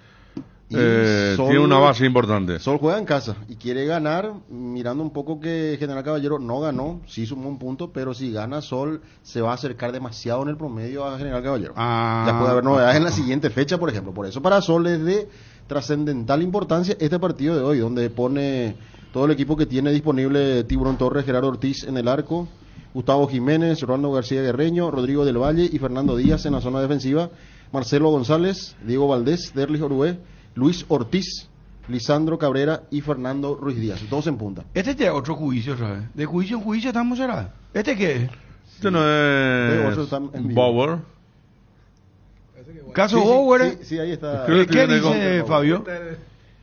tiene una base importante. Sol juega en casa y quiere ganar, mirando un poco que General Caballero no ganó, sí sumó un punto, pero si gana Sol se va a acercar demasiado en el promedio a General Caballero. Ya puede haber novedades en la siguiente fecha, por ejemplo. Por eso para Sol es de trascendental importancia este partido de hoy, donde pone todo el equipo que tiene disponible: Tiburón Torres, Gerardo Ortiz en el arco, Gustavo Jiménez, Rolando García Guerreño, Rodrigo del Valle y Fernando Díaz en la zona defensiva, Marcelo González, Diego Valdés, Derlis Orué, Luis Ortiz, Lisandro Cabrera y Fernando Ruiz Díaz, todos en punta. Este es otro juicio otra vez. De juicio en juicio estamos, ¿será? ¿Este qué es? Este no es Bauer. ¿Caso Bauer? Sí, ahí está. ¿Qué dice Fabio?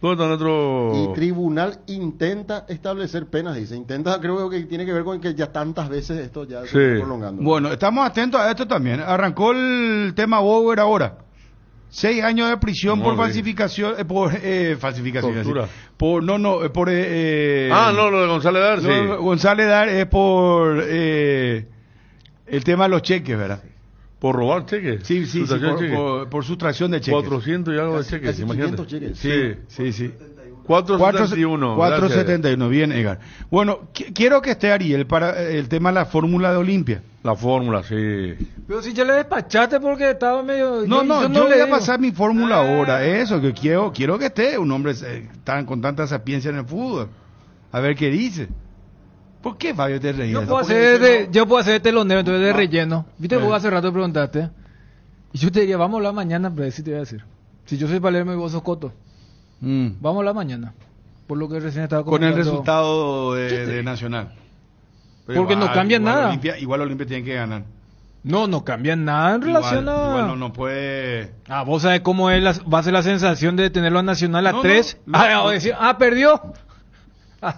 Y tribunal intenta establecer penas, dice. Intenta, creo que tiene que ver con que ya tantas veces esto ya se está prolongando. Bueno, estamos atentos a esto también. Arrancó el tema Bauer ahora. 6 años de prisión por falsificación, falsificación. Tortura. Lo de González Dar, sí. González Dar es por el tema de los cheques, ¿verdad? ¿Por robar cheques? Sí, por sustracción de cheques. 400 y algo de cheques, imagínate. Cheques. Sí. 471. 471, bien, Edgar. Bueno, quiero que esté Ariel para el tema de la fórmula de Olimpia. La fórmula, sí. Pero si ya le despachaste porque estaba medio... No, yo voy a pasar mi fórmula ahora. Eso, que quiero que esté un hombre con tanta sapiencia en el fútbol. A ver qué dice. ¿Por qué, Fabio, te reías? Yo puedo hacer telonero, entonces de relleno. Viste, vos hace rato preguntaste. Y yo te diría, vamos a hablar mañana, pero sí te voy a decir. Si yo soy Palermo y vos sos Coto. Vamos a hablar mañana. Por lo que recién estaba comentando. Con el resultado de Nacional. Pero porque no cambia nada. Igual Olimpia tiene que ganar. No cambia nada en relación a... Igual no puede... vos sabés cómo va a ser la sensación de tenerlo a Nacional a 3. Perdió.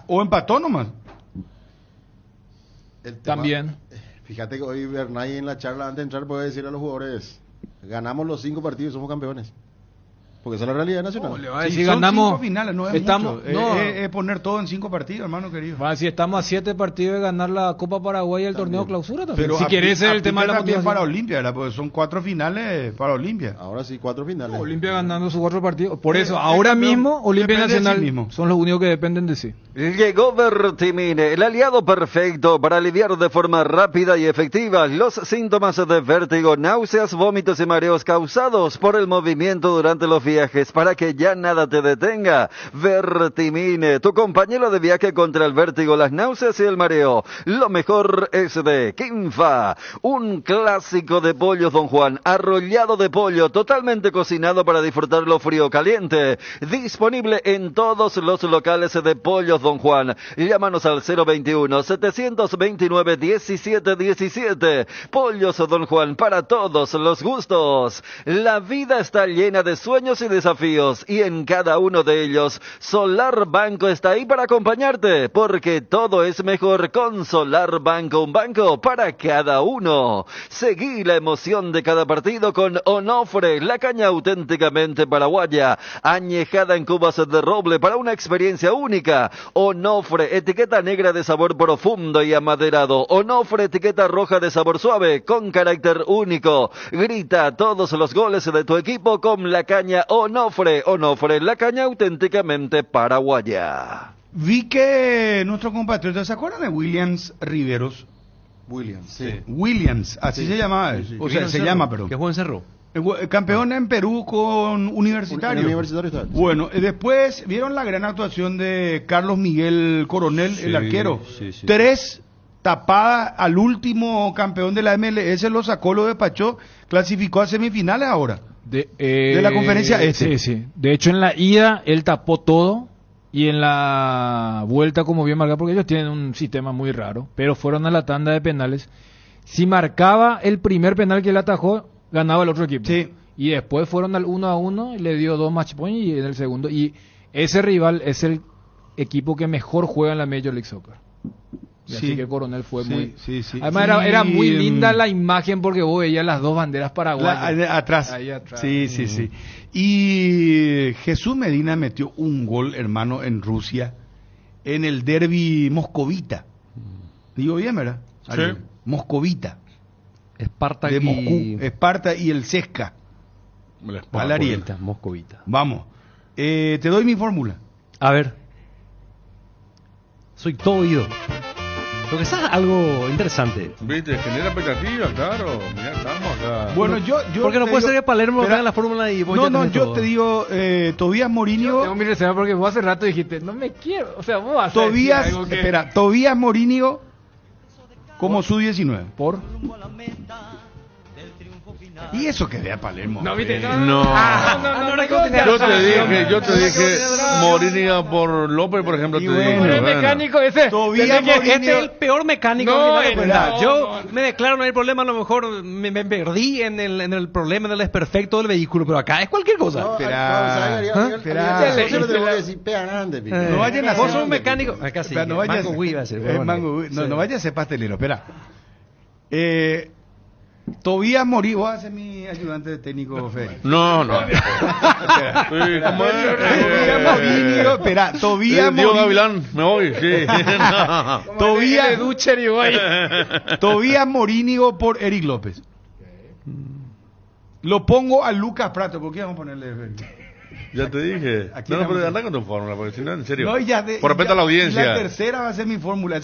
O empató nomás. También. Fíjate que hoy Bernay en la charla antes de entrar puede decir a los jugadores: ganamos los 5 partidos, somos campeones. Porque esa es la realidad nacional. Le va a decir, ganamos 5 finales, no es mucho. Es poner todo en 5 partidos, hermano querido. Va a decir, estamos a 7 partidos de ganar la Copa Paraguay y el torneo clausura también. Pero si quieres el tema de la motivación para Olimpia, ¿verdad? Porque son 4 finales para Olimpia. Ahora sí, 4 finales. Olimpia ganando sus 4 partidos. Por eso, ahora mismo, Olimpia Nacional son los únicos que dependen de sí. Llegó Vertimine, el aliado perfecto para aliviar de forma rápida y efectiva los síntomas de vértigo, náuseas, vómitos y mareos causados por el movimiento durante los viajes, para que ya nada te detenga. Vertimine, tu compañero de viaje contra el vértigo, las náuseas y el mareo. Lo mejor es de Quinfa, un clásico de pollos Don Juan, arrollado de pollo, totalmente cocinado para disfrutarlo frío o caliente. Disponible en todos los locales de pollos Don Juan. Llámanos al 021-729-1717. Pollos Don Juan, para todos los gustos. La vida está llena de sueños y desafíos, y en cada uno de ellos, Solar Banco está ahí para acompañarte, porque todo es mejor con Solar Banco, un banco para cada uno. Seguí la emoción de cada partido con Onofre, la caña auténticamente paraguaya, añejada en cubas de roble para una experiencia única. Onofre, etiqueta negra de sabor profundo y amaderado. Onofre, etiqueta roja de sabor suave, con carácter único. Grita todos los goles de tu equipo con la caña Onofre. Onofre, la caña auténticamente paraguaya. Vi que nuestros compatriotas, ¿se acuerdan de Williams Riveros? Williams, sí. Williams, así sí. Se llamaba. Sí. O sea, se llama, perdón. Que juega en Cerro. Campeón en Perú con Universitario. Universitario. Bueno, después vieron la gran actuación de Carlos Miguel Coronel, el arquero. Sí. 3 tapadas al último campeón de la MLS, lo sacó, lo despachó, clasificó a semifinales ahora. De la conferencia Sí. De hecho, en la ida él tapó todo y en la vuelta, como bien marcado, porque ellos tienen un sistema muy raro, pero fueron a la tanda de penales. Si marcaba el primer penal que él atajó, ganaba el otro equipo. Sí. Y después fueron al 1-1 y le dio 2 match points y en el segundo. Y ese rival es el equipo que mejor juega en la Major League Soccer. Y así que Coronel fue muy... Sí. Además era muy linda la imagen porque vos veías las dos banderas paraguayas. Atrás. Ahí atrás. Sí. Y Jesús Medina metió un gol, hermano, en Rusia, en el derbi moscovita. Digo bien, ¿verdad? Sí. Moscovita. Esparta de Moscú, Esparta y el Cesca. Al Ariel. Moscovita. Vamos. Te doy mi fórmula. A ver. Soy todo oído. Lo que es algo interesante. Viste, genera expectativa, claro. Mira, estamos acá. Bueno, yo porque no puede ser que Palermo haga la fórmula y vos yo te digo, Tobías Morínigo. Tengo mi reserva porque vos hace rato dijiste, no me quiero. O sea, vos vas a Tobías, Tobías Morínigo como sub-19. ¿Por? Y eso que vea Palermo. No, viste, no. Yo te dije Morínigo por López, por ejemplo. Y bueno, el mecánico ese. Este es el peor mecánico. Yo me declaro, no hay problema, a lo mejor me perdí en el problema del desperfecto del vehículo, pero acá es cualquier cosa. No vayan a vos sos un mecánico. Acá sí. No vayas a ser pastelero, espera. Tobías Morínigo, vos haces mi ayudante de técnico, Fede. No. Tobías Morínigo. Gavilán, me voy, sí. Tobías Morínigo por Eric López. Lo pongo a Lucas Prato, ¿por qué vamos a ponerle? Ya te dije. Pero anda con tu fórmula, porque si no, en serio. Por respeto a la audiencia. La tercera va a ser mi fórmula. Y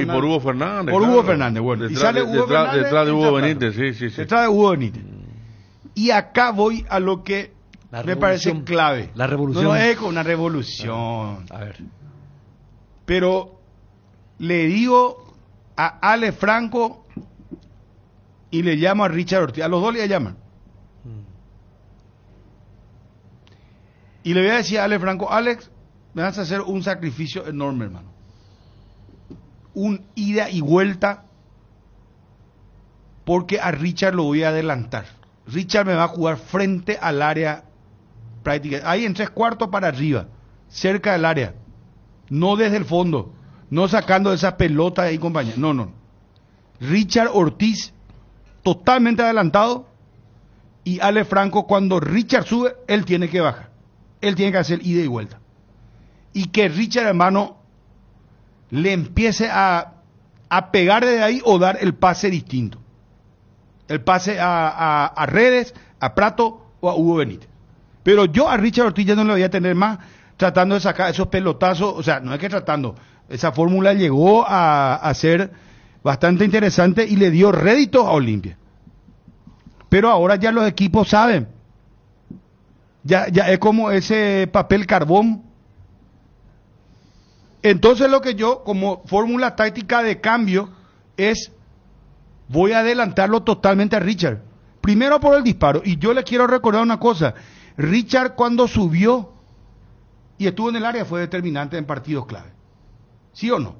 por Hugo Fernández. Hugo Fernández, bueno. Detrás de Hugo Benítez, sí. Detrás de Hugo Benítez. Y acá voy a lo que me parece clave. La revolución. No es una revolución. A ver. Pero le digo a Ale Franco y le llamo a Richard Ortiz. A los dos le llaman. Y le voy a decir a Ale Franco, Alex, me vas a hacer un sacrificio enorme, hermano. Un ida y vuelta, porque a Richard lo voy a adelantar. Richard me va a jugar frente al área práctica, ahí en 3/4 para arriba, cerca del área. No desde el fondo, no sacando esas pelotas ahí, compañía. No. Richard Ortiz, totalmente adelantado, y Ale Franco, cuando Richard sube, él tiene que bajar. Él tiene que hacer ida y vuelta. Y que Richard, hermano, le empiece a pegar desde ahí o dar el pase distinto. El pase a Redes, a Prato o a Hugo Benítez. Pero yo a Richard Ortiz ya no le voy a tener más tratando de sacar esos pelotazos. O sea, no es que tratando. Esa fórmula llegó a ser bastante interesante y le dio rédito a Olimpia. Pero ahora ya los equipos saben. Ya es como ese papel carbón. Entonces lo que yo, como fórmula táctica de cambio, es voy a adelantarlo totalmente a Richard. Primero por el disparo. Y yo le quiero recordar una cosa. Richard cuando subió y estuvo en el área fue determinante en partidos clave. ¿Sí o no?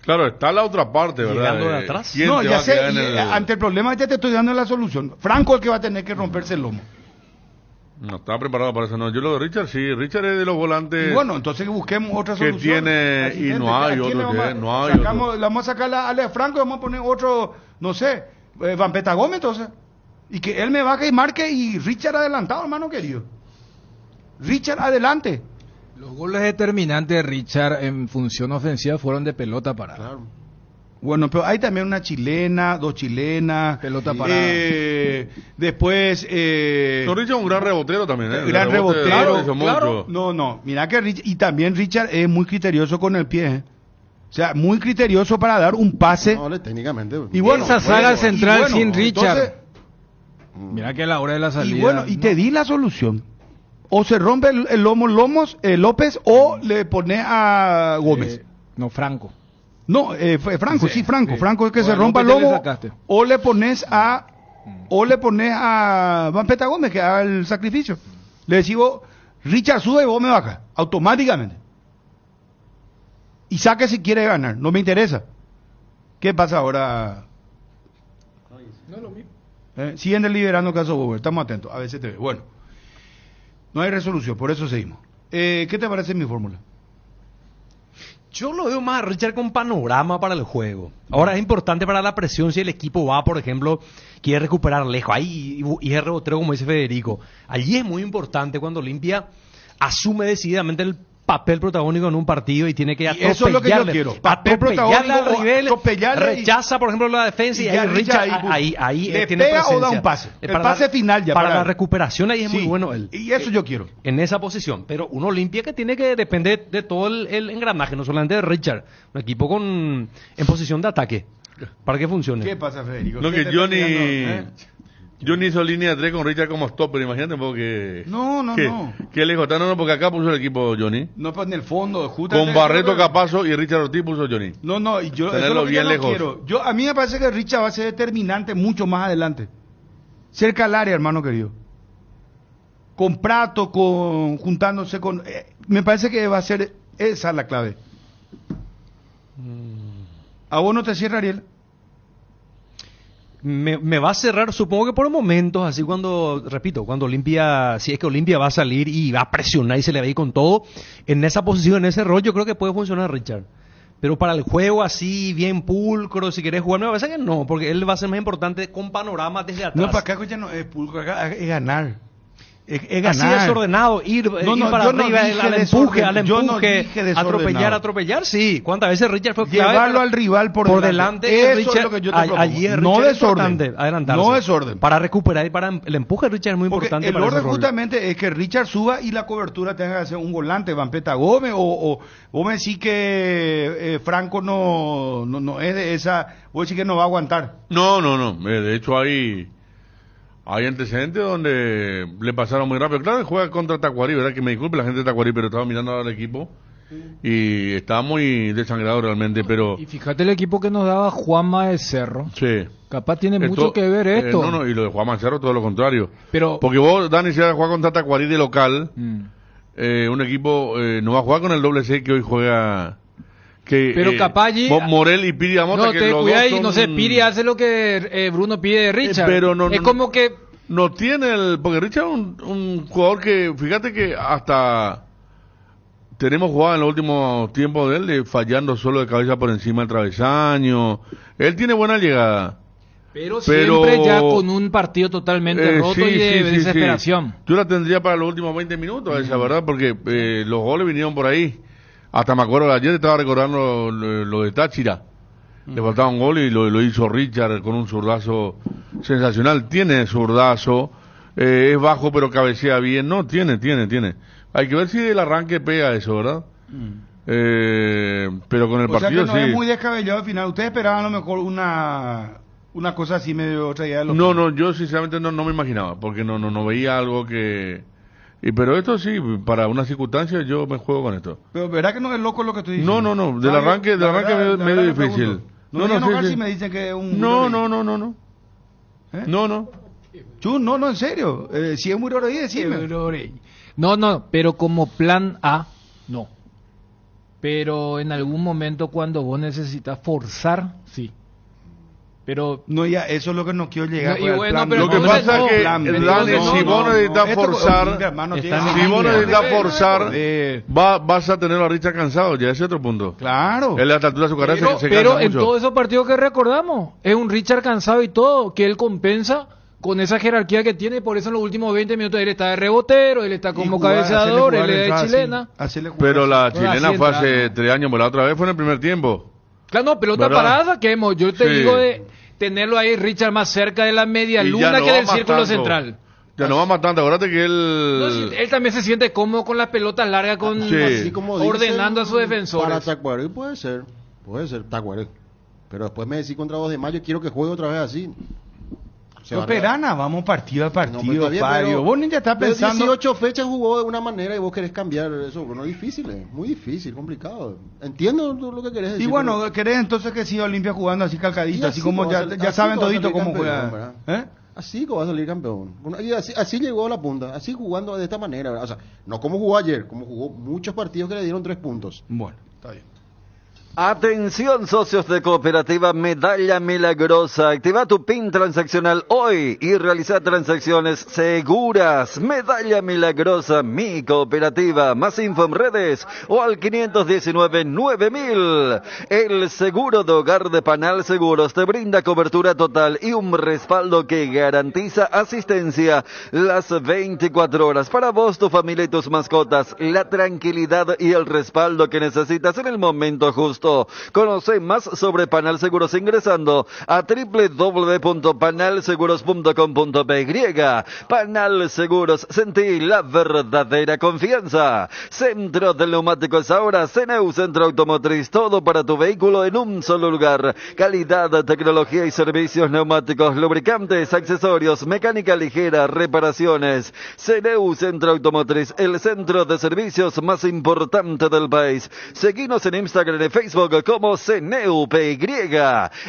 Claro, está la otra parte, ¿verdad? Llegando de atrás. No, ya sé, ante el problema ya te estoy dando la solución. Franco es el que va a tener que romperse el lomo. No estaba preparado para eso, no. Yo lo de Richard, sí. Richard es de los volantes. Y bueno, entonces busquemos otra solución. Que tiene, y no hay otro. Le vamos a sacar a Ale Franco y vamos a poner otro, no sé, Vampeta Gómez, entonces. Y que él me baje y marque y Richard adelantado, hermano querido. Richard adelante. Los goles determinantes de Richard en función ofensiva fueron de pelota parada. Claro. Bueno, pero hay también una chilena, 2 chilenas. Pelota parada. Después... Richard es un gran rebotero también, ¿eh? Gran rebotero. Claro. No. Mira que Richard... Y también Richard es muy criterioso con el pie, ¿eh? O sea, muy criterioso para dar un pase. No, técnicamente. Y bueno, esa saga central sin Richard. Entonces, mira que a la hora de la salida... Y bueno, y te di la solución. O se rompe el lomo López o le pone a Gómez. No, Franco. No, Franco, sí, Franco. Sí. Franco es que se rompa el lomo. O le pones a Vampeta Gómez que haga el sacrificio. Le decimos, Richard sube y vos me bajas. Automáticamente. Y saque si quiere ganar. No me interesa. ¿Qué pasa ahora? No es lo mismo. Siguen deliberando caso Bober. Estamos atentos. A veces te ve. Bueno. No hay resolución, por eso seguimos. ¿Qué te parece mi fórmula? Yo lo veo más a Richard con panorama para el juego. Ahora es importante para la presión si el equipo va, por ejemplo, quiere recuperar lejos. Ahí y es rebotero, como dice Federico. Allí es muy importante cuando Olimpia asume decididamente el papel protagónico en un partido y tiene que atropellarle. Eso es lo que yo quiero. Papel protagónico al rival, rechaza, por ejemplo, la defensa y ahí Richard ahí le tiene pega presencia. O da un pase. El pase final ya. Para la recuperación ahí es muy bueno él. Y eso yo quiero. En esa posición. Pero un Olimpia que tiene que depender de todo el engranaje, no solamente de Richard. Un equipo en posición de ataque. Para que funcione. ¿Qué pasa, Federico? No, que yo ni hizo línea de 3 con Richard como stopper, imagínate un poco que... No. Que lejos está, no, porque acá puso el equipo Johnny. No, pues en el fondo, con Barreto Capazo y Richard Ortiz puso Johnny. No, y yo eso es lo que bien lejos. Quiero. A mí me parece que Richard va a ser determinante mucho más adelante. Cerca al área, hermano querido. Con Prato, juntándose con... me parece que va a ser esa la clave. ¿A vos no te cierra, Ariel? Me va a cerrar, supongo que por momentos, así cuando Olimpia, si es que Olimpia va a salir y va a presionar y se le va a ir con todo, en esa posición, en ese rol, yo creo que puede funcionar Richard. Pero para el juego así, bien pulcro, si querés jugar, me parece que no, porque él va a ser más importante con panorama desde atrás. No, para acá ya no es pulcro, acá es ganar. Es ganar. Así desordenado, ir para arriba, al empuje, atropellar, sí. ¿Cuántas veces Richard fue clave? Llevarlo al rival por delante. Eso Richard, es lo que yo te propongo. Allí no desorden. No desorden. Para recuperar y para el empuje de Richard es muy importante. El orden justamente es que Richard suba y la cobertura tenga que hacer un volante, Vampeta Gómez, o vos me decís que Franco no es de esa, vos decís que no va a aguantar. No. De hecho hay antecedentes donde le pasaron muy rápido. Claro, juega contra Tacuarí, ¿verdad? Que me disculpe la gente de Tacuarí, pero estaba mirando al equipo y estaba muy desangrado realmente, pero... Y fíjate el equipo que nos daba Juanma de Cerro. Sí. Capaz tiene mucho que ver esto. Y lo de Juanma de Cerro todo lo contrario. Porque vos, Dani, si vas a jugar contra Tacuarí de local, un equipo no va a jugar con el doble C que hoy juega... pero capaz allí Morel y Piri Amota, que los dos son... no sé, Piri hace lo que Bruno pide de Richard, pero como que no tiene porque Richard es un jugador que, fíjate que hasta tenemos jugado en los últimos tiempos de él fallando solo de cabeza por encima del travesaño. Él tiene buena llegada, pero siempre ya con un partido totalmente roto y de desesperación. Yo la tendría para los últimos 20 minutos esa, verdad, porque los goles vinieron por ahí. Hasta me acuerdo, ayer estaba recordando lo de Táchira. Le faltaba un gol y lo hizo Richard con un zurdazo sensacional. Tiene zurdazo, es bajo pero cabecea bien. No, tiene. Hay que ver si el arranque pega eso, ¿verdad? Pero con el partido sí. Es muy descabellado al final. ¿Ustedes esperaban a lo mejor una cosa así medio otra idea de lo que... No, yo sinceramente no me imaginaba, porque no veía algo que... pero esto sí, para una circunstancia yo me juego con esto. Pero ¿verdad que no es loco lo que estoy diciendo? No, del arranque medio difícil. No, si me dicen que es un... No. No, en serio. Si es muy raro, decime. No, pero como plan A, no. pero en algún momento cuando vos necesitas forzar, sí. Pero no, ya eso es lo que no quiero llegar. No, bueno, lo que pasa es que Dani, si vos necesitas forzar, vas a tener a Richard cansado, ya ese es otro punto. Claro. En la altura de su carrera se pero cansa en mucho. todos esos partidos que recordamos, es un Richard cansado y todo, que él compensa con esa jerarquía que tiene, y por eso en los últimos 20 minutos él está de rebotero, él está como cabeceador, él es de chilena. Pero la chilena fue hace 3 años, la otra vez fue en el primer tiempo. Claro, no, pelota parada saquemos. Yo te digo de tenerlo ahí, Richard, más cerca de la media luna que del círculo central. Ya no va matando, acuérdate que él... No, sí, él también se siente cómodo con las pelotas largas, así como ordenando a sus defensores. Para Tacuarel puede ser Tacuarel. Pero después me decís contra 2 de mayo, quiero que juegue otra vez así. Perana, vamos partido a partido, Fabio. Vos ya estás pensando... 18 fechas jugó de una manera y vos querés cambiar eso. No es difícil, muy difícil, complicado. Entiendo lo que querés decir. Y bueno, pero... ¿querés entonces que siga Olimpia jugando así calcadito? Así como ya saben todito cómo juega. Así que va a salir campeón. Y así llegó a la punta, así jugando de esta manera. O sea, no como jugó ayer, como jugó muchos partidos que le dieron 3 puntos. Bueno, está bien. Atención, socios de Cooperativa Medalla Milagrosa. Activa tu PIN transaccional hoy y realiza transacciones seguras. Medalla Milagrosa, mi cooperativa. Más info en redes o al 519-9000. El seguro de hogar de Panal Seguros te brinda cobertura total y un respaldo que garantiza asistencia las 24 horas. Para vos, tu familia y tus mascotas, la tranquilidad y el respaldo que necesitas en el momento justo. Conoce más sobre Panal Seguros ingresando a www.panalseguros.com.py. Panal Seguros, sentí la verdadera confianza. Centro del Neumático es ahora CNEU Centro Automotriz, todo para tu vehículo en un solo lugar. Calidad, tecnología y servicios neumáticos, lubricantes, accesorios, mecánica ligera, reparaciones. CNEU Centro Automotriz, el centro de servicios más importante del país. Seguinos en Instagram y Facebook como CNEUPY.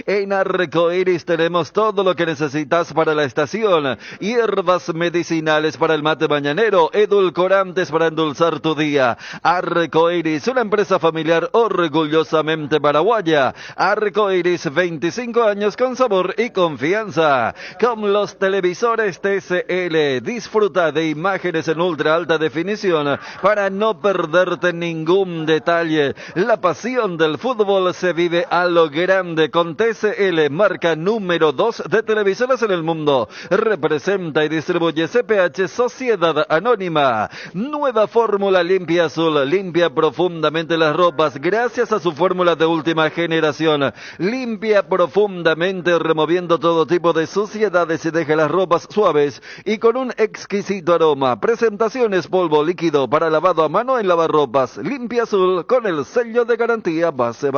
En Arcoiris tenemos todo lo que necesitas para la estación: hierbas medicinales para el mate mañanero, edulcorantes para endulzar tu día. Arcoiris, una empresa familiar orgullosamente paraguaya. Arcoiris, 25 años con sabor y confianza. Con los televisores TCL, disfruta de imágenes en ultra alta definición para no perderte ningún detalle. La pasión del fútbol se vive a lo grande con TCL, marca número 2 de televisoras en el mundo. Representa y distribuye CPH Sociedad Anónima. Nueva fórmula Limpia Azul, limpia profundamente las ropas gracias a su fórmula de última generación. Limpia profundamente removiendo todo tipo de suciedades y deja las ropas suaves y con un exquisito aroma. Presentaciones polvo líquido para lavado a mano en lavarropas. Limpia Azul con el sello de garantía base.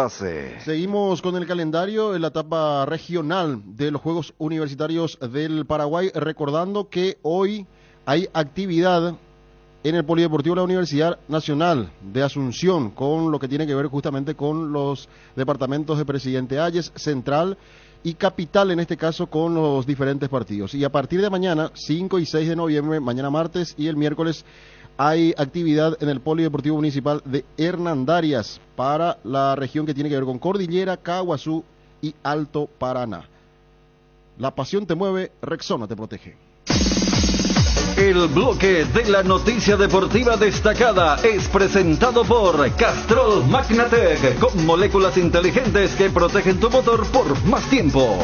Seguimos con el calendario en la etapa regional de los Juegos Universitarios del Paraguay, recordando que hoy hay actividad en el Polideportivo de la Universidad Nacional de Asunción, con lo que tiene que ver justamente con los departamentos de Presidente Hayes, Central y Capital, en este caso con los diferentes partidos. Y a partir de mañana, 5 y 6 de noviembre, mañana martes y el miércoles, hay actividad en el Polideportivo Municipal de Hernandarias para la región que tiene que ver con Cordillera, Caguazú y Alto Paraná. La pasión te mueve, Rexona te protege. El bloque de la noticia deportiva destacada es presentado por Castrol Magnatec, con moléculas inteligentes que protegen tu motor por más tiempo.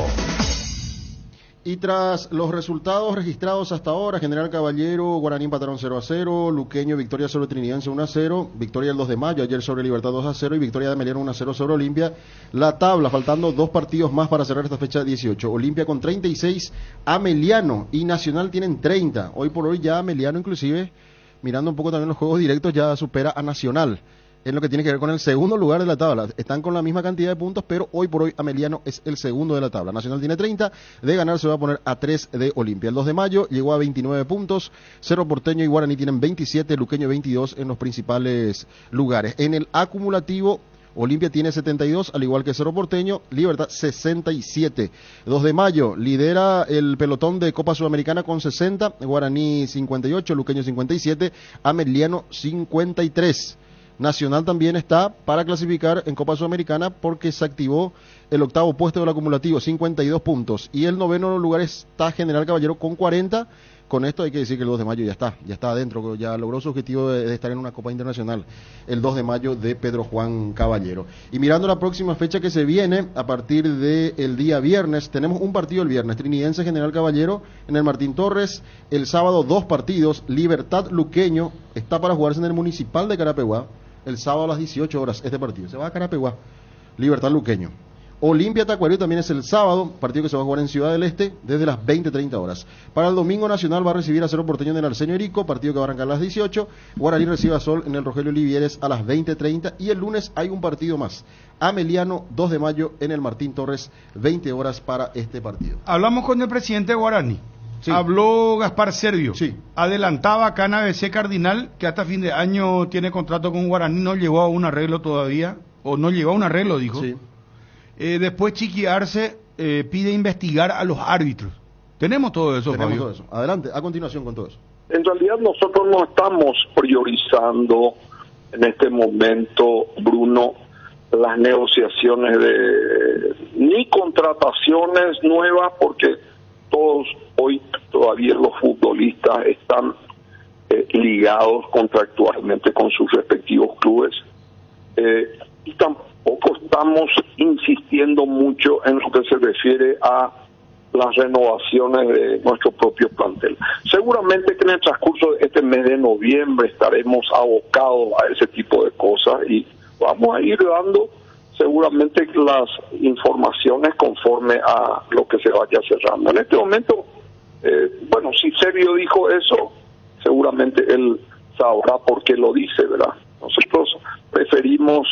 Y tras los resultados registrados hasta ahora, General Caballero, Guaraní empataron 0-0, Luqueño, victoria sobre Trinidense 1-0, victoria el 2 de mayo, ayer sobre Libertad 2-0 y victoria de Ameliano 1-0 sobre Olimpia. La tabla, faltando 2 partidos más para cerrar esta fecha 18. Olimpia con 36, Ameliano y Nacional tienen 30. Hoy por hoy ya Ameliano, inclusive, mirando un poco también los juegos directos, ya supera a Nacional en lo que tiene que ver con el segundo lugar de la tabla. Están con la misma cantidad de puntos, pero hoy por hoy Ameliano es el segundo de la tabla. Nacional tiene 30, de ganar se va a poner a 3 de Olimpia. El 2 de mayo llegó a 29 puntos, Cerro Porteño y Guaraní tienen 27, Luqueño 22 en los principales lugares. En el acumulativo, Olimpia tiene 72, al igual que Cerro Porteño, Libertad 67. 2 de mayo lidera el pelotón de Copa Sudamericana con 60, Guaraní 58, Luqueño 57, Ameliano 53. Nacional también está para clasificar en Copa Sudamericana porque se activó el octavo puesto del acumulativo, 52 puntos. Y el noveno lugar está General Caballero con 40. Con esto hay que decir que el 2 de mayo ya está adentro, ya logró su objetivo de estar en una Copa Internacional, el 2 de mayo de Pedro Juan Caballero. Y mirando la próxima fecha que se viene, a partir del día viernes, tenemos un partido el viernes, Trinidense General Caballero en el Martín Torres, el sábado 2 partidos, Libertad Luqueño, está para jugarse en el Municipal de Carapeguá, el sábado a las 18 horas este partido, se va a Carapeguá, Libertad Luqueño. Olimpia Tacuario también es el sábado, partido que se va a jugar en Ciudad del Este desde las 20:30 horas. Para el domingo Nacional va a recibir a Cerro Porteño en el Arsenio Erico, partido que va a arrancar a las 18. Guaraní recibe a Sol en el Rogelio Olivieres a las 20:30 y el lunes hay un partido más. Ameliano, 2 de mayo en el Martín Torres, 20 horas para este partido. Hablamos con el presidente de Guaraní. Sí. Habló Gaspar Servio. Sí. Adelantaba acá en ABC Cardinal que hasta fin de año tiene contrato con Guaraní, no llegó a un arreglo todavía, o no llegó a un arreglo, dijo. Sí. Después Chiqui Arce pide investigar a los árbitros. Tenemos todo eso, Tenemos Fabio. todo eso. Adelante, a continuación con todo eso. En realidad nosotros no estamos priorizando en este momento, Bruno, las negociaciones de ni contrataciones nuevas, porque todos hoy todavía los futbolistas están ligados contractualmente con sus respectivos clubes, y tampoco estamos insistiendo mucho en lo que se refiere a las renovaciones de nuestro propio plantel. Seguramente que en el transcurso de este mes de noviembre estaremos abocados a ese tipo de cosas y vamos a ir dando seguramente las informaciones conforme a lo que se vaya cerrando. En este momento, bueno, si Servio dijo eso, seguramente él sabrá por qué lo dice, ¿verdad? Nosotros preferimos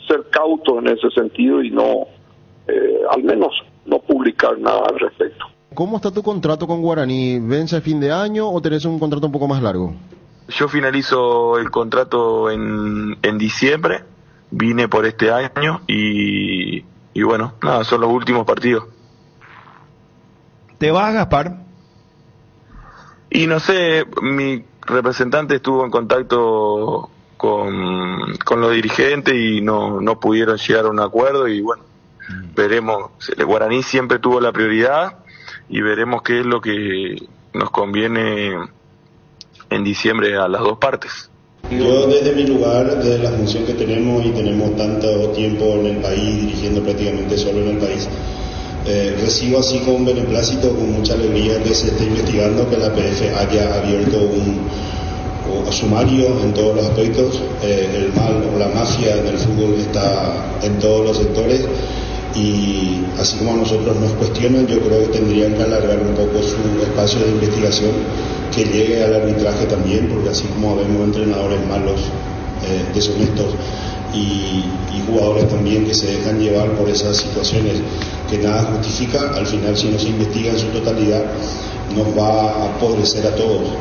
ser cautos en ese sentido y no, al menos no publicar nada al respecto. ¿Cómo está tu contrato con Guaraní? ¿Vence a fin de año o tenés un contrato un poco más largo? Yo finalizo el contrato en diciembre, vine por este año y bueno, nada, son los últimos partidos. ¿Te vas, Gaspar? Y no sé, mi representante estuvo en contacto con los dirigentes y no pudieron llegar a un acuerdo y bueno, veremos. El Guaraní siempre tuvo la prioridad y veremos qué es lo que nos conviene en diciembre a las dos partes. Yo desde mi lugar, desde la función que tenemos y tenemos tanto tiempo en el país, dirigiendo prácticamente solo en el país, recibo así con beneplácito, con mucha alegría que se esté investigando, que la PF haya abierto un sumario en todos los aspectos. El mal o la mafia del fútbol está en todos los sectores y así como a nosotros nos cuestionan, yo creo que tendrían que alargar un poco su espacio de investigación, que llegue al arbitraje también, porque así como vemos entrenadores malos, deshonestos y jugadores también que se dejan llevar por esas situaciones que nada justifica, al final si no se investiga en su totalidad nos va a apodrecer a todos.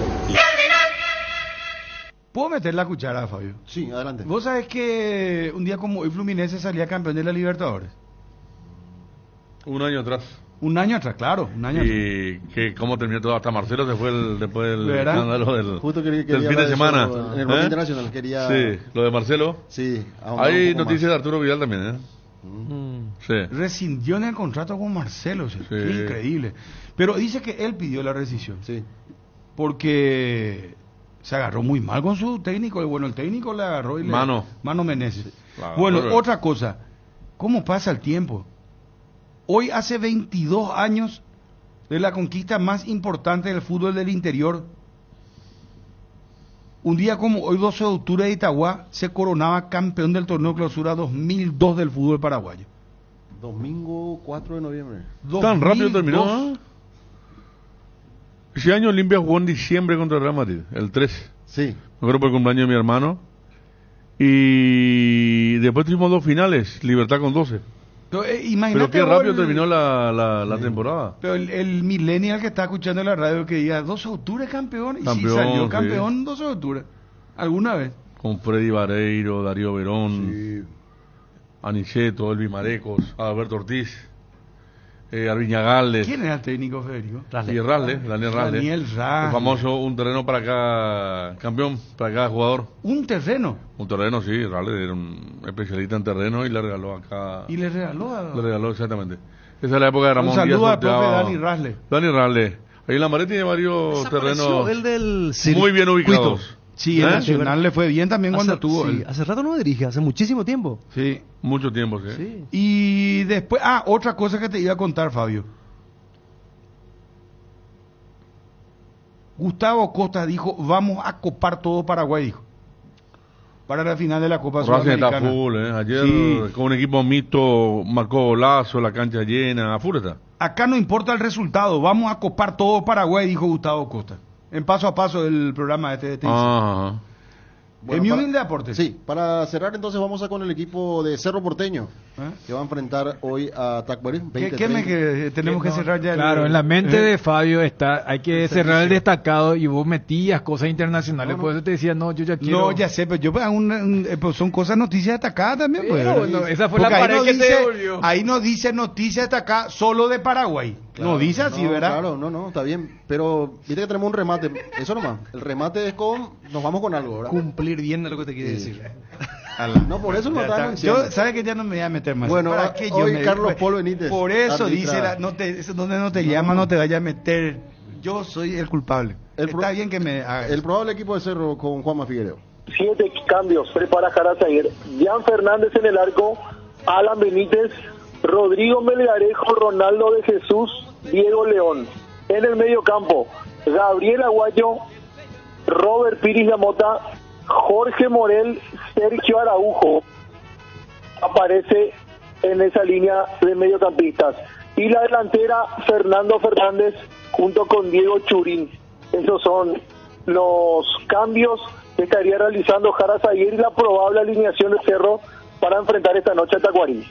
¿Puedo meter la cuchara, Fabio? Sí, adelante. ¿Vos sabés que un día como hoy Fluminense salía campeón de la Libertadores? Un año atrás. Un año atrás, claro. Un año y atrás. Que cómo terminó todo, hasta Marcelo se fue después del escándalo del fin de eso, semana. En el Banco Internacional quería... Sí, lo de Marcelo. Sí. Hay noticias de Arturo Vidal también, Sí. Rescindió en el contrato con Marcelo, sí. Qué increíble. Pero dice que él pidió la rescisión. Sí. Porque se agarró muy mal con su técnico. Bueno, el técnico le agarró y Mano Meneses. Sí. Claro, bueno, otra cosa. ¿Cómo pasa el tiempo? Hoy hace 22 años de la conquista más importante del fútbol del interior. Un día como hoy, 12 de octubre, de Itagua, se coronaba campeón del torneo Clausura 2002 del fútbol paraguayo. Domingo 4 de noviembre. Tan rápido terminó, ¿no? Ese año Olimpia jugó en diciembre contra el Real Madrid, el 3. Sí. Me acuerdo por el cumpleaños de mi hermano. Y después tuvimos dos finales, Libertad con 12. Pero qué rápido terminó la temporada. Pero el millennial que está escuchando en la radio que diga 12 de octubre campeón, y sí salió campeón 12 de octubre, alguna vez. Con Freddy Vareiro, Darío Verón, Aniceto, Elvi Marecos, Alberto Ortiz. Arviñagales. ¿Quién era el técnico, Federico? Daniel Rasle. Daniel Rasle. El famoso, un terreno para cada campeón, para cada jugador. ¿Un terreno? Un terreno, sí. Rasle era un especialista en terreno y le regaló acá. ¿Y le regaló? Le regaló, exactamente. Esa es la época de Ramón Díaz. Un saludo al profe Dani Rasle. Dani Rasle. Ahí en la Maret tiene varios terrenos el del muy bien ubicados. Sí, el Nacional le fue bien también cuando tuvo. Sí, hace rato no dirige, hace muchísimo tiempo. Sí. Mucho tiempo, sí. Y después, otra cosa que te iba a contar, Fabio. Gustavo Costa dijo, vamos a copar todo Paraguay, dijo. Para la final de la Copa Sudamericana. Está full, Ayer con un equipo mixto marcó golazo, la cancha llena, a full está. Acá no importa el resultado, vamos a copar todo Paraguay, dijo Gustavo Costa. En paso a paso del programa de TDT. Ajá. Bueno, mi humilde aporte. Sí, para cerrar entonces vamos a con el equipo de Cerro Porteño, que va a enfrentar hoy a Tacuarí. ¿Qué tenemos que cerrar ya? Claro, en la mente de Fabio hay que cerrar el destacado y vos metías cosas internacionales, por eso te decía, no, yo ya quiero... No, ya sé, pero yo pues son cosas noticias destacadas también. Pues, bueno, esa fue la pared que te devolvió. Ahí no dice noticias destacadas solo de Paraguay. Claro, no dice así, ¿verdad? Claro, no, está bien. Pero viste que tenemos un remate. Eso nomás. El remate es nos vamos con algo, ¿verdad? Cumplir bien lo que te quiere decir. No, por eso no estamos diciendo. Yo, ¿sabes que ya no me voy a meter más? Bueno, hoy Carlos Paul Benítez. Por eso dice, donde no te llama, no te vaya a meter. Yo soy el culpable. Está bien que me haga el probable equipo de Cerro con Juanma Figueiredo. 7 cambios prepara Jarazaguer. Jan Fernández en el arco, Alan Benítez, Rodrigo Melgarejo, Ronaldo de Jesús, Diego León. En el medio campo, Gabriel Aguayo, Robert Piris Lamota, Jorge Morel, Sergio Araujo. Aparece en esa línea de mediocampistas. Y la delantera, Fernando Fernández junto con Diego Churín. Esos son los cambios que estaría realizando Jarazaguer y la probable alineación de Cerro para enfrentar esta noche a Tacuarí.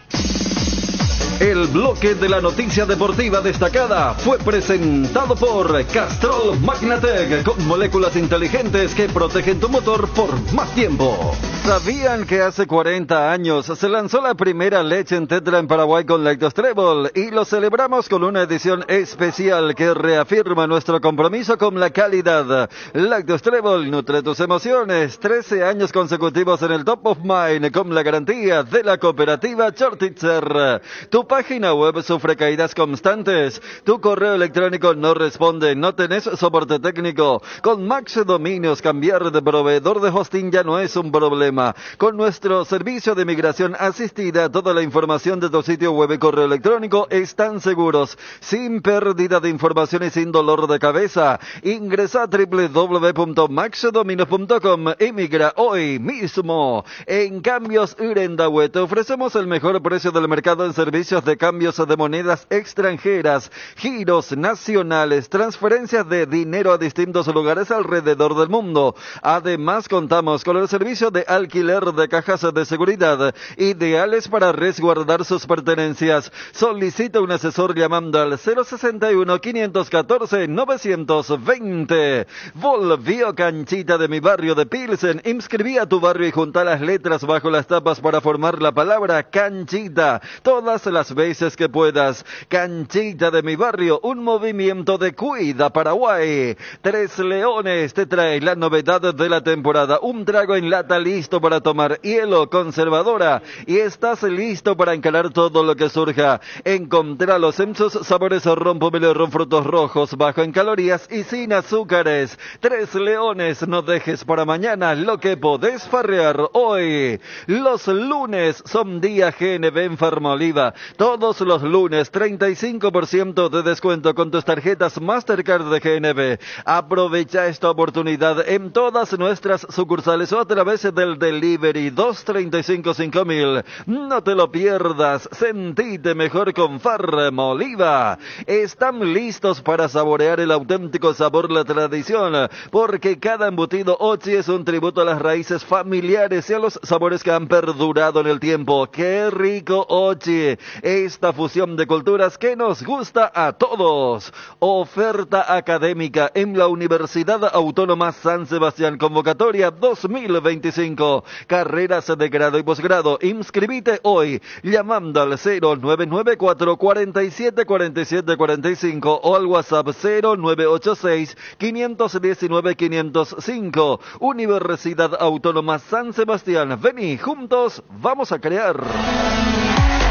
El bloque de la noticia deportiva destacada fue presentado por Castrol Magnatec, con moléculas inteligentes que protegen tu motor por más tiempo. ¿Sabían que hace 40 años se lanzó la primera leche en tetra en Paraguay con Lactostrebol? Y lo celebramos con una edición especial que reafirma nuestro compromiso con la calidad. Lactostrebol nutre tus emociones. 13 años consecutivos en el Top of Mind con la garantía de la cooperativa Chortitzer. Tu página web sufre caídas constantes. Tu correo electrónico no responde. No tenés soporte técnico. Con Max Dominios, cambiar de proveedor de hosting ya no es un problema. Con nuestro servicio de migración asistida, toda la información de tu sitio web y correo electrónico están seguros, sin pérdida de información y sin dolor de cabeza. Ingresa a www.maxdominios.com y migra hoy mismo. En Cambios Urendahue te ofrecemos el mejor precio del mercado en servicios de cambios de monedas extranjeras, giros nacionales, transferencias de dinero a distintos lugares alrededor del mundo. Además, contamos con el servicio de alquiler de cajas de seguridad, ideales para resguardar sus pertenencias. Solicita un asesor llamando al 061-514-920. Volvió Canchita de mi barrio de Pilsen. Inscribí a tu barrio y junta las letras bajo las tapas para formar la palabra Canchita todas las veces que puedas. Canchita de mi barrio, un movimiento de Cuida Paraguay. Tres Leones te trae la novedad de la temporada, un trago en lata listo para tomar, hielo, conservadora, y estás listo para encarar todo lo que surja. Encontralos en sus sabores ron, pomelo, ron, frutos rojos, bajo en calorías y sin azúcares. Tres Leones, no dejes para mañana lo que podés farrear hoy. Los lunes son día GNB en Farmoliva. Todos los lunes 35% de descuento con tus tarjetas Mastercard de GNB. Aprovecha esta oportunidad en todas nuestras sucursales o a través del delivery 235-5000. No te lo pierdas, sentite mejor con Farmoliva. Están listos para saborear el auténtico sabor, la tradición, porque cada embutido Ochi es un tributo a las raíces familiares y a los sabores que han perdurado en el tiempo. ¡Qué rico Ochi! esta fusión de culturas que nos gusta a todos. Oferta académica en la Universidad Autónoma San Sebastián, convocatoria 2025, carreras de grado y posgrado. Inscribite hoy llamando al 0994 47 47 45 o al WhatsApp 0986 519 505. Universidad Autónoma San Sebastián. Vení, juntos vamos a crear.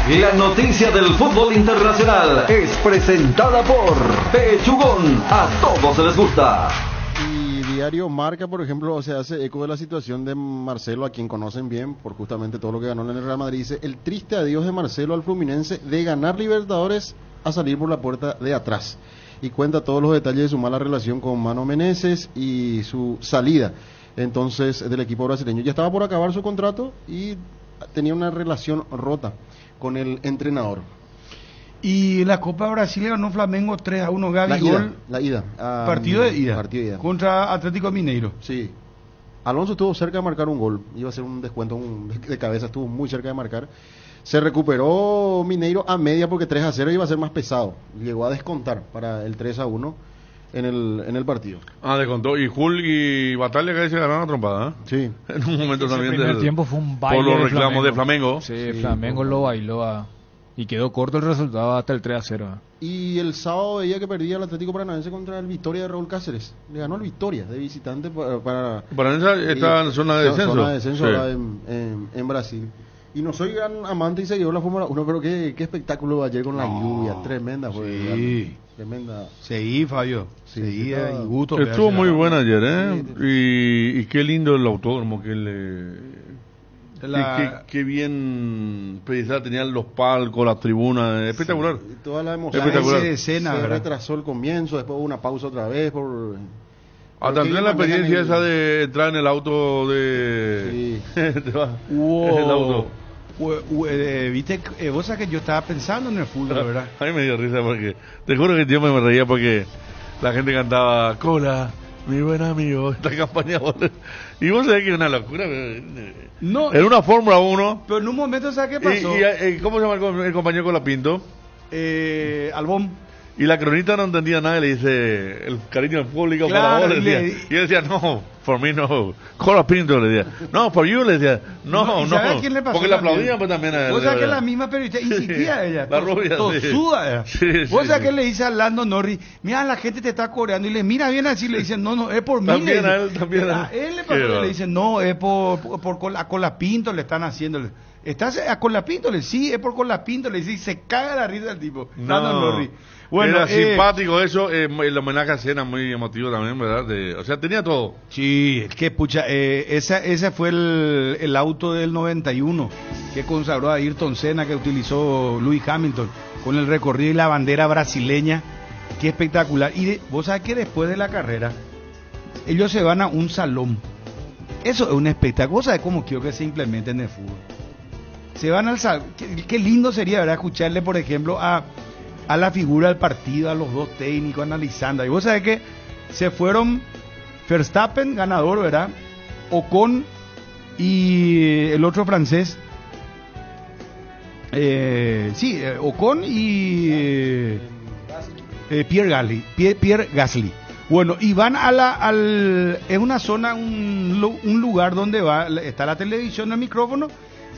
La noticia del fútbol internacional es presentada por Pechugón. A todos les gusta. Y Diario Marca, por ejemplo, se hace eco de la situación de Marcelo, a quien conocen bien por justamente todo lo que ganó en el Real Madrid. Dice: el triste adiós de Marcelo al Fluminense, de ganar Libertadores a salir por la puerta de atrás. Y cuenta todos los detalles de su mala relación con Mano Menezes y su salida entonces del equipo brasileño. Ya estaba por acabar su contrato y tenía una relación rota con el entrenador. Y la Copa Brasil ganó Flamengo 3-1, Gabi. La ida. Partido de ida. Contra Atlético Mineiro. Sí. Alonso estuvo cerca de marcar un gol. Iba a ser un descuento de cabeza, estuvo muy cerca de marcar. Se recuperó Mineiro a media porque 3-0 iba a ser más pesado. Llegó a descontar para el 3-1 en el partido. Descontó. Y Jul y Batalla que se ganaron a trompada, ¿eh? Sí. En un momento también. El primer tiempo fue un baile. Por los reclamos de Flamengo. Sí, Flamengo lo bailó y quedó corto el resultado hasta el 3-0. Y el sábado veía que perdía el Atlético Paranaense contra el Victoria de Raúl Cáceres. Le ganó el Victoria de visitante para Paranaense está en zona de descenso. Zona de descenso en Brasil. Y no soy gran amante y seguidor de la Fórmula 1, pero qué espectáculo ayer con la lluvia, tremenda. Sí. Tremenda. Sí, Fabio. Sí, y gusto. Estuvo muy buena ayer, ¿eh? Sí. Y qué lindo el autódromo, qué bien pensado, tenían los palcos, las tribunas, espectacular. Sí, toda la emoción. Se retrasó el comienzo, después hubo una pausa otra vez también la experiencia esa de entrar en el auto de... Sí. El auto. Viste, vos sabés que yo estaba pensando en el fútbol, ¿verdad? A mí me dio risa porque, te juro que yo me reía porque la gente cantaba Cola, mi buen amigo, esta campaña. Y vos sabés que es una locura. No, era una Fórmula 1. Pero en un momento, ¿sabes qué pasó? ¿Y cómo se llama el compañero Colapinto? Albón. Y la cronista no entendía nada y le dice el cariño del público para vos, le decía. Y él decía, no, for me no. Colapinto le decía, no, for you, le decía, no. ¿Sabes a quién le pasó? Porque le aplaudían pues también a él. Vos sabés que la misma periodista insistía ella. La rubia. Tosuda. Vos sabés que le dice a Lando Norris, mira, la gente te está coreando. Y le mira bien así, le dicen, no, es por mí. También a él, también a él le pasó y le dicen, no, es por Colapinto le están haciendo. ¿Estás a Colapinto? Sí, es por Colapinto. Le dice, y se caga la risa del tipo. Lando Norris. Bueno, era simpático eso, el homenaje a Senna muy emotivo también, ¿verdad? O sea, tenía todo. Sí, es que pucha, ese fue el auto del 91 que consagró a Ayrton Senna, que utilizó Lewis Hamilton con el recorrido y la bandera brasileña. Qué espectacular. Y vos sabés que después de la carrera ellos se van a un salón. Eso es un espectáculo. ¿Vos sabés cómo quiero que se implemente en el fútbol? Se van al salón. Qué lindo sería, ¿verdad? Escucharle, por ejemplo, a la figura del partido, a los dos técnicos analizando. Y vos sabés que se fueron Verstappen, ganador, ¿verdad? Ocon y el otro francés. Ocon y Pierre Gasly. Bueno, y van es una zona, un lugar donde está la televisión, el micrófono,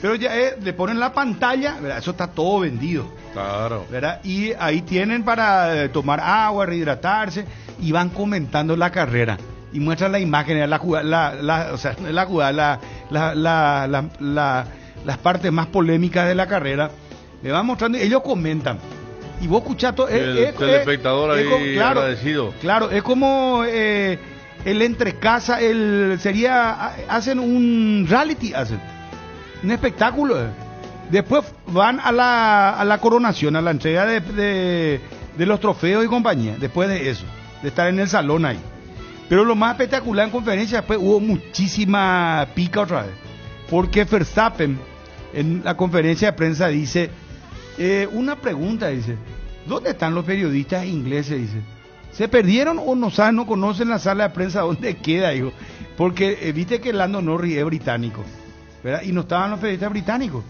pero ya le ponen la pantalla, ¿verdad? Eso está todo vendido. Claro. ¿Verdad? Y ahí tienen para tomar agua, rehidratarse, y van comentando la carrera. Y muestran la imagen, las partes más polémicas de la carrera. Le van mostrando y ellos comentan. Y vos escuchás todo. El espectador ahí claro, agradecido. Claro, es como el entrecasa, hacen un reality, un espectáculo. Después van a la coronación, a la entrega de los trofeos y compañía, después de eso, de estar en el salón ahí. Pero lo más espectacular en conferencia, después hubo muchísima pica otra vez, porque Verstappen en la conferencia de prensa dice, una pregunta, dice, ¿dónde están los periodistas ingleses? Dice, ¿se perdieron o no saben, no conocen la sala de prensa dónde queda? Dijo, porque viste que Lando Norris es británico, ¿verdad? Y no estaban los periodistas británicos.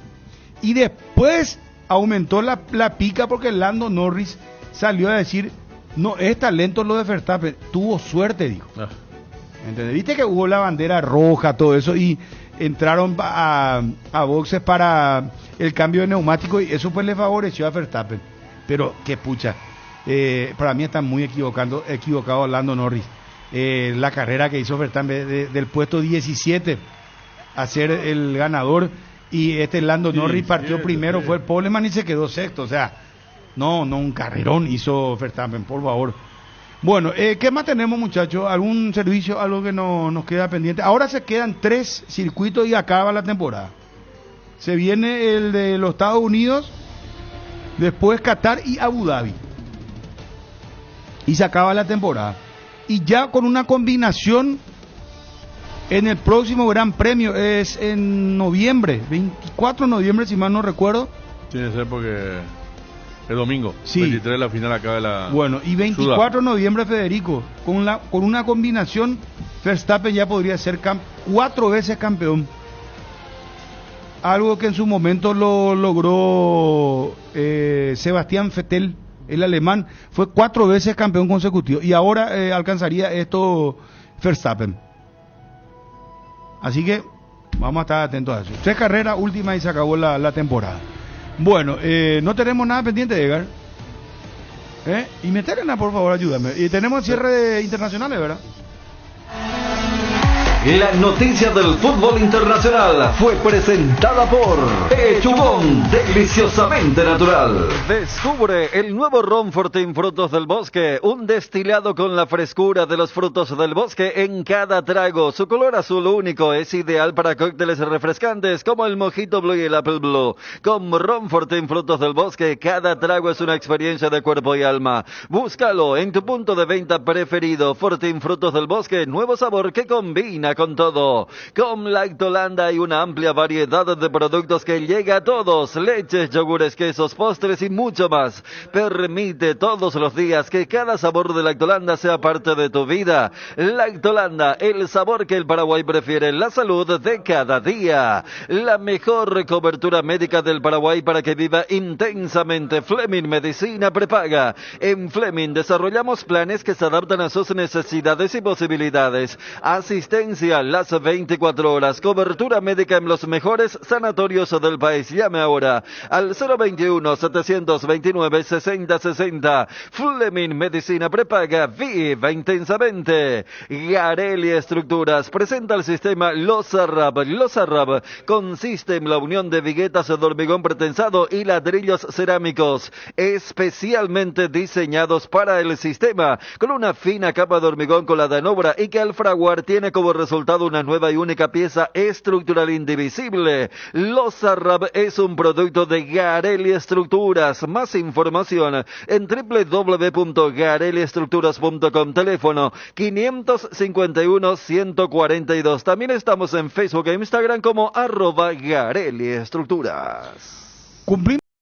Y después aumentó la pica porque Lando Norris salió a decir, no, es talento lo de Verstappen, tuvo suerte, dijo. ¿Entendés? Viste que hubo la bandera roja, todo eso, y entraron a boxes para el cambio de neumático y eso pues le favoreció a Verstappen. Pero qué pucha, para mí está muy equivocado Lando Norris. La carrera que hizo Verstappen del puesto 17 a ser el ganador, y Lando Norris partió primero, fue el poleman y se quedó sexto. O sea, no, un carrerón hizo Verstappen, por favor. Bueno, ¿qué más tenemos, muchachos? ¿Algún servicio, algo que nos queda pendiente? Ahora se quedan 3 circuitos y acaba la temporada. Se viene el de los Estados Unidos, después Qatar y Abu Dhabi. Y se acaba la temporada. Y ya con una combinación en el próximo Gran Premio, es en noviembre, 24 de noviembre, si mal no recuerdo. Tiene que ser porque es domingo, sí. 23 la final acaba de la... Bueno, y 24 de noviembre, Federico, con una combinación, Verstappen ya podría ser 4 veces campeón. Algo que en su momento lo logró Sebastián Vettel, el alemán, fue 4 veces campeón consecutivo, y ahora alcanzaría esto Verstappen. Así que vamos a estar atentos a eso. 3 carreras, última y se acabó la temporada. Bueno, no tenemos nada pendiente, Edgar. Y Meterena, por favor, ayúdame. Y tenemos cierre de internacionales, ¿verdad? La noticia del fútbol internacional fue presentada por Pechugón, deliciosamente natural. Descubre el nuevo ron Fortín Frutos del Bosque, un destilado con la frescura de los frutos del bosque en cada trago. Su color azul único es ideal para cócteles refrescantes como el Mojito Blue y el Apple Blue. Con ron Fortín Frutos del Bosque, cada trago es una experiencia de cuerpo y alma. Búscalo en tu punto de venta preferido. Fortín Frutos del Bosque, nuevo sabor que combina con todo. Con Lactolanda hay una amplia variedad de productos que llega a todos: leches, yogures, quesos, postres y mucho más. Permite todos los días que cada sabor de Lactolanda sea parte de tu vida. Lactolanda, el sabor que el Paraguay prefiere, la salud de cada día. La mejor cobertura médica del Paraguay para que viva intensamente. Fleming Medicina Prepaga. En Fleming desarrollamos planes que se adaptan a sus necesidades y posibilidades. Asistencia las 24 horas, cobertura médica en los mejores sanatorios del país. Llame ahora al 021-729-6060. Fleming Medicina Prepaga, viva intensamente. Garelli Estructuras presenta el sistema Losarrab. Losarrab consiste en la unión de viguetas de hormigón pretensado y ladrillos cerámicos, especialmente diseñados para el sistema, con una fina capa de hormigón colada en obra y que al fraguar tiene como resultado una nueva y única pieza estructural indivisible. Losarrab es un producto de Garelli Estructuras. Más información en www.garelliestructuras.com. Teléfono 551-142. También estamos en Facebook e Instagram como @Garelli Estructuras. Cumplimos